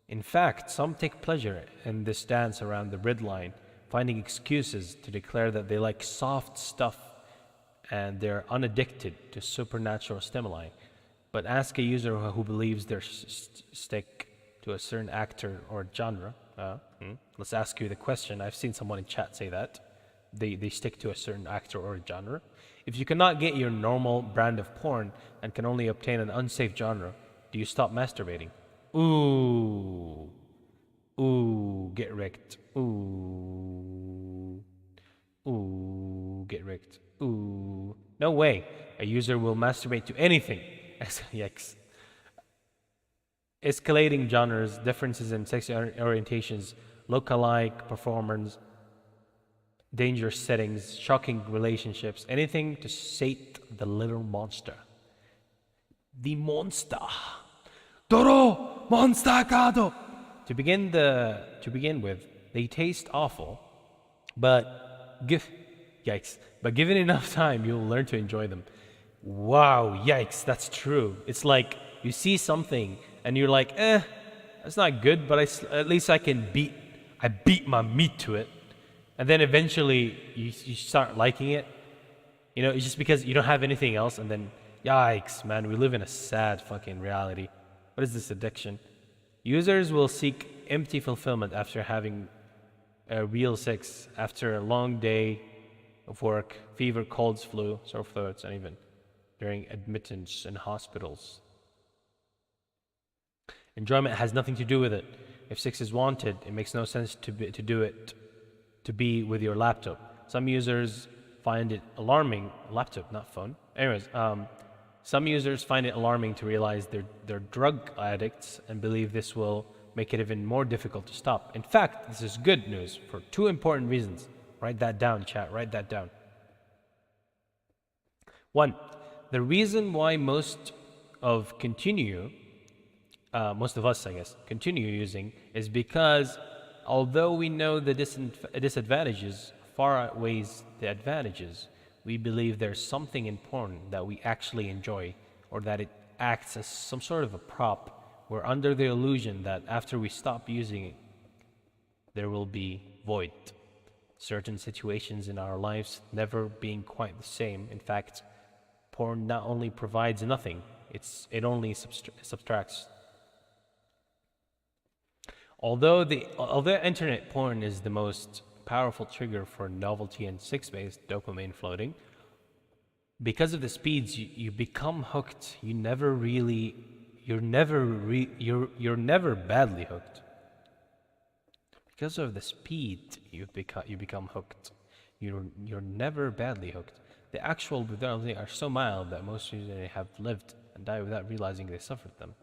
In fact, some take pleasure in this dance around the red line, finding excuses to declare that they like soft stuff and they're unaddicted to supernatural stimuli. But ask a user who believes they're stick to a certain actor or genre. Let's ask you the question. I've seen someone in chat say that. They stick to a certain actor or genre. If you cannot get your normal brand of porn and can only obtain an unsafe genre, do you stop masturbating? Ooh, get wrecked. Ooh, get wrecked. Ooh, no way. A user will masturbate to anything. Yikes. Escalating genres, differences in sexual orientations, look-alike performance, dangerous settings, shocking relationships, anything to sate the little monster. The monster. Toro monster kado. To begin with, they taste awful, but given enough time, you'll learn to enjoy them. Wow, yikes, that's true. It's like you see something and you're like, that's not good, but at least I beat my meat to it. And then eventually you start liking it. You know, it's just because you don't have anything else, and then, yikes, man, we live in a sad fucking reality. What is this addiction? Users will seek empty fulfillment after having a real sex, after a long day of work, fever, colds, flu, sore throats, and even during admittance in hospitals. Enjoyment has nothing to do with it. If sex is wanted, it makes no sense to be with your laptop. Some users find it alarming, laptop, not phone. Anyways, some users find it alarming to realize they're drug addicts and believe this will make it even more difficult to stop. In fact, this is good news for two important reasons. Write that down, chat, write that down. One, the reason why most of us, I guess, continue using is because although we know the disadvantages far outweighs the advantages, we believe there's something important that we actually enjoy, or that it acts as some sort of a prop. We're under the illusion that after we stop using it, there will be void. Certain situations in our lives never being quite the same. In fact, porn not only provides nothing, it only subtracts. Although internet porn is the most powerful trigger for novelty and sex-based dopamine floating, because of the speeds, you become hooked. You're never badly hooked. Because of the speed, you become hooked. You're never badly hooked. The actual withdrawals are so mild that most users have lived and died without realizing they suffered them.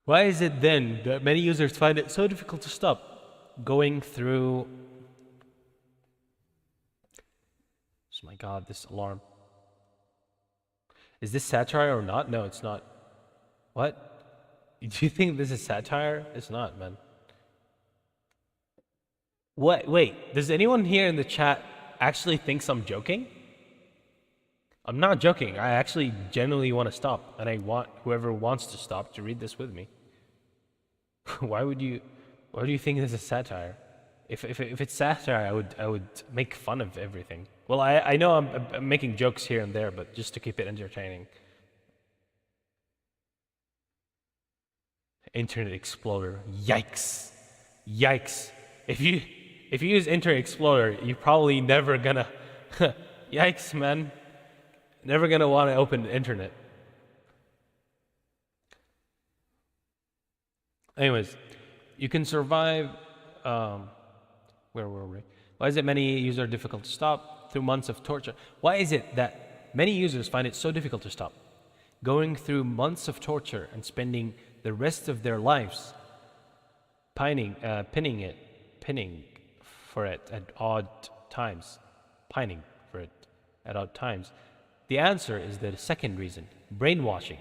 Why is it then that many users find it so difficult to stop going through? Oh my god, this alarm. Is this satire or not? No, it's not. What? Do you think this is satire? It's not, man. What? Wait, does anyone here in the chat actually thinks I'm joking? I'm not joking. I actually genuinely want to stop, and I want whoever wants to stop to read this with me. Why do you think this is satire? If it's satire, I would make fun of everything. Well, I know I'm making jokes here and there, but just to keep it entertaining. Internet Explorer, yikes, yikes! If you use Internet Explorer, you're probably never gonna, yikes, man. Never gonna want to open the internet. Anyways, you can survive. Where were we? Why is it many users are difficult to stop through months of torture? Why is it that many users find it so difficult to stop? Going through months of torture and spending the rest of their lives pinning for it at odd times. Pining for it at odd times. The answer is the second reason, brainwashing.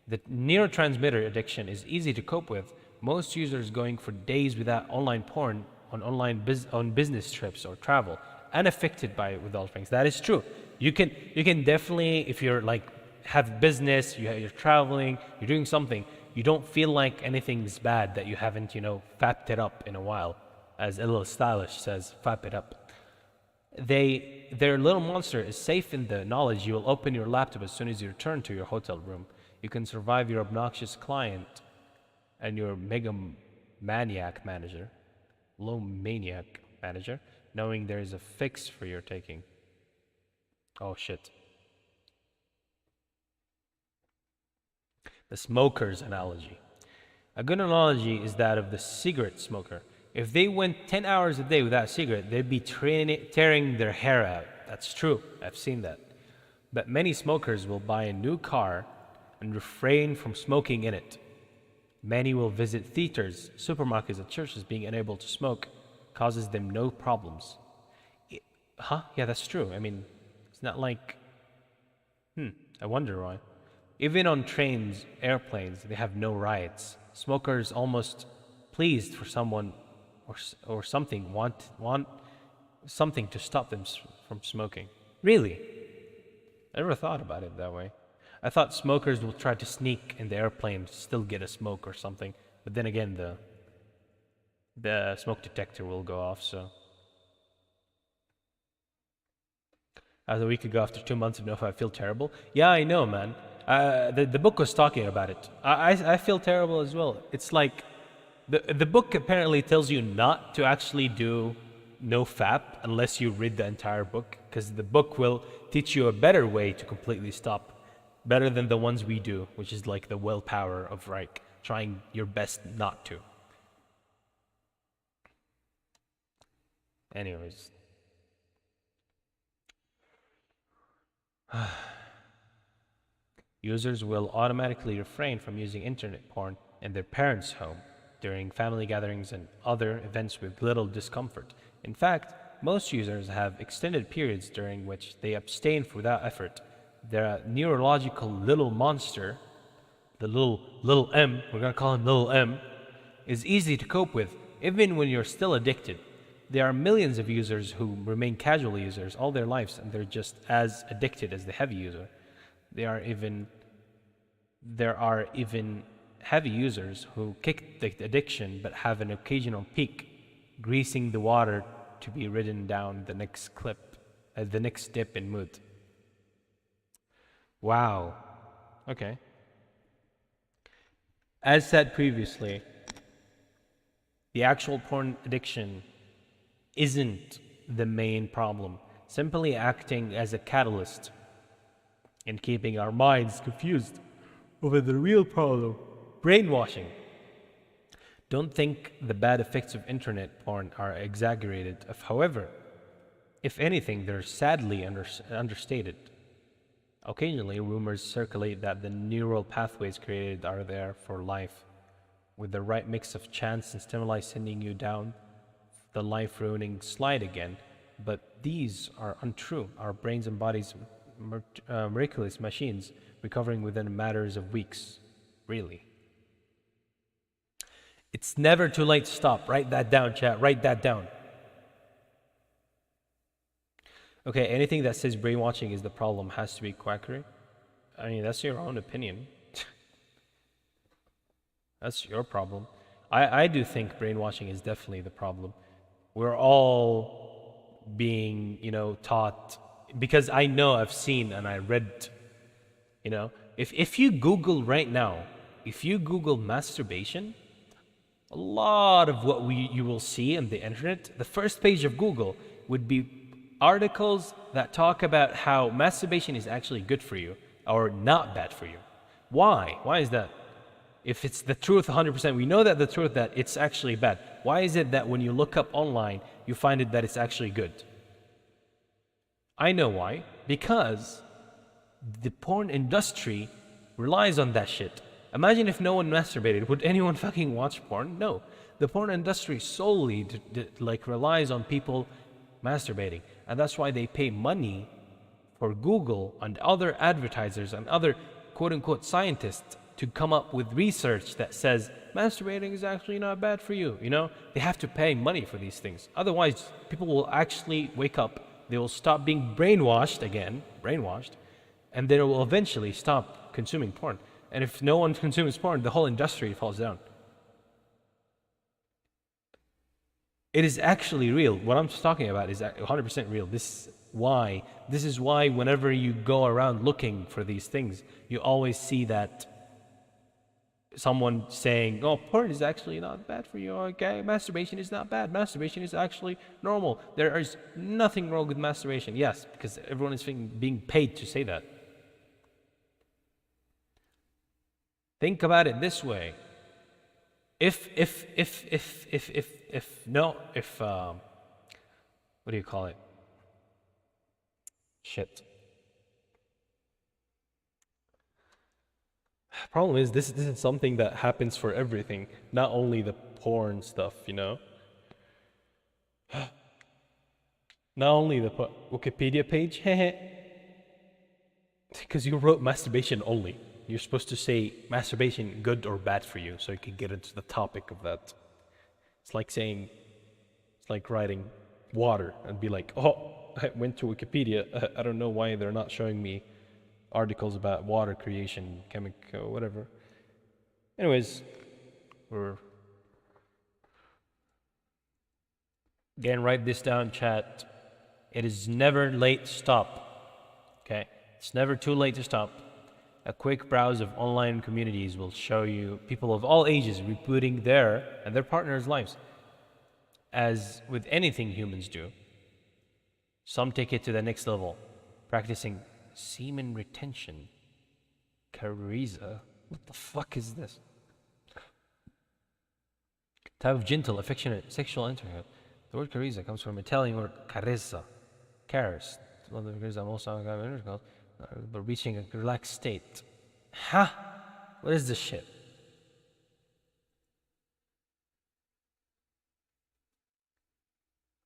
The neurotransmitter addiction is easy to cope with. Most users going for days without online porn on business trips or travel, unaffected by withdrawal things. That is true. You can definitely, if you're like have business, you're traveling, you're doing something, you don't feel like anything's bad that you haven't, fapped it up in a while. As a little stylish says, fap it up. Their little monster is safe in the knowledge you will open your laptop as soon as you return to your hotel room. You can survive your obnoxious client and your mega maniac manager, low maniac manager, knowing there is a fix for your taking. Oh shit. The smoker's analogy. A good analogy is that of the cigarette smoker. If they went 10 hours a day without a cigarette, they'd be tearing their hair out. That's true. I've seen that. But many smokers will buy a new car and refrain from smoking in it. Many will visit theaters, supermarkets, and churches. Being unable to smoke causes them no problems. Yeah, that's true. I mean, it's not like... I wonder why. Even on trains, airplanes, they have no riots. Smokers almost pleased for someone or something want something to stop them from smoking. Really? I never thought about it that way. I thought smokers will try to sneak in the airplane to still get a smoke or something. But then again, the smoke detector will go off, so. As a week ago, after 2 months of NoFap, I feel terrible. Yeah, I know, man. The book was talking about it. I feel terrible as well. It's like, the book apparently tells you not to actually do NoFap unless you read the entire book, because the book will teach you a better way to completely stop, better than the ones we do, which is like the willpower of like trying your best not to. Anyways. Users will automatically refrain from using internet porn in their parents' home during family gatherings and other events with little discomfort. In fact, most users have extended periods during which they abstain without effort. Their neurological little monster, the little M, we're gonna call him little M, is easy to cope with, even when you're still addicted. There are millions of users who remain casual users all their lives, and they're just as addicted as the heavy user. There are even heavy users who kick the addiction but have an occasional peak, greasing the water to be ridden down the next the next dip in mood. Wow. Okay. As said previously, the actual porn addiction isn't the main problem, simply acting as a catalyst and keeping our minds confused over the real problem, brainwashing. Don't think the bad effects of internet porn are exaggerated. However, if anything, they're sadly understated. Occasionally, rumors circulate that the neural pathways created are there for life, with the right mix of chance and stimuli sending you down the life-ruining slide again. But these are untrue. Our brains and bodies miraculous machines, recovering within matters of weeks. Really. It's never too late to stop. Write that down, chat. Write that down. Okay, anything that says brainwashing is the problem has to be quackery. I mean, that's your own opinion. That's your problem. I do think brainwashing is definitely the problem. We're all being, taught, because I know I've seen and I read, if you Google right now, if you Google masturbation, a lot of what you will see on the internet, the first page of Google would be articles that talk about how masturbation is actually good for you or not bad for you. Why? Why is that? If it's the truth 100%, we know that the truth that it's actually bad. Why is it that when you look up online, you find it that it's actually good? I know why. Because the porn industry relies on that shit. Imagine if no one masturbated. Would anyone fucking watch porn? No. The porn industry solely relies on people masturbating. And that's why they pay money for Google and other advertisers and other quote-unquote scientists to come up with research that says masturbating is actually not bad for you. They have to pay money for these things. Otherwise, people will actually wake up. They will stop being brainwashed, and they will eventually stop consuming porn. And if no one consumes porn, the whole industry falls down. It is actually real. What I'm talking about is 100% real. This is why whenever you go around looking for these things, you always see that someone saying, oh, porn is actually not bad for you. Okay, masturbation is not bad. Masturbation is actually normal. There is nothing wrong with masturbation. Yes, because everyone is being paid to say that. Think about it this way. What do you call it? Shit. Problem is, this is something that happens for everything, not only the porn stuff, Not only the Wikipedia page, because you wrote masturbation only. You're supposed to say masturbation good or bad for you, so you can get into the topic of that. It's like writing water and be like, oh, I went to Wikipedia. I don't know why they're not showing me articles about water creation, chemical, whatever. Anyways, we're again, write this down, chat. It is never late to stop. Okay? It's never too late to stop. A quick browse of online communities will show you people of all ages rebooting their and their partners' lives. As with anything humans do, some take it to the next level, practicing semen retention. Cariza? What the fuck is this? Type of gentle, affectionate, sexual intercourse. The word cariza comes from Italian word carezza, cares. One of the figures that most of the intercourse, but reaching a relaxed state. Huh? What is this shit?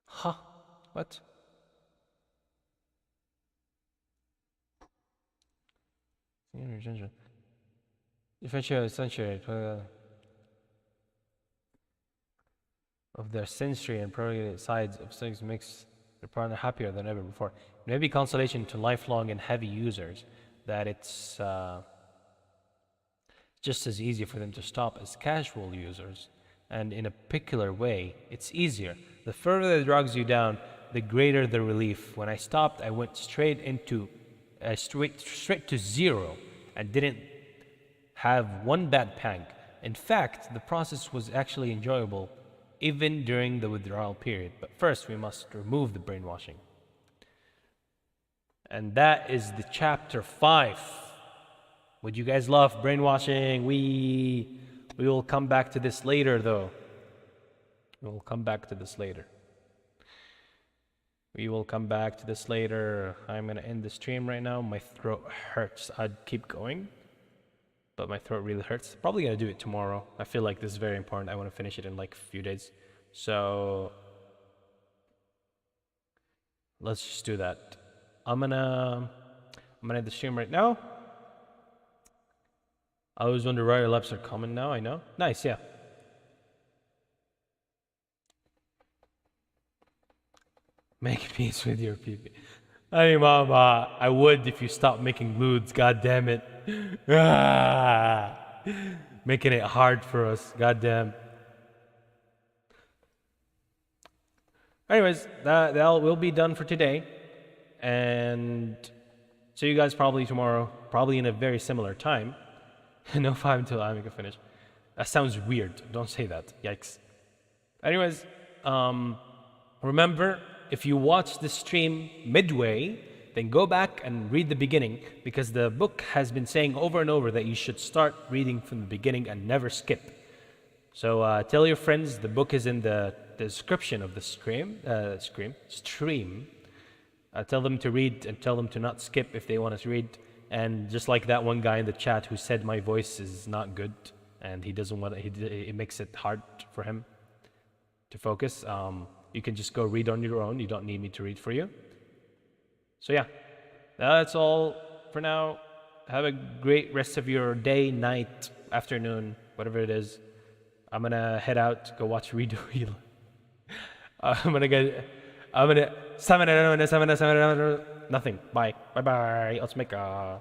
Huh? What? Differentiate essentially of their sensory and prurient sides of things makes their partner happier than ever before. It may be consolation to lifelong and heavy users that it's just as easy for them to stop as casual users. And in a peculiar way, it's easier. The further it drags you down, the greater the relief. When I stopped, I went straight to zero and didn't have one bad pang. In fact, the process was actually enjoyable even during the withdrawal period. But first, we must remove the brainwashing. And that is the chapter 5. Would you guys love brainwashing? We will come back to this later, though. We will come back to this later. I'm going to end the stream right now. My throat hurts. I'd keep going, but my throat really hurts. Probably going to do it tomorrow. I feel like this is very important. I want to finish it in like a few days. So let's just do that. I'm gonna end the stream right now. I always wonder why your laps are coming now. I know. Nice, yeah. Make peace with your PP. I mean, Mama, I would if you stopped making lewds. God damn it. Making it hard for us. God damn. Anyways, that will be done for today. And see you guys probably tomorrow. Probably in a very similar time. No 5 until I make a finish. That sounds weird. Don't say that. Yikes. Anyways, remember, if you watch the stream midway, then go back and read the beginning, because the book has been saying over and over that you should start reading from the beginning and never skip. So tell your friends the book is in the description of the stream. Tell them to read and tell them to not skip if they want to read. And just like that one guy in the chat who said my voice is not good and he doesn't want it makes it hard for him to focus. You can just go read on your own. You don't need me to read for you. So yeah, that's all for now. Have a great rest of your day, night, afternoon, whatever it is. I'm gonna head out, go watch Redo Heal. Nothing. Bye. Bye. Let's make a